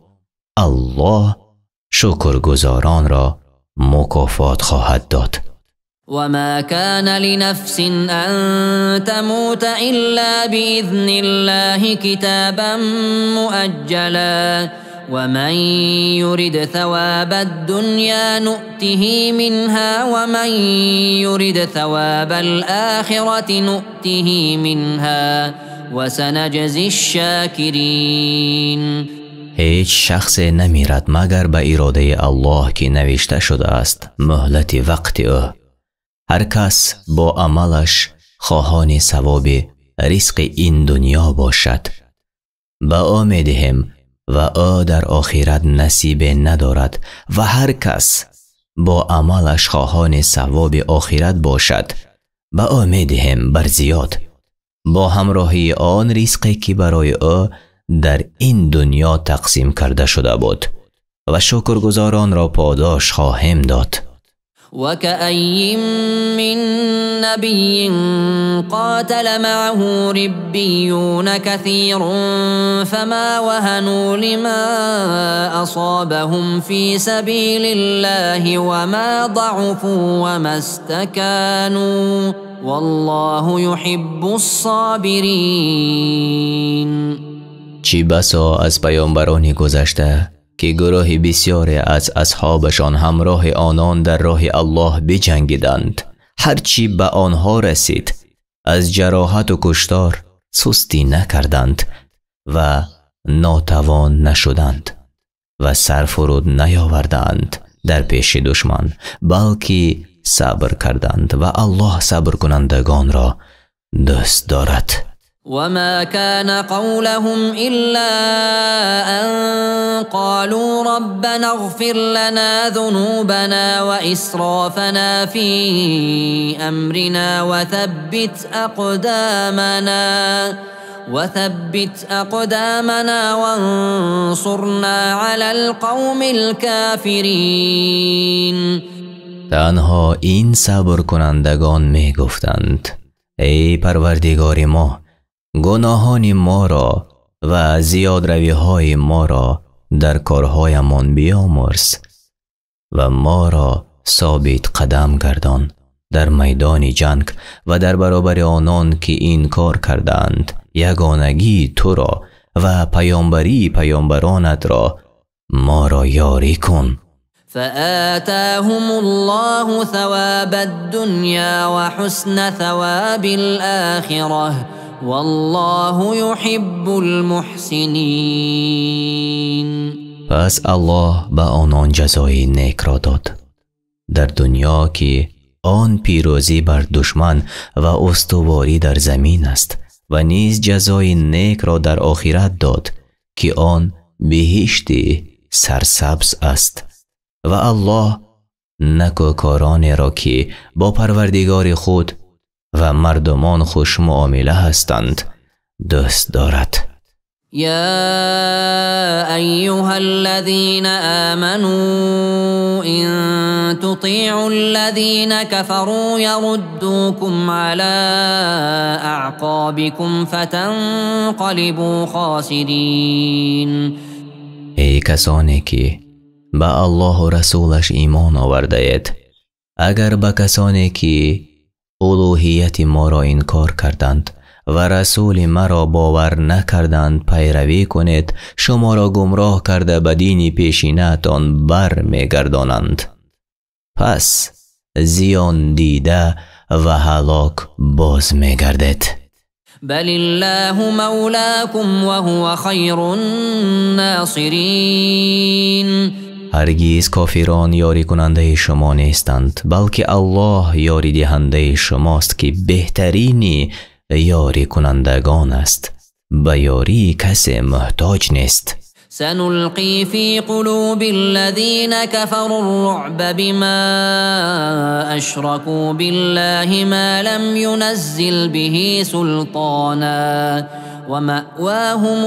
B: الله شکرگزاران را مکافات خواهد داد.
A: وما كان لنفس أن تموت إلا بإذن الله كتابا مؤجلا ومن يرد ثواب الدنيا نؤته منها ومن يرد ثواب الآخرة نؤته منها وسنجزي الشاكرين.
B: هیچ شخص نمیرد مگر به اراده الله که نوشته شده است مهلت وقت او. هر کس با عملش خواهان ثواب رزق این دنیا باشد به او میدهیم و او در آخرت نصیب ندارد و هر کس با عملش خواهان ثواب آخرت باشد به او میدهیم بر زیاد با همراهی آن رزقی که برای او در این دنیا تقسیم کرده شده بود و شکرگزاران را پاداش خواهیم داد.
A: وكأين من نبي قاتل معه ربيون كثير فما وهنوا لما أصابهم في سبيل الله وما ضعفوا وما استكانوا والله يحب الصابرين.
B: چی بسا از پیامبرانی گذشته که گروه بسیاری از اصحابشان همراه آنان در راه الله بجنگیدند هرچی به آنها رسید از جراحت و کشتار سستی نکردند و ناتوان نشدند و سرفرود نیاوردند در پیش دشمن بلکه صبر کردند و الله صبر کنندگان را دوست دارد.
A: وما كان قولهم إلا أن قالوا ربنا اغفر لنا ذنوبنا وإسرافنا في أمرنا وثبت أقدامنا وانصرنا على القوم الكافرين.
B: تنها این صبر کنندگان می گفتند ای پروردگار ما گناهان ما را و زیادروی های ما را در کارهایمان بیامرز و ما را ثابت قدم گردان در میدان جنگ و در برابر آنان که این کار کردند یگانگی تو را و پیامبری پیامبرانت را ما را یاری کن.
A: فآتاهم الله ثواب الدنيا وحسن ثواب الآخرة والله يحب المحسنين.
B: پس الله به آنان جزای نیک را داد در دنیا که آن پیروزی بر دشمن و استواری در زمین است و نیز جزای نیک را در آخرت داد که آن بهشت سرسبز است و الله نکوکارانی را که با پروردگار خود و مردمان خوش معامله هستند دوست دارد.
A: يا أيها الذين آمنوا إن تطيعوا الذين كفروا يردوكم على أعقابكم فتنقلبوا خاسرين.
B: ای کسانی که به الله و رسولش ایمان آورده اید، اگر به کسانی که الوهیت ما را انکار کردند و رسول مرا باور نکردند پیروی کنید، شما را گمراه کرده به دین پیشینه تان بر میگردانند، پس زیان دیده و هلاک باز میگردید.
A: بل الله مولاكم وهو خیر الناصرین.
B: هرگز کافران یاری کننده شما نیستند، بلکه الله یاری دهنده شماست که بهترین یاری کنندگان است. به یاری کسی محتاج نیست.
A: سنلقي في قلوب الذين كفروا الرعب بما أشركوا بالله ما لم ينزل به سلطانا ومأواهم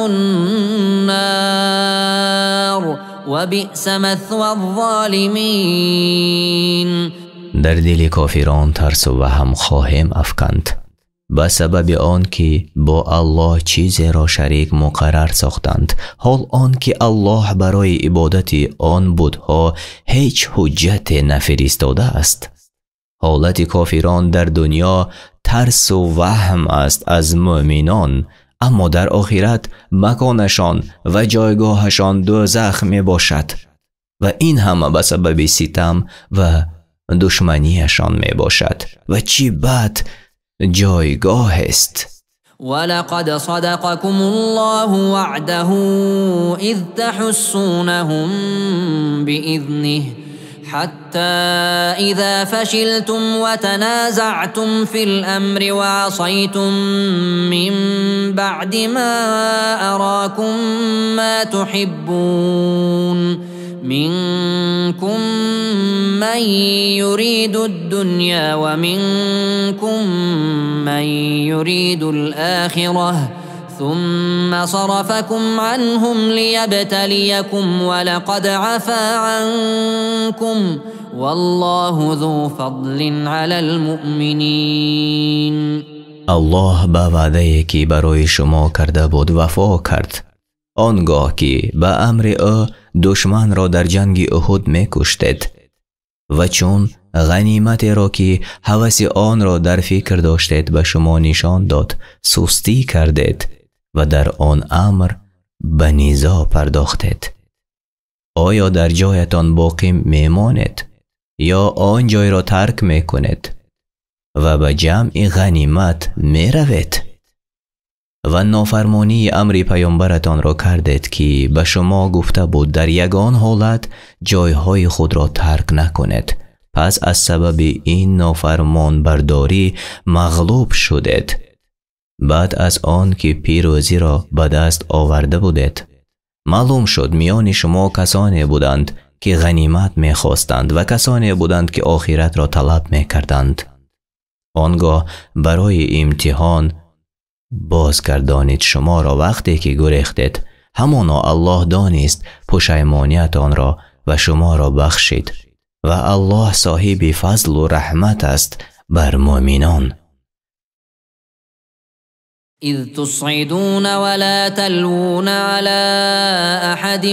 A: النار وبئس مثوى الظالمين.
B: در دل کافران ترس و وهم خواهیم افکند به سبب آن که با الله چیزی را شریک مقرر ساختند، حال آن که الله برای عبادت آن بت‌ها هیچ حجت نفرستاده است. حالت کافران در دنیا ترس و وهم است از مؤمنان، اما در آخرت مکانشان و جایگاهشان دوزخ می باشد و این همه به سبب ستم و دشمنیشان می باشد و چی بد جایگاه است.
A: ولقد صدقكم الله وعده إذ تحسونهم بإذنه حتى إذا فشلتم وتنازعتم في الأمر وعصيتم من بعد ما أراكم ما تحبون منكم من يريد الدنيا ومنكم من يريد الآخرة ثم صرفكم عنهم ليبتليكم ولقد عفا عنكم والله ذو فضل على المؤمنين.
B: الله به وعده که برای شما کرده بود وفا کرد. آنگاه که به امر او دشمن را در جنگ احد می کشتید و چون غنیمت را که هوس آن را در فکر داشتید به شما نشان داد سستی کردید و در آن امر به نزاع پرداختید. آیا در جایتان باقی میمانید یا آن جای را ترک میکنید و به جمع غنیمت میروید و نافرمانی امر پیامبرتان را کردید که به شما گفته بود در یگان حالت جایهای خود را ترک نکنید، پس از سبب این نافرمان برداری مغلوب شدید. بعد از آن که پیروزی را به دست آورده بودید معلوم شد میان شما کسانی بودند که غنیمت می‌خواستند و کسانی بودند که آخرت را طلب می‌کردند. آنگاه برای امتحان بازگردانید شما را وقتی که گریختید، همانا الله دانست پشیمانیت آن را و شما را بخشید و الله صاحب فضل و رحمت است بر مؤمنان.
A: إذ تصعدون ولا تلوون على أحد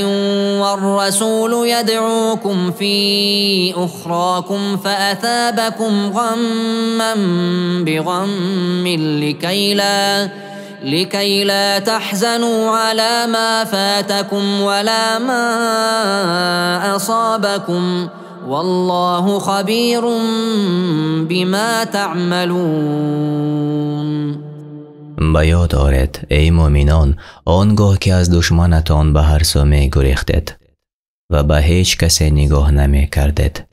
A: والرسول يدعوكم في أخراكم فأثابكم غما بغم لكي لا تحزنوا على ما فاتكم ولا ما أصابكم والله خبير بما تعملون.
B: به یاد آرید ای مؤمنان آنگاه که از دشمنتان به هر سو می گریختید و به هیچ کسی نگاه نمی کردید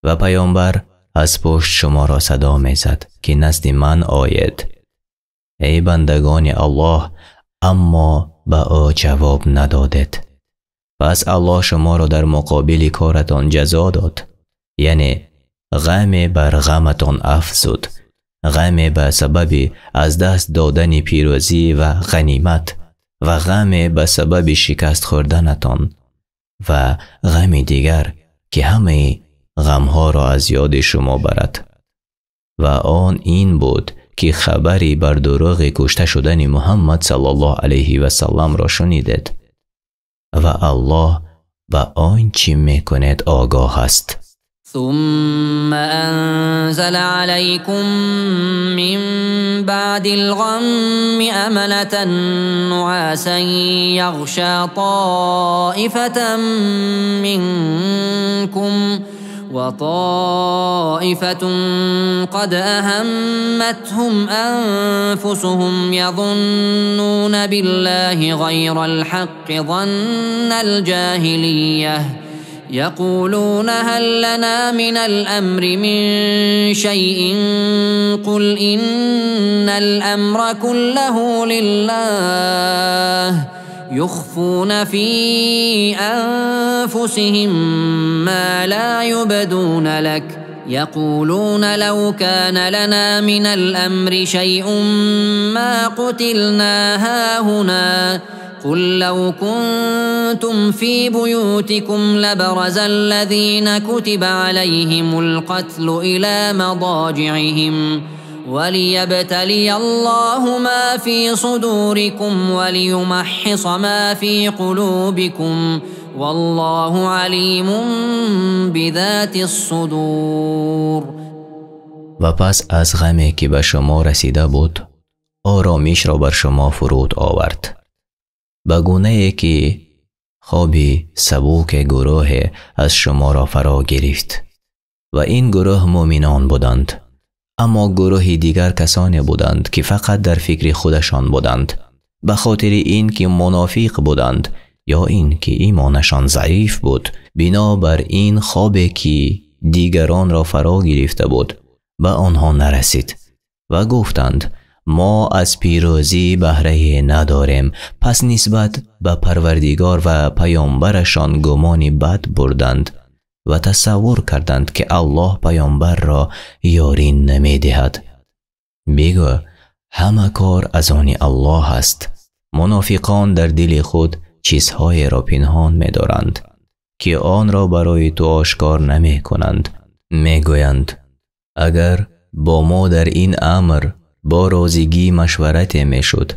B: و پیامبر از پشت شما را صدا می زد که نزد من آید. ای بندگان الله، اما به او جواب ندادید، پس الله شما را در مقابل کارتان جزا داد، یعنی غم بر غمتان افزود، غم به سبب از دست دادن پیروزی و غنیمت و غم به سبب شکست خوردنتان و غم دیگر که همه غمها را از یاد شما برد. و آن این بود که خبری بر دروغ کشته شدن محمد صلی الله علیه و سلم را شنیدید و الله و آنچه میکنید آگاه است.
A: ثم أنزل عليكم من بعد الغم أمنة نعاسا يغشى طائفة منكم وطائفة قد أهمتهم أنفسهم يظنون بالله غير الحق ظن الجاهلية يقولون هل لنا من الأمر من شيء قل إن الأمر كله لله يخفون في أنفسهم ما لا يبدون لك يقولون لو كان لنا من الأمر شيء ما قتلنا هاهنا قل لو كنتم في بيوتكم لبرز الذين كتب عليهم القتل إلى مضاجعهم وليبتلي الله ما في صدوركم وليمحص ما في قلوبكم والله عليم بذات الصدور.
B: و پس از غمی که به شما رسیده بود آرامش را بر شما فرود آورد، به گونه‌ای که خوابی سبوک گروه از شما را فرا گرفت و این گروه مؤمنان بودند، اما گروه دیگر کسانی بودند که فقط در فکر خودشان بودند، به خاطر این که منافق بودند یا این که ایمانشان ضعیف بود. بنابر این خوابی که دیگران را فرا گرفته بود به آنها نرسید و گفتند ما از پیروزی بهره نداریم. پس نسبت به پروردگار و پیامبرشان گمانی بد بردند و تصور کردند که الله پیامبر را یاری نمی دهد. بگو همه کار از آن الله است. منافقان در دل خود چیزهای را پنهان می دارند که آن را برای تو آشکار نمی کنند. می گویند اگر با ما در این امر با رازیگی مشورت می شد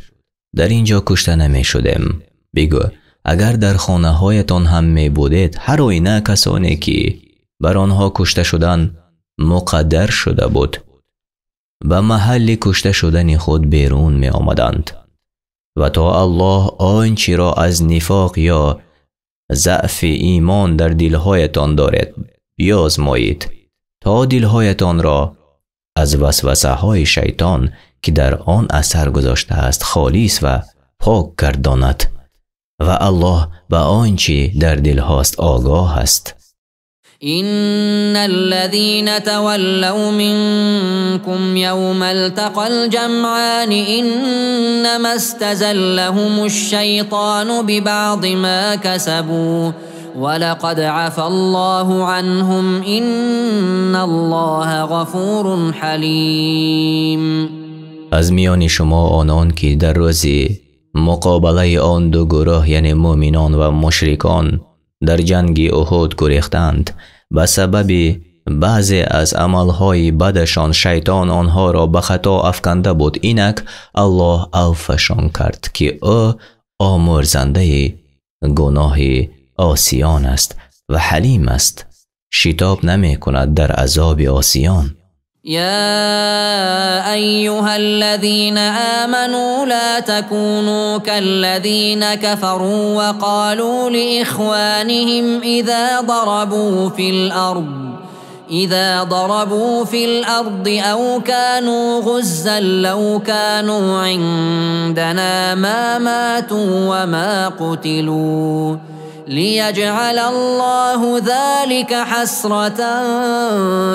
B: در اینجا کشته نمی شدیم. بگو اگر در خانه هایتان هم می بودید هر آینه کسانی که بر آنها کشته شدن مقدر شده بود به محل کشته شدن خود بیرون می آمدند و تا الله آنچه را از نفاق یا ضعف ایمان در دلهایتان دارد بیازمایید تا دلهایتان را از وسوسه های شیطان که در آن اثر گذاشته است خالص و پاک گرداند و الله به آنچه در دل هاست آگاه است.
A: إن الذين تولوا منكم يوم التقى الجمعان إنما استزلهم الشيطان ببعض ما كسبوا ولقد عفى الله عنهم إن الله غفور حليم.
B: از میان شما آنان که در روز مقابله آن دو گروه یعنی مؤمنان و مشرکان در جنگ احد گریختند به سبب بعضی از عملهای بدشان شیطان آنها را به خطا افکنده بود، اینک الله عفوشان کرد که او آمرزنده گناه عاصیان است و حلیم است، شتاب نمی کند در عذاب عاصیان.
A: يا أيها الذين آمنوا لا تكونوا كالذين كفروا وقالوا لإخوانهم إذا ضربوا في الأرض أو كانوا غزا لو كانوا عندنا ما ماتوا وما قتلوا ليجعل الله ذلك حسرة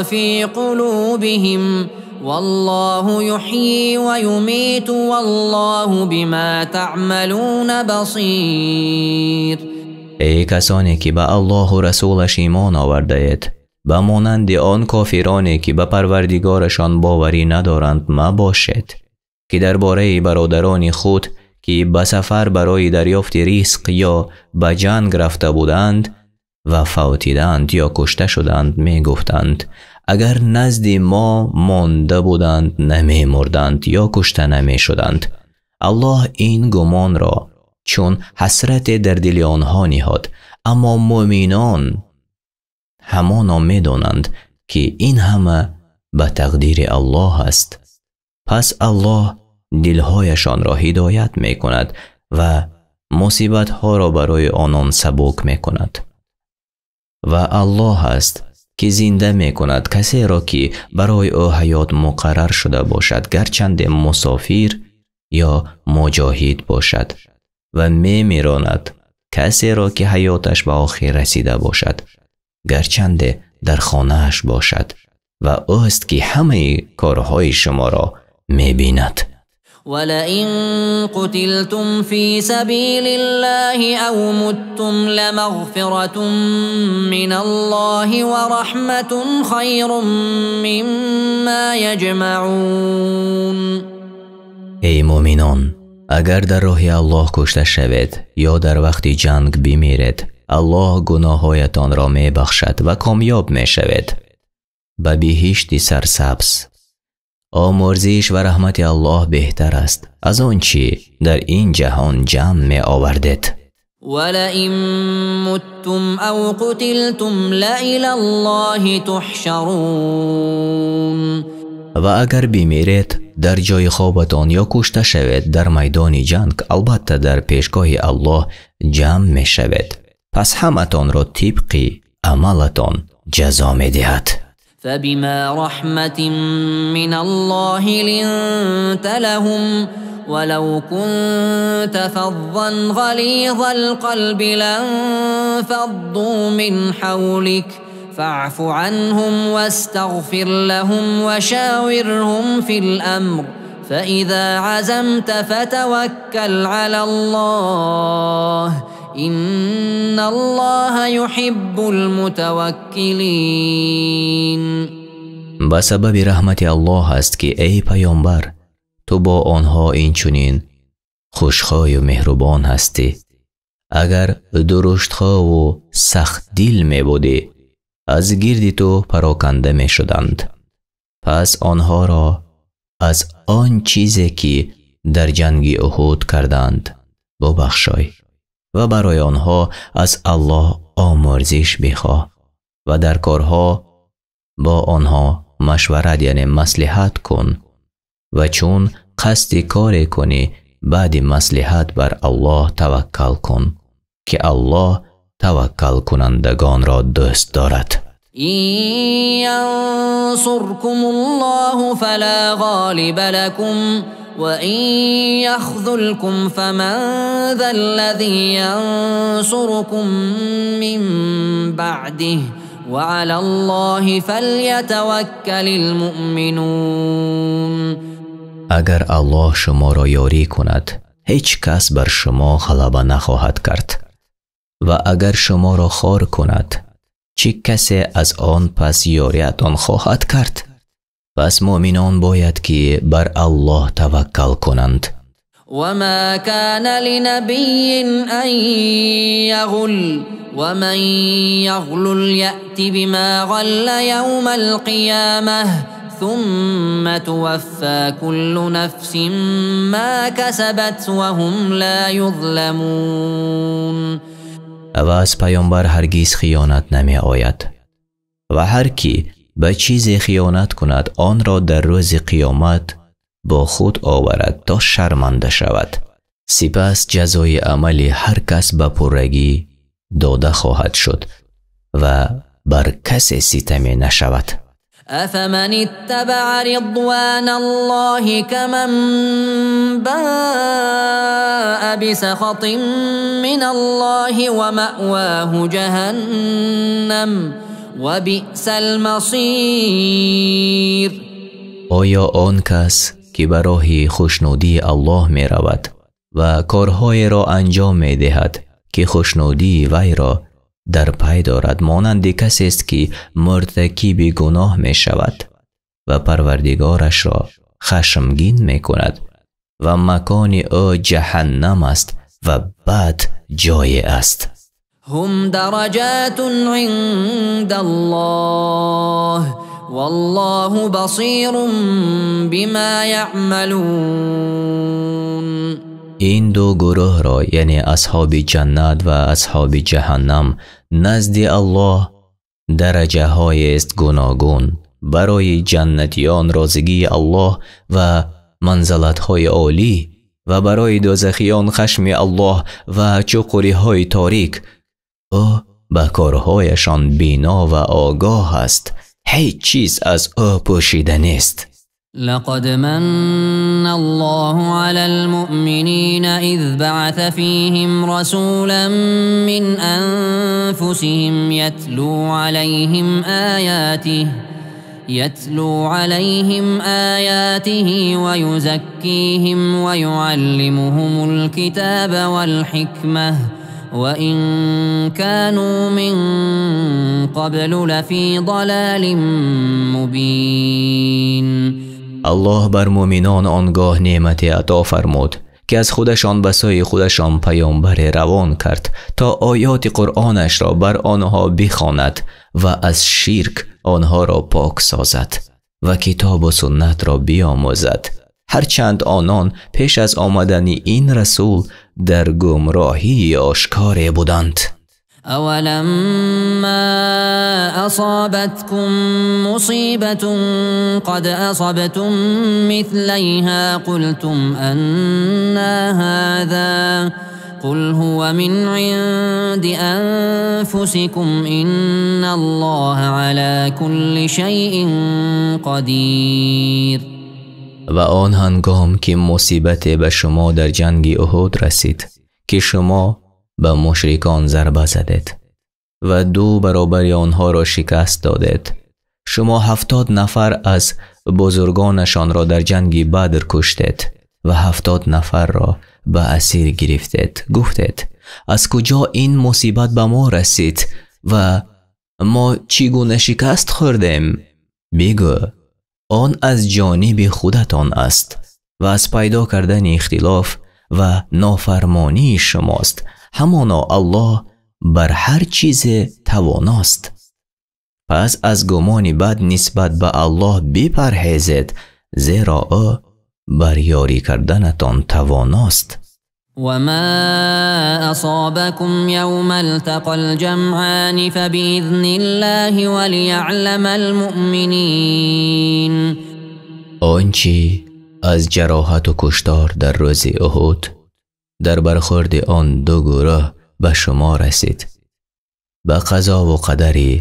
A: في قلوبهم والله يحيي ويميت والله بما تعملون بصير.
B: ای کسانی که به الله و رسولش ایمان آورده اید، به مانند آن کافرانی که به پروردگارشان باوری ندارند مباشید که درباره برادران خود که به سفر برای دریافت رزق یا به جنگ رفته بودند و فوتیدند یا کشته شدند می گفتند اگر نزد ما مانده بودند نمی مردند یا کشته نمی شدند. الله این گمان را چون حسرت در دل آنها نهاد. اما مؤمنان همانا می‌دانند که این همه به تقدیر الله است. پس الله دلهایشان را هدایت می کند و مصیبت ها را برای آنان سبک می کند. و الله است که زنده می کند کسی را که برای او حیات مقرر شده باشد، گرچند مسافر یا مجاهد باشد، و می میراند کسی را که حیاتش به آخر رسیده باشد، گرچند در خانهش باشد، و اوست که همه کارهای شما را می بیند.
A: ولئن قتلتم في سبيل الله أو متم لمغفرة من الله ورحمة خير مما يجمعون.
B: ای مؤمنان، اگر در راه الله کشته شوید یا در وقت جنگ بمیرید، الله گناهایتان را می بخشد و کامیاب می شوید به بهشت سرسبز. آمرزش و رحمت الله بهتر است از آنچه در این جهان جمع می آوردید.
A: ولئن متم او قتلتم لإلی الله تحشرون.
B: و اگر بمیرید در جای خوابتان یا کشته شوید در میدان جنگ، البته در پیشگاه الله جمع می شوید. پس همتان را طبق عملتان جزا می دهد.
A: فبما رحمة من الله لنت لهم ولو كنت فظا غليظ القلب لانفضوا من حولك فاعف عنهم واستغفر لهم وشاورهم في الأمر فإذا عزمت فتوكل على الله إن الله يحب المتوكلين.
B: به سبب رحمت الله است که ای پیامبر تو با آنها اینچنین خوشخواه و مهربان هستی. اگر درشتخواه و سخت دل می بودی از گرد تو پراکنده می شدند. پس آنها را از آن چیزی که در جنگ احد کردند ببخشای و برای آنها از الله آمرزش بخواه و در کارها با آنها مشورت یعنی مصلحت کن و چون قصد کار کنی بعد مصلحت بر الله توکل کن که الله توکل کنندگان را دوست دارد.
A: إن ينصركم الله فلا غالب لكم وإن يخذلكم فمن ذا الذي ينصركم من بعده وعلى الله فليتوكل المؤمنون.
B: اگر الله شما را یاری کند هیچ کس بر شما غلبه نخواهد کرد و اگر شما را خار کند چه کسی از آن پس یاریتان خواهد کرد؟ پس مؤمنان باید که بر الله توکل کنند.
A: وما كان لنبي أن يغل ومن يغلل يأت بما غل يوم القيامة ثم توفى كل نفس ما كسبت وهم لا يظلمون.
B: و از پیامبر هرگز خیانت نمی آید و هر کی به چیزی خیانت کند آن را در روز قیامت با خود آورد تا شرمنده شود. سپس جزای عمل هر کس به پرگی داده خواهد شد و بر کسی ستمی نشود.
A: أفمن اتبع رضوان الله كمن باء بسخط من الله ومأواه جهنم وبئس المصير.
B: آیا آن کس که به راه خوشنودی الله می رود و کارهای را انجام می دهد که خوشنودی وی را در پی دارد مانند کسی است که مرتکب گناه می شود و پروردگارش را خشمگین می کند و مکان او جهنم است و بد جای است.
A: هم درجات عند الله والله بصیر بما یعملون.
B: این دو گروه را یعنی اصحاب جنت و اصحاب جهنم نزد الله درجه های است گوناگون. برای جنتیان رازگی الله و منزلت های عالی و برای دوزخیان خشم الله و چقوری های تاریک. او به کارهایشان بینا و آگاه است، هیچ چیز از او پوشیده نیست.
A: لقد من الله على المؤمنين إذ بعث فيهم رسولا من أنفسهم يتلو عليهم آياته ويزكيهم ويعلمهم الكتاب والحكمة وإن كانوا من قبل لفي ضلال مبين.
B: الله بر مؤمنان آنگاه نعمت عطا فرمود که از خودشان به سوی خودشان پیامبر روان کرد تا آیات قرآنش را بر آنها بخواند و از شرک آنها را پاک سازد و کتاب و سنت را بیاموزد، هرچند آنان پیش از آمدن این رسول در گمراهی آشکار بودند.
A: أولما أصابتكم مصيبة قد أصبتم مثليها قلتم أنى هذا قل هو من عند أنفسكم إن الله على كل شيء قدير.
B: و آن هنگام که مصیبت به شما در جنگ احد رسید که شما به مشرکان ضربه زدید و 2 برابر آنها را شکست دادید، شما 70 نفر از بزرگانشان را در جنگ بدر کشتید و 70 نفر را به اسیر گرفتید. گفتید از کجا این مصیبت به ما رسید و ما چگونه شکست خوردیم؟ بگو آن از جانب خودتان است و از پیدا کردن اختلاف و نافرمانی شماست. همانا الله بر هر چیز تواناست. پس از گمان بد نسبت به الله بپرهیزید، زیرا او بر یاری کردنتان تواناست.
A: وما أصابكم يوم التقى الجمعان فبإذن الله وليعلم المؤمنين.
B: آنچه از جراحت و کشتار در روز احد در برخورد آن 2 گروه به شما رسید، به قضا و قدر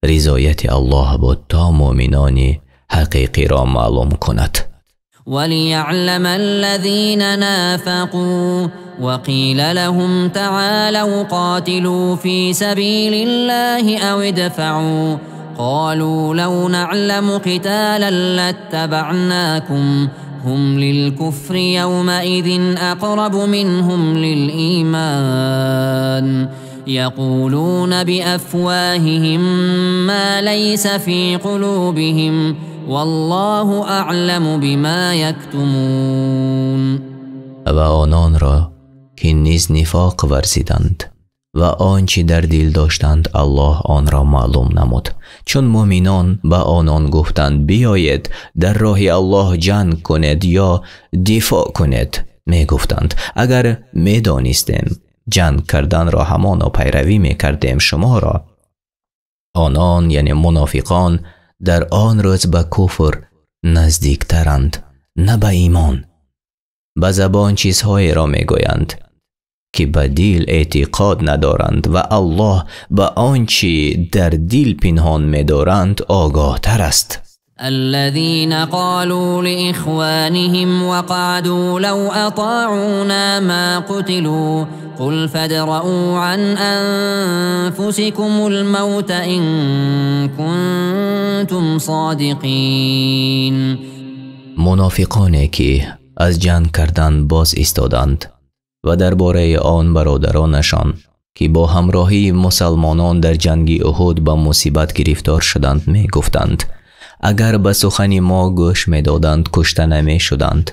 B: رضایت الله بود تا مؤمنان حقیقی را معلوم کند.
A: وليعلم الذين نافقوا وقيل لهم تعالوا قاتلوا في سبيل الله أو ادفعوا قالوا لو نعلم قتالا لاتبعناكم هم للكفر يومئذ أقرب منهم للإيمان يقولون بأفواههم ما ليس في قلوبهم والله أعلم بما يكتمون.
B: و آنان را که نیز نفاق ورزیدند و آنچه در دل داشتند الله آن را معلوم نمود، چون مؤمنان به آنان گفتند بیایید در راه الله جنگ کنید یا دفاع کنید، می گفتند اگر می دانستیم جنگ کردن را همانا پیروی می کردیم شما را. آنان یعنی منافقان در آن روز به کفر نزدیکترند نه به ایمان. به زبان چیزهایی را می گویند که به دل اعتقاد ندارند و الله به آنچه در دل پنهان می دارند آگاه تر است.
A: الذين قالوا لإخوانهم وقعدوا لو أطاعونا ما قتلوا قل فادرءوا عن أنفسكم الموت إن كنتم صادقين.
B: منافقانی که از جنگ کردن باز ایستادند و درباره آن برادرانشان که با همراهی مسلمانان در جنگ احد به مصیبت گرفتار شدند می گفتند اگر به سخن ما گوش می دادند کشته نمی شدند.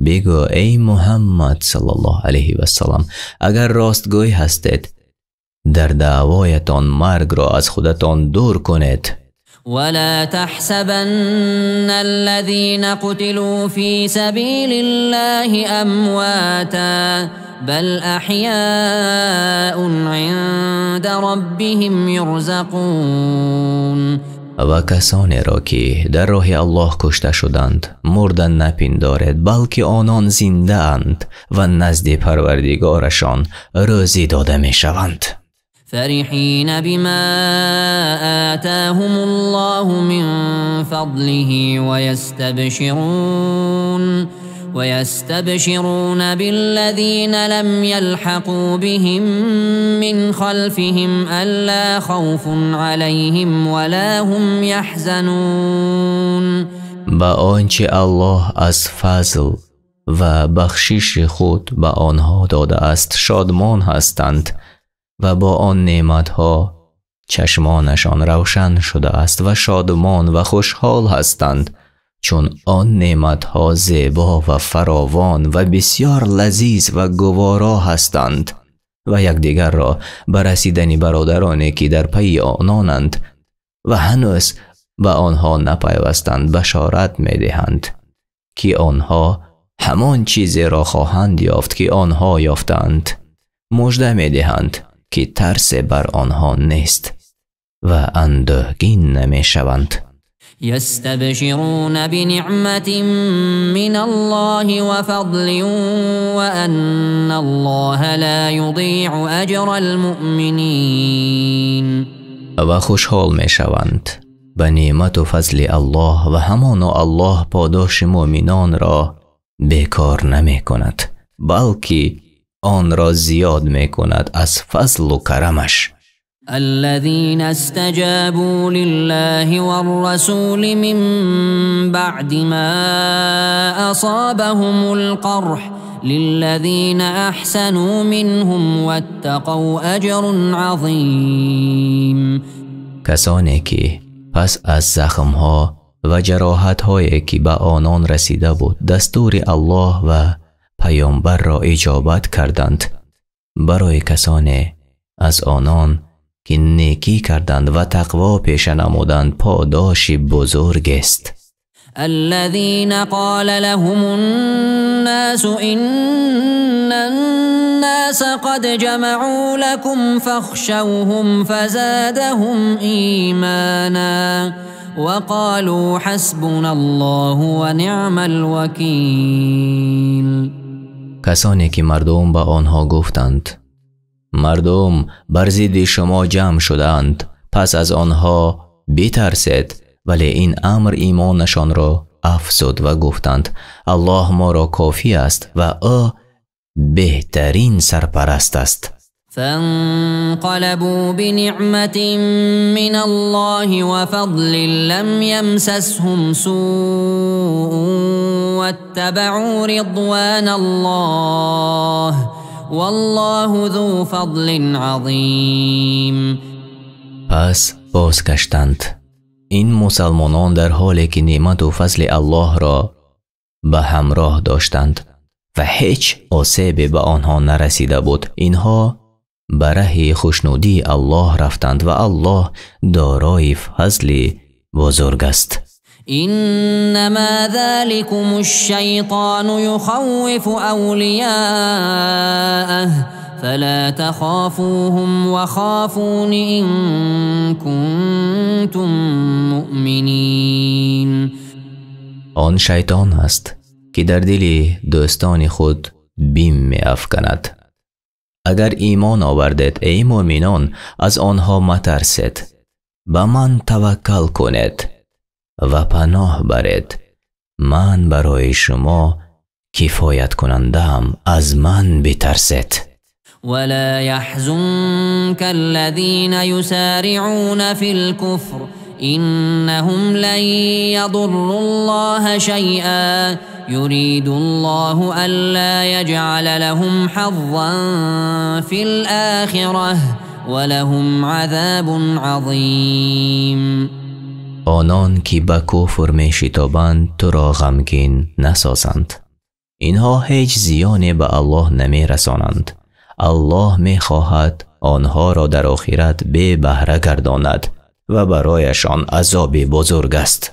B: بگو ای محمد صلی الله علیه و سلم اگر راستگوی هستید در دعوایتان مرگ را از خودتان دور کنید.
A: ولا تحسبن الذين قتلوا في سبيل الله أمواتا بل أحياء عند ربهم يرزقون.
B: و کسانی را که در راه الله کشته شدند مردن نپندارد، بلکه آنان زنده اند و نزد پروردگارشان روزی داده می شوند.
A: فرحين بما آتاهم الله من فضله ويستبشرون بالذين لم يلحقوا بهم من خلفهم ألا خوف عليهم ولا هم يحزنون.
B: با آنچه الله از فضل و بخشش خود به آنها داده است شادمان هستند و با آن نعمتها چشمانشان روشن شده است و شادمان و خوشحال هستند، چون آن نعمتها زیبا و فراوان و بسیار لذیذ و گوارا هستند و یکدیگر را به رسیدن برادرانی که در پی آنانند و هنوز به آنها نپیوستند بشارت می دهند که آنها همان چیزی را خواهند یافت که آنها یافتند. مژده می دهند که ترس بر آنها نیست و اندوهگین نمی شوند.
A: يستبشرون بنعمة من الله وفضل وأن الله لا يضيع أجر المؤمنين.
B: و خوشحال می شوند به نعمت و فضل الله و همانا الله پاداش مؤمنان را بیکار نمی کند، بلکه آن را زیاد می کند از فضل و کرمش.
A: الذين استجابوا لله والرسول من بعد ما أصابهم القرح للذين أحسنوا منهم واتقوا أجر عظيم.
B: کسانی که پس از زخمها و جراحت‌هایی که به آنان رسیده بود دستور الله و پیامبر را اجابت کردند، برای کسانی از آنان که نیکی کردند و تقوا پیشه نمودند پاداش بزرگ است.
A: الذين قال لهم الناس إن الناس قد جمعوا لكم فاخشوهم فزادهم إيمانا وقالوا حسبنا الله ونعم الوكيل.
B: کسانی که مردم به آنها گفتند مردم بر ضد شما جمع شدند، پس از آنها بترسید، ولی این امر ایمانشان را افزود و گفتند الله ما را کافی است و او بهترین سرپرست است.
A: فانقلبوا بنعمة من الله وفضل لم يمسسهم سوء واتبعوا رضوان الله والله ذو فضل عظیم.
B: پس بازگشتند این مسلمانان در حالی که نعمت و فضل الله را به همراه داشتند و هیچ آسیبی به آنها نرسیده بود. اینها به ره خوشنودی الله رفتند و الله دارای فضل بزرگ است.
A: إنما ذلكم الشيطان يخوف أولياءه فلا تخافوهم وخافون إن كنتم مؤمنين.
B: آن شیطان است که در دل دوستان خود بیم می افکند. اگر ایمان آوردید ای مؤمنان از آنها مترسید، به من توکل کنید و پناه برید، من برای شما کفایت کنندم، از من بترسید.
A: ولا يحزنك الذين يسارعون في الكفر إنهم لن يضروا الله شيئا يريد الله ألا يجعل لهم حظا في الآخرة ولهم عذاب عظيم.
B: آنان که به کفر می شتابند تو را غمگین نسازند، اینها هیچ زیانی به الله نمی رسانند. الله می خواهد آنها را در آخرت بی بهره گرداند و برایشان عذاب بزرگ است.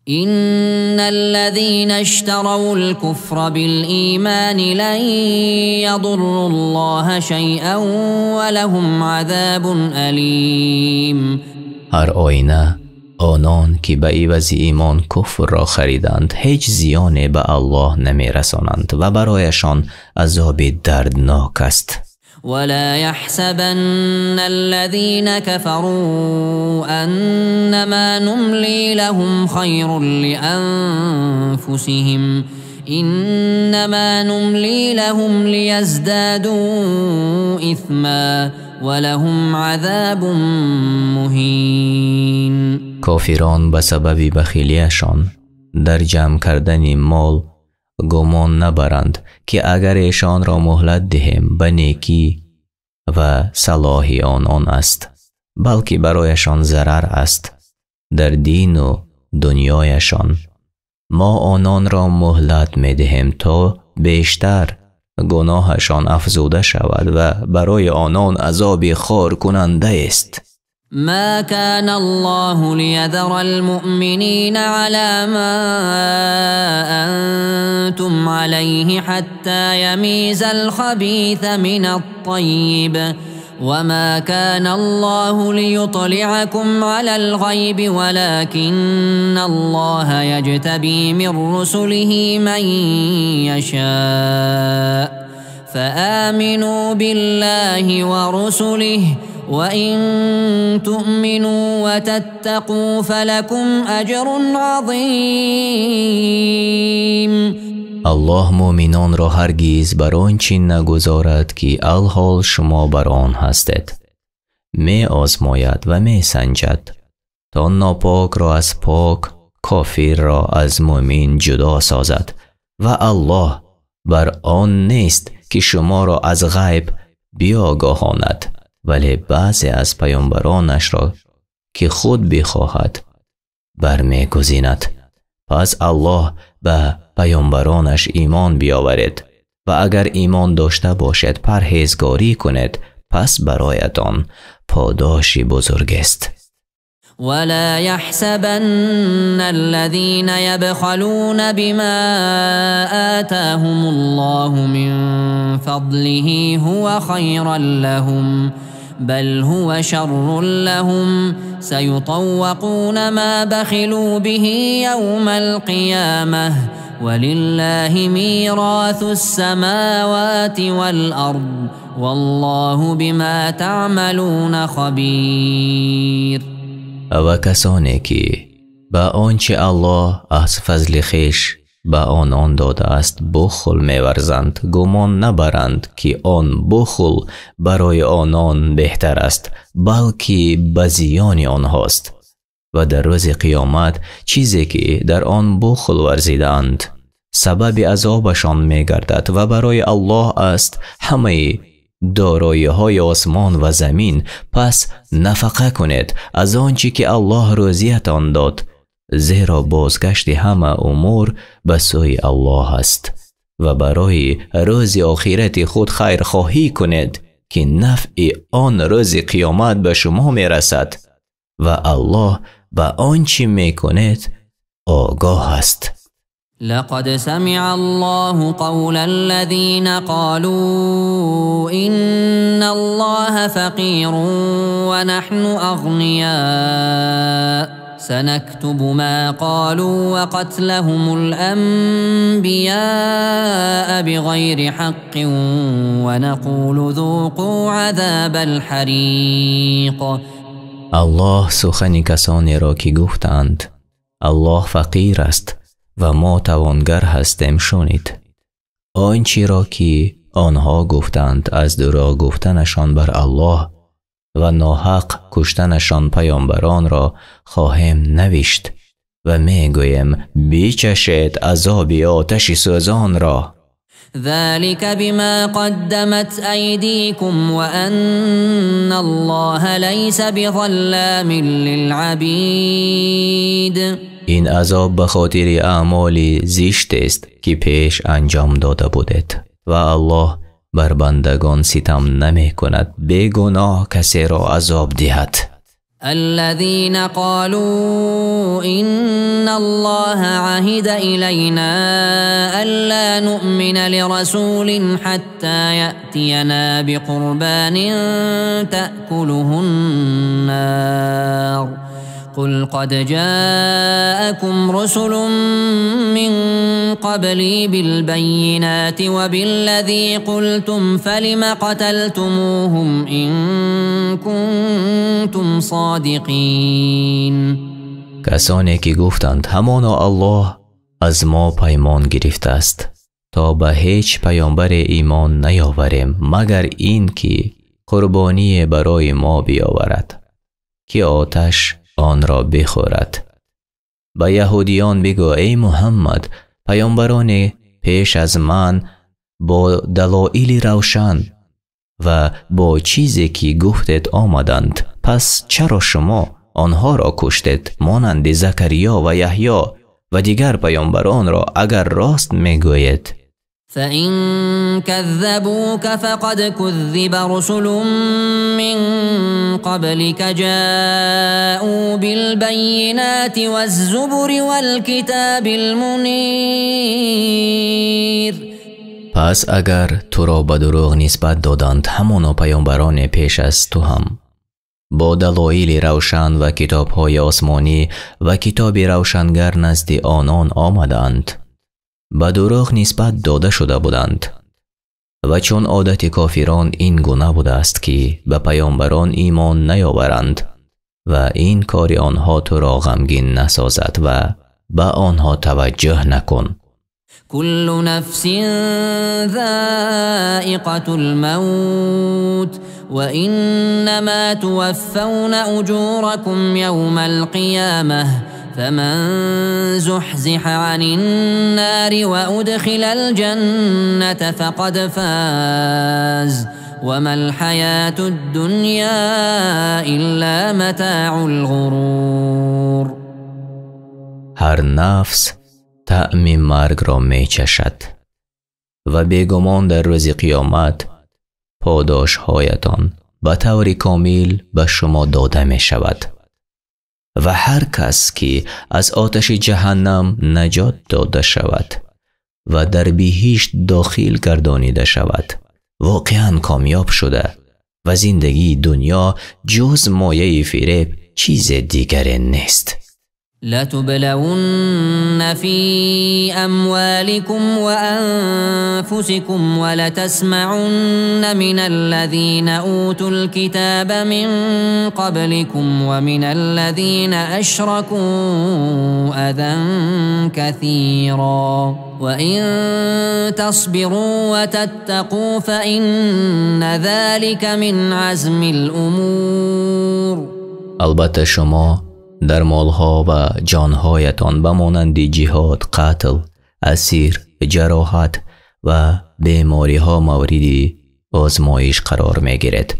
A: إن الذين اشتروا الكفر بالإيمان لن يضروا الله شيئا ولهم عذاب أليم.
B: هر آینه آنان که به عوض ایمان کفر را خریدند هیچ زیانی به الله نمی رسانند و برایشان عذاب دردناک است.
A: ولا يحسبن الذين كفروا أنما نملي لهم خير لأنفسهم إنما نملي لهم ليزدادوا إثما ولهم عذاب مهين.
B: کافران به سبب بخیلیشان در جمع کردن مال گمان نبرند که اگر ایشان را مهلت دهیم به نیکی و صلاح آنان است، بلکه برایشان ضرر است در دین و دنیایشان. ما آنان را مهلت می دهیم تا بیشتر گناهشان افزوده شود و برای آنان عذاب خار کننده است.
A: ما كان الله ليذر المؤمنين على ما أنتم عليه حتى يميز الخبيث من الطيب وما كان الله ليطلعكم على الغيب ولكن الله يجتبي من رسله من يشاء فآمنوا بالله ورسله وإن تؤمنوا وتتقوا فلكم أجر عظيم.
B: الله مؤمنان را هرگز بر آنچه نگذارد که الحال شما بر آن هستید. می آزماید و می سنجد تا ناپاک را از پاک، کافر را از مؤمن جدا سازد و الله بر آن نیست که شما را از غیب بیاگاهاند، ولی بعضی از پیامبرانش را که خود بخواهد برمیگزیند. پس الله به پیامبرانش ایمان بیاورید و اگر ایمان داشته باشد پرهیزگاری کنید، پس برایتان پاداش بزرگ است.
A: ولا يحسبن الذين يبخلون بما آتاهم الله من فضله هو خيرا لهم بل هو شر لهم سيطوقون ما بخلوا به يوم القيامة ولله ميراث السماوات والأرض والله بما تعملون خبير.
B: و کسانی که به آنچه الله از فضل خویش به آنان داده است بخل می‌ورزند، گمان نبرند که آن بخل برای آنان بهتر است، بلکه به زیان آنهاست و در روز قیامت چیزی که در آن بخل ورزیدند سبب عذابشان می‌گردد و برای الله است همه دارایی های آسمان و زمین. پس نفقه کنید از آنچه که الله روزیتان داد، زیرا بازگشت همه امور به سوی الله است و برای روز آخرت خود خیر خواهی کنید که نفع آن روز قیامت به شما می رسد و الله به آنچه می کنید آگاه است.
A: لقد سمع الله قول الذين قالوا إن الله فقير ونحن أغنياء سنكتب ما قالوا وقتلهم الأنبياء بغير حق ونقول ذوقوا عذاب الحريق.
B: الله سخن کسانی را که گفتند الله فقیر است و ما توانگر هستیم شنید. آنچه را که آنها گفتند از دروغ گفتنشان بر الله و ناحق کشتنشان پیامبران را خواهیم نوشت و میگوییم بچشید عذاب آتش سوزان را.
A: ذلك بما قدمت أيديكم وأن الله ليس بظلام للعبيد.
B: این عذاب به خاطر اعمال زشت است که پیش انجام داده بودید و الله بر بندگان ستم نمی کند، بیگناه کسی را عذاب دهد.
A: الذين قالوا إن الله عهد إلينا ألا نؤمن لرسول حتى يأتينا بقربان تأكله النار قل قد جاءكم رسل من قبلي بالبينات وبالذي قلتم فلم قتلتموهم إن كنتم صادقین.
B: کسانی که گفتند همانا الله از ما پیمان گرفته است تا به هیچ پیامبر ایمان نیاوریم مگر این که قربانی برای ما بیاورد که آتش آن را بخورد. به یهودیان بگو ای محمد پیامبران پیش از من با دلایل روشن و با چیزی که گفتید آمدند، پس چرا شما آنها را کشتید مانند زکریا و یحیی و دیگر پیامبران را اگر راست میگویید؟
A: فإن كذبوك فقد كذب رسل من قبلك جاءوا بالبينات والزبر والكتاب المنير.
B: پس اگر تو را به دروغ نسبت دادند همانا پیامبران پیش از تو هم با دلایل روشن و کتاب‌های آسمانی و کتاب روشنگر نزد آنان آمدند، به دروغ نسبت داده شده بودند. و چون عادت کافران این گونه بوده است که به پیامبران ایمان نیاورند و این کار آنها تو را غمگین نسازد و به آنها توجه نکن.
A: كل نفس ذائقة الموت وإنما توفون أجوركم يوم القيامة فمن زحزح عن النار وأدخل الجنة فقد فاز وما الحياة الدنيا إلا متاع الغرور.
B: هر نفس طعم مرگ را می چشد و بیگمان در روز قیامت پاداش هایتان به طور کامل به شما داده می شود و هر کس که از آتش جهنم نجات داده شود و در بهشت داخل گردانیده شود واقعا کامیاب شده و زندگی دنیا جز مایه فریب چیز دیگری نیست.
A: لتبلون في أموالكم وأنفسكم ولتسمعن من الذين أوتوا الكتاب من قبلكم ومن الذين أشركوا أذى كثيرا وإن تصبروا وتتقوا فإن ذلك من عزم الأمور.
B: البته شما در مالها و جانهایتان به مانند جهاد، قتل، اسیر، جراحت و بیماری ها مورد آزمایش قرار می گیرد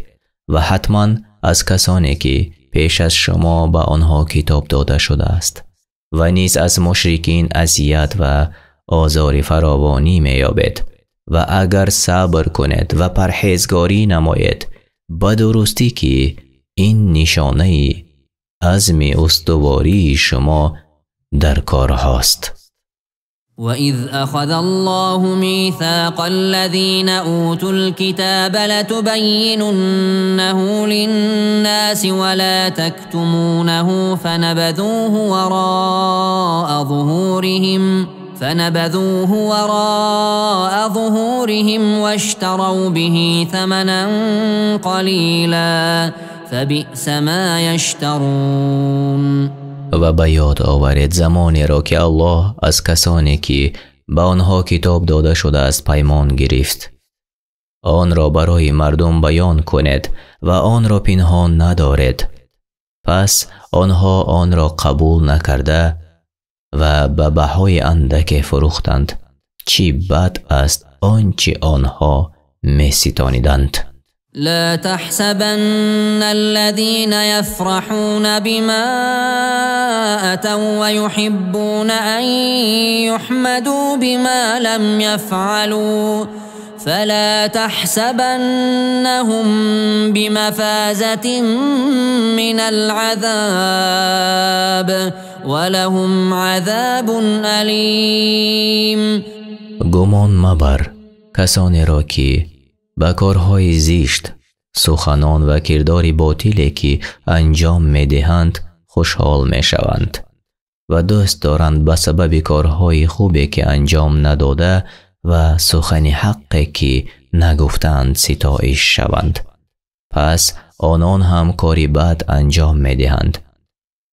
B: و حتما از کسانی که پیش از شما به آنها کتاب داده شده است و نیز از مشرکین اذیت و آزار فراوانی می یابید و اگر صبر کنید و پرهیزگاری نمایید به درستی که این نشانه عزم استواری شما در کار هاست.
A: وَإِذْ أَخَذَ اللَّهُ مِيثَاقَ الَّذِينَ أُوتُوا الْكِتَابَ لَتُبَيِّنُنَّهُ لِلنَّاسِ وَلَا تَكْتُمُونَهُ فنبذوه وراء ظهورهم واشتروا به ثمنا قليلا فبئس ما يشترون.
B: و به یاد آورید زمانی را که الله از کسانی که به آنها کتاب داده شده است پیمان گرفت. آن را برای مردم بیان کنید و آن را پنهان ندارید. پس آنها آن را قبول نکرده و به بهای اندک فروختند. چی بد است آنچه آنها می ستانیدند.
A: لا تحسبن الذين يفرحون بما أتوا ويحبون أن يحمدوا بما لم يفعلوا فلا تحسبنهم بمفازة من العذاب ولهم عذاب أليم.
B: گمان مبر کسانی را که به کارهای زشت، سخنان و کردار باطلی که انجام می‌دهند خوشحال می‌شوند و دوست دارند به سبب کارهای خوبی که انجام نداده و سخن حقی که نگفتند ستایش شوند. پس آنان هم کاری بد انجام می‌دهند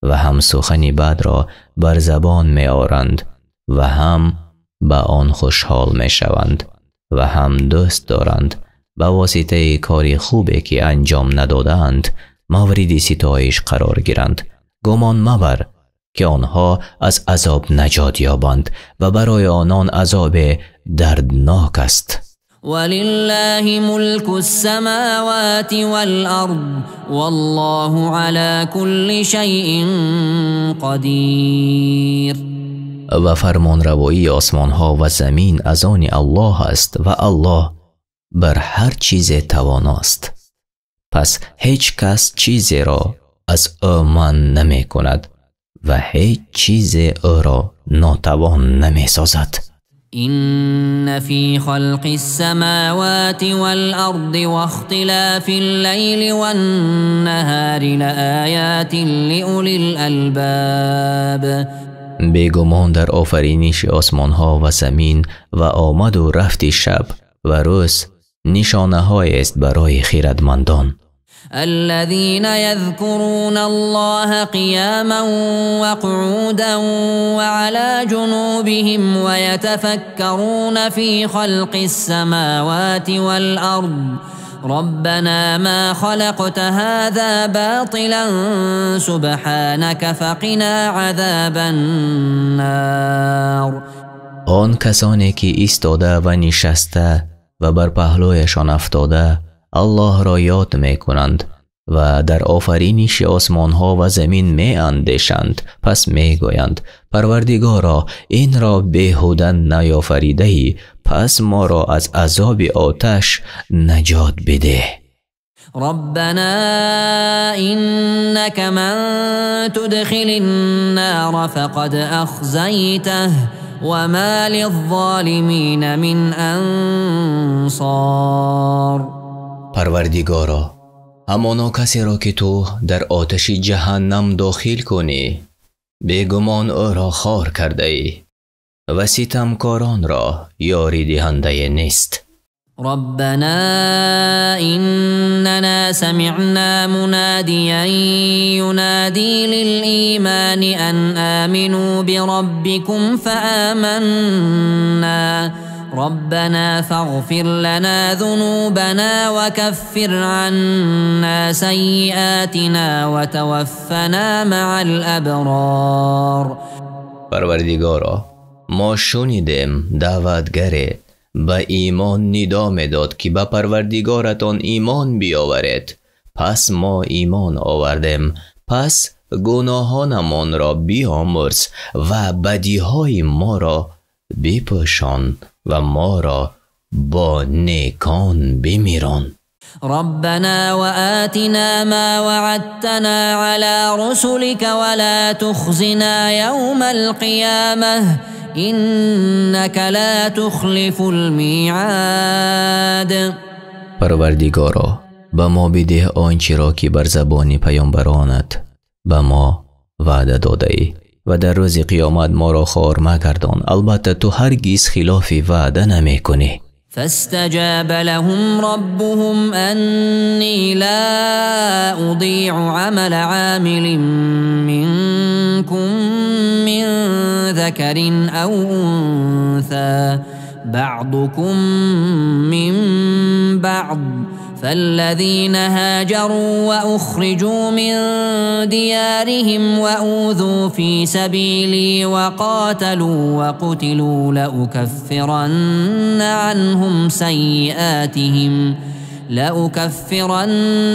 B: و هم سخن بد را بر زبان می‌آورند و هم به آن خوشحال می‌شوند و هم دوست دارند به واسطه کاری خوبی که انجام ندادند مورد ستایش قرار گیرند. گمان مبر که آنها از عذاب نجات یابند و برای آنان عذاب دردناک است.
A: ولله ملك السماوات والأرض والله على كل شيء قدیر.
B: و فرمان روایی آسمان ها و زمین از آن الله است و الله بر هر چیز تواناست. پس هیچ کس چیزی را از او منع نمی کند و هیچ چیز او را ناتوان نمی سازد.
A: إن في خلق السماوات والأرض واختلاف الليل والنهار لآيات لأولي الألباب.
B: بیگمان در آفرینش آسمان ها و زمین و آمد و رفت شب و روز نشانه های است برای خردمندان.
A: الذين يذكرون الله قياما وقعودا وعلى جنوبهم ويتفكرون في خلق السماوات والأرض ربنا ما خلقت هذا باطلا سبحانك فقنا عذاب النار.
B: آن کسانی که ایستاده و نشسته و بر پهلویشان افتاده الله را یاد می کنند و در آفرینش آسمان ها و زمین می اندیشند. پس می گویند پروردگارا این را بیهوده نیافریده ای، پس ما را از عذاب آتش نجات بده.
A: ربنا إنك من تدخل النار فقد أخزيته وما للظالمين من أنصار.
B: پروردگارا همانا کسی را که تو در آتش جهنم داخل کنی بیگمان او را خار کرده ای و ستمکاران را یاری دهنده نیست.
A: ربنا إننا سمعنا مناديا ينادي للإيمان أن آمنوا بربكم فآمنا ربنا فاغفر لنا ذنوبنا وكفر عنا سيئاتنا وتوفنا مع الأبرار.
B: پروردگارا ما شنیدیم دعوتگر به ایمان ندا می‌داد که به پروردگارتان ایمان بیاورید. پس ما ایمان آوردیم، پس گناهانمان را بیامرز و بدیهای ما را بپوشان و ما را با نیکان بمیران.
A: ربنا وآتنا ما وعدتنا على رسلك ولا تخزنا يوم القيامة إنك لا تخلف الميعاد.
B: پروردگارا به ما بده آنچه را که بر زبان پیامبرانت به ما وعده داده ای و در روز قیامت ما را خوار مگردان، البته تو هرگز خلاف وعده نمی کنی.
A: فاستجاب لهم ربهم أني لا أضيع عمل عامل منكم من ذكر أو أنثى بعضكم من بعض فالذين هاجروا وأخرجوا من ديارهم وأوذوا في سبيلي وقاتلوا وقتلوا لأكفرن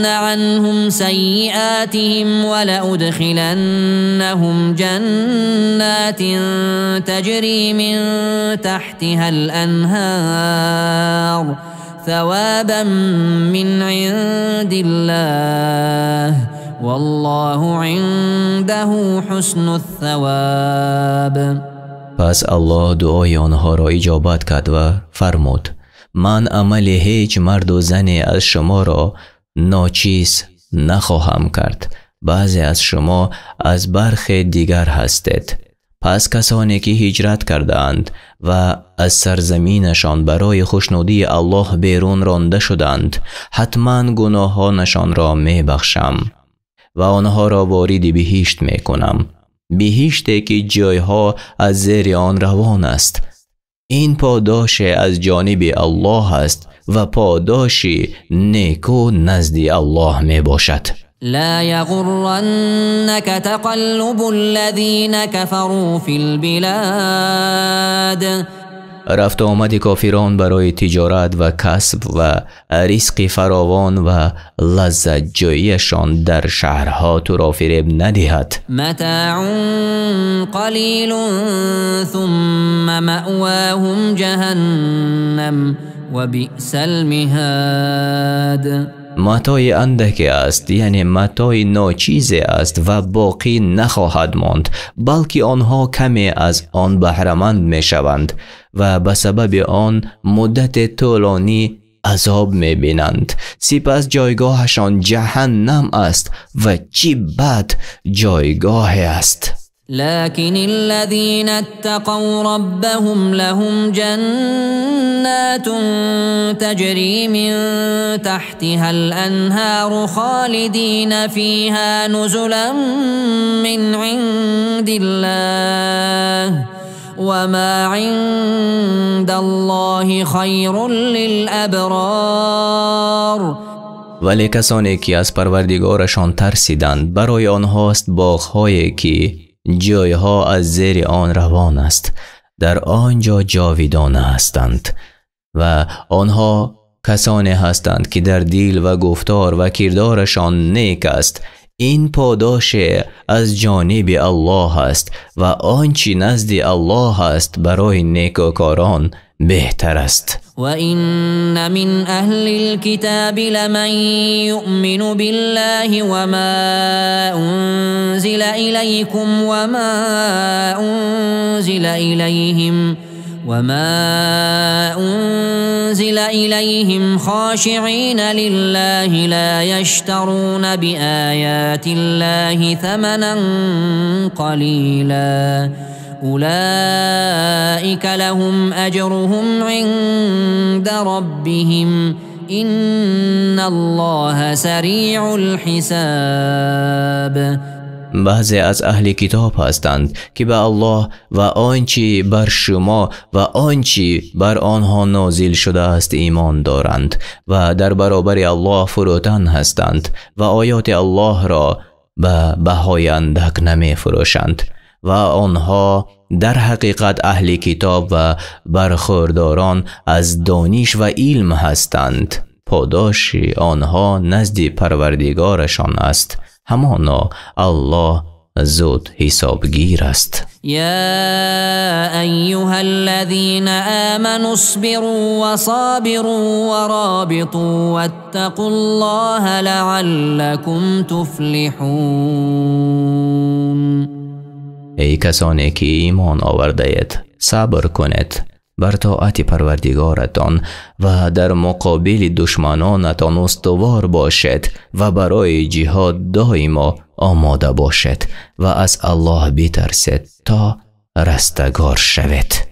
A: عنهم سيئاتهم ولأدخلنهم جنات تجري من تحتها الأنهار ثوابا من عند الله والله عنده حسن الثواب.
B: پس الله دعای آنها را اجابت کرد و فرمود: من عمل هیچ مرد و زن از شما را ناچیز نخواهم کرد. بعضی از شما از برخ دیگر هستید. پس کسانی که هجرت کردند و از سرزمینشان برای خوشنودی الله بیرون رانده شدند، حتما گناهانشان را می بخشم و آنها را وارد بهشت می کنم، بهشتی که جایها از زیر آن روان است. این پاداش از جانب الله است و پاداش نیکو نزد الله می باشد.
A: لا يغرنك تقلب الذين كفروا في البلاد.
B: رفت آمد کافران برای تجارت و کسب و رزق فراوان و لذت جوییشان در شهرها تو را فریب ندهد.
A: متاع قلیل ثم مأواهم جهنم و بئس المهاد.
B: متاع اندک است، یعنی متاع ناچیز است و باقی نخواهد ماند، بلکه آنها کمی از آن بهره‌مند می شوند و به سبب آن مدت طولانی عذاب می بینند. سپس جایگاهشان جهنم است و چه بد جایگاه است.
A: لكن الذين اتقوا ربهم لهم جنات تجري من تحتها الأنهار خالدين فيها نزلا من عند الله وما عند الله خير للأبرار.
B: ولی کسانی که از پروردگارشان ترسیدند، برای آنهاست باغ‌هایی که جایها از زیر آن روان است، در آنجا جاویدانه هستند و آنها کسانی هستند که در دل و گفتار و کردارشان نیک است. این پاداش از جانب الله است و آنچه نزد الله است برای نیکوکاران بهتر است.
A: وَإِنَّ مِنْ أَهْلِ الْكِتَابِ لَمَنْ يُؤْمِنُ بِاللَّهِ وَمَا أُنْزِلَ إِلَيْكُمْ وَمَا أُنْزِلَ إِلَيْهِمْ خَاشِعِينَ لِلَّهِ لَا يَشْتَرُونَ بِآيَاتِ اللَّهِ ثَمَنًا قَلِيلًا أولئك لهم أجرهم عند ربهم إن الله سریع الحساب.
B: بعضی از اهل کتاب هستند که به الله و آنچه بر شما و آنچه بر آنها نازل شده است ایمان دارند و در برابر الله فروتن هستند و آیات الله را به بهای اندک نمی فروشند و آنها در حقیقت اهل کتاب و برخورداران از دانش و علم هستند. پاداش آنها نزد پروردگارشان است، همانا الله زود حسابگیر است.
A: یا ایها الذین آمنوا اصبروا وصابروا ورابطوا واتقوا الله لعلكم تفلحون.
B: ای کسانی که ایمان آورده اید، صبر کنید بر طاعت پروردگارتان و در مقابل دشمنانتان استوار باشید و برای جهاد دائما آماده باشید و از الله بترسید تا رستگار شوید.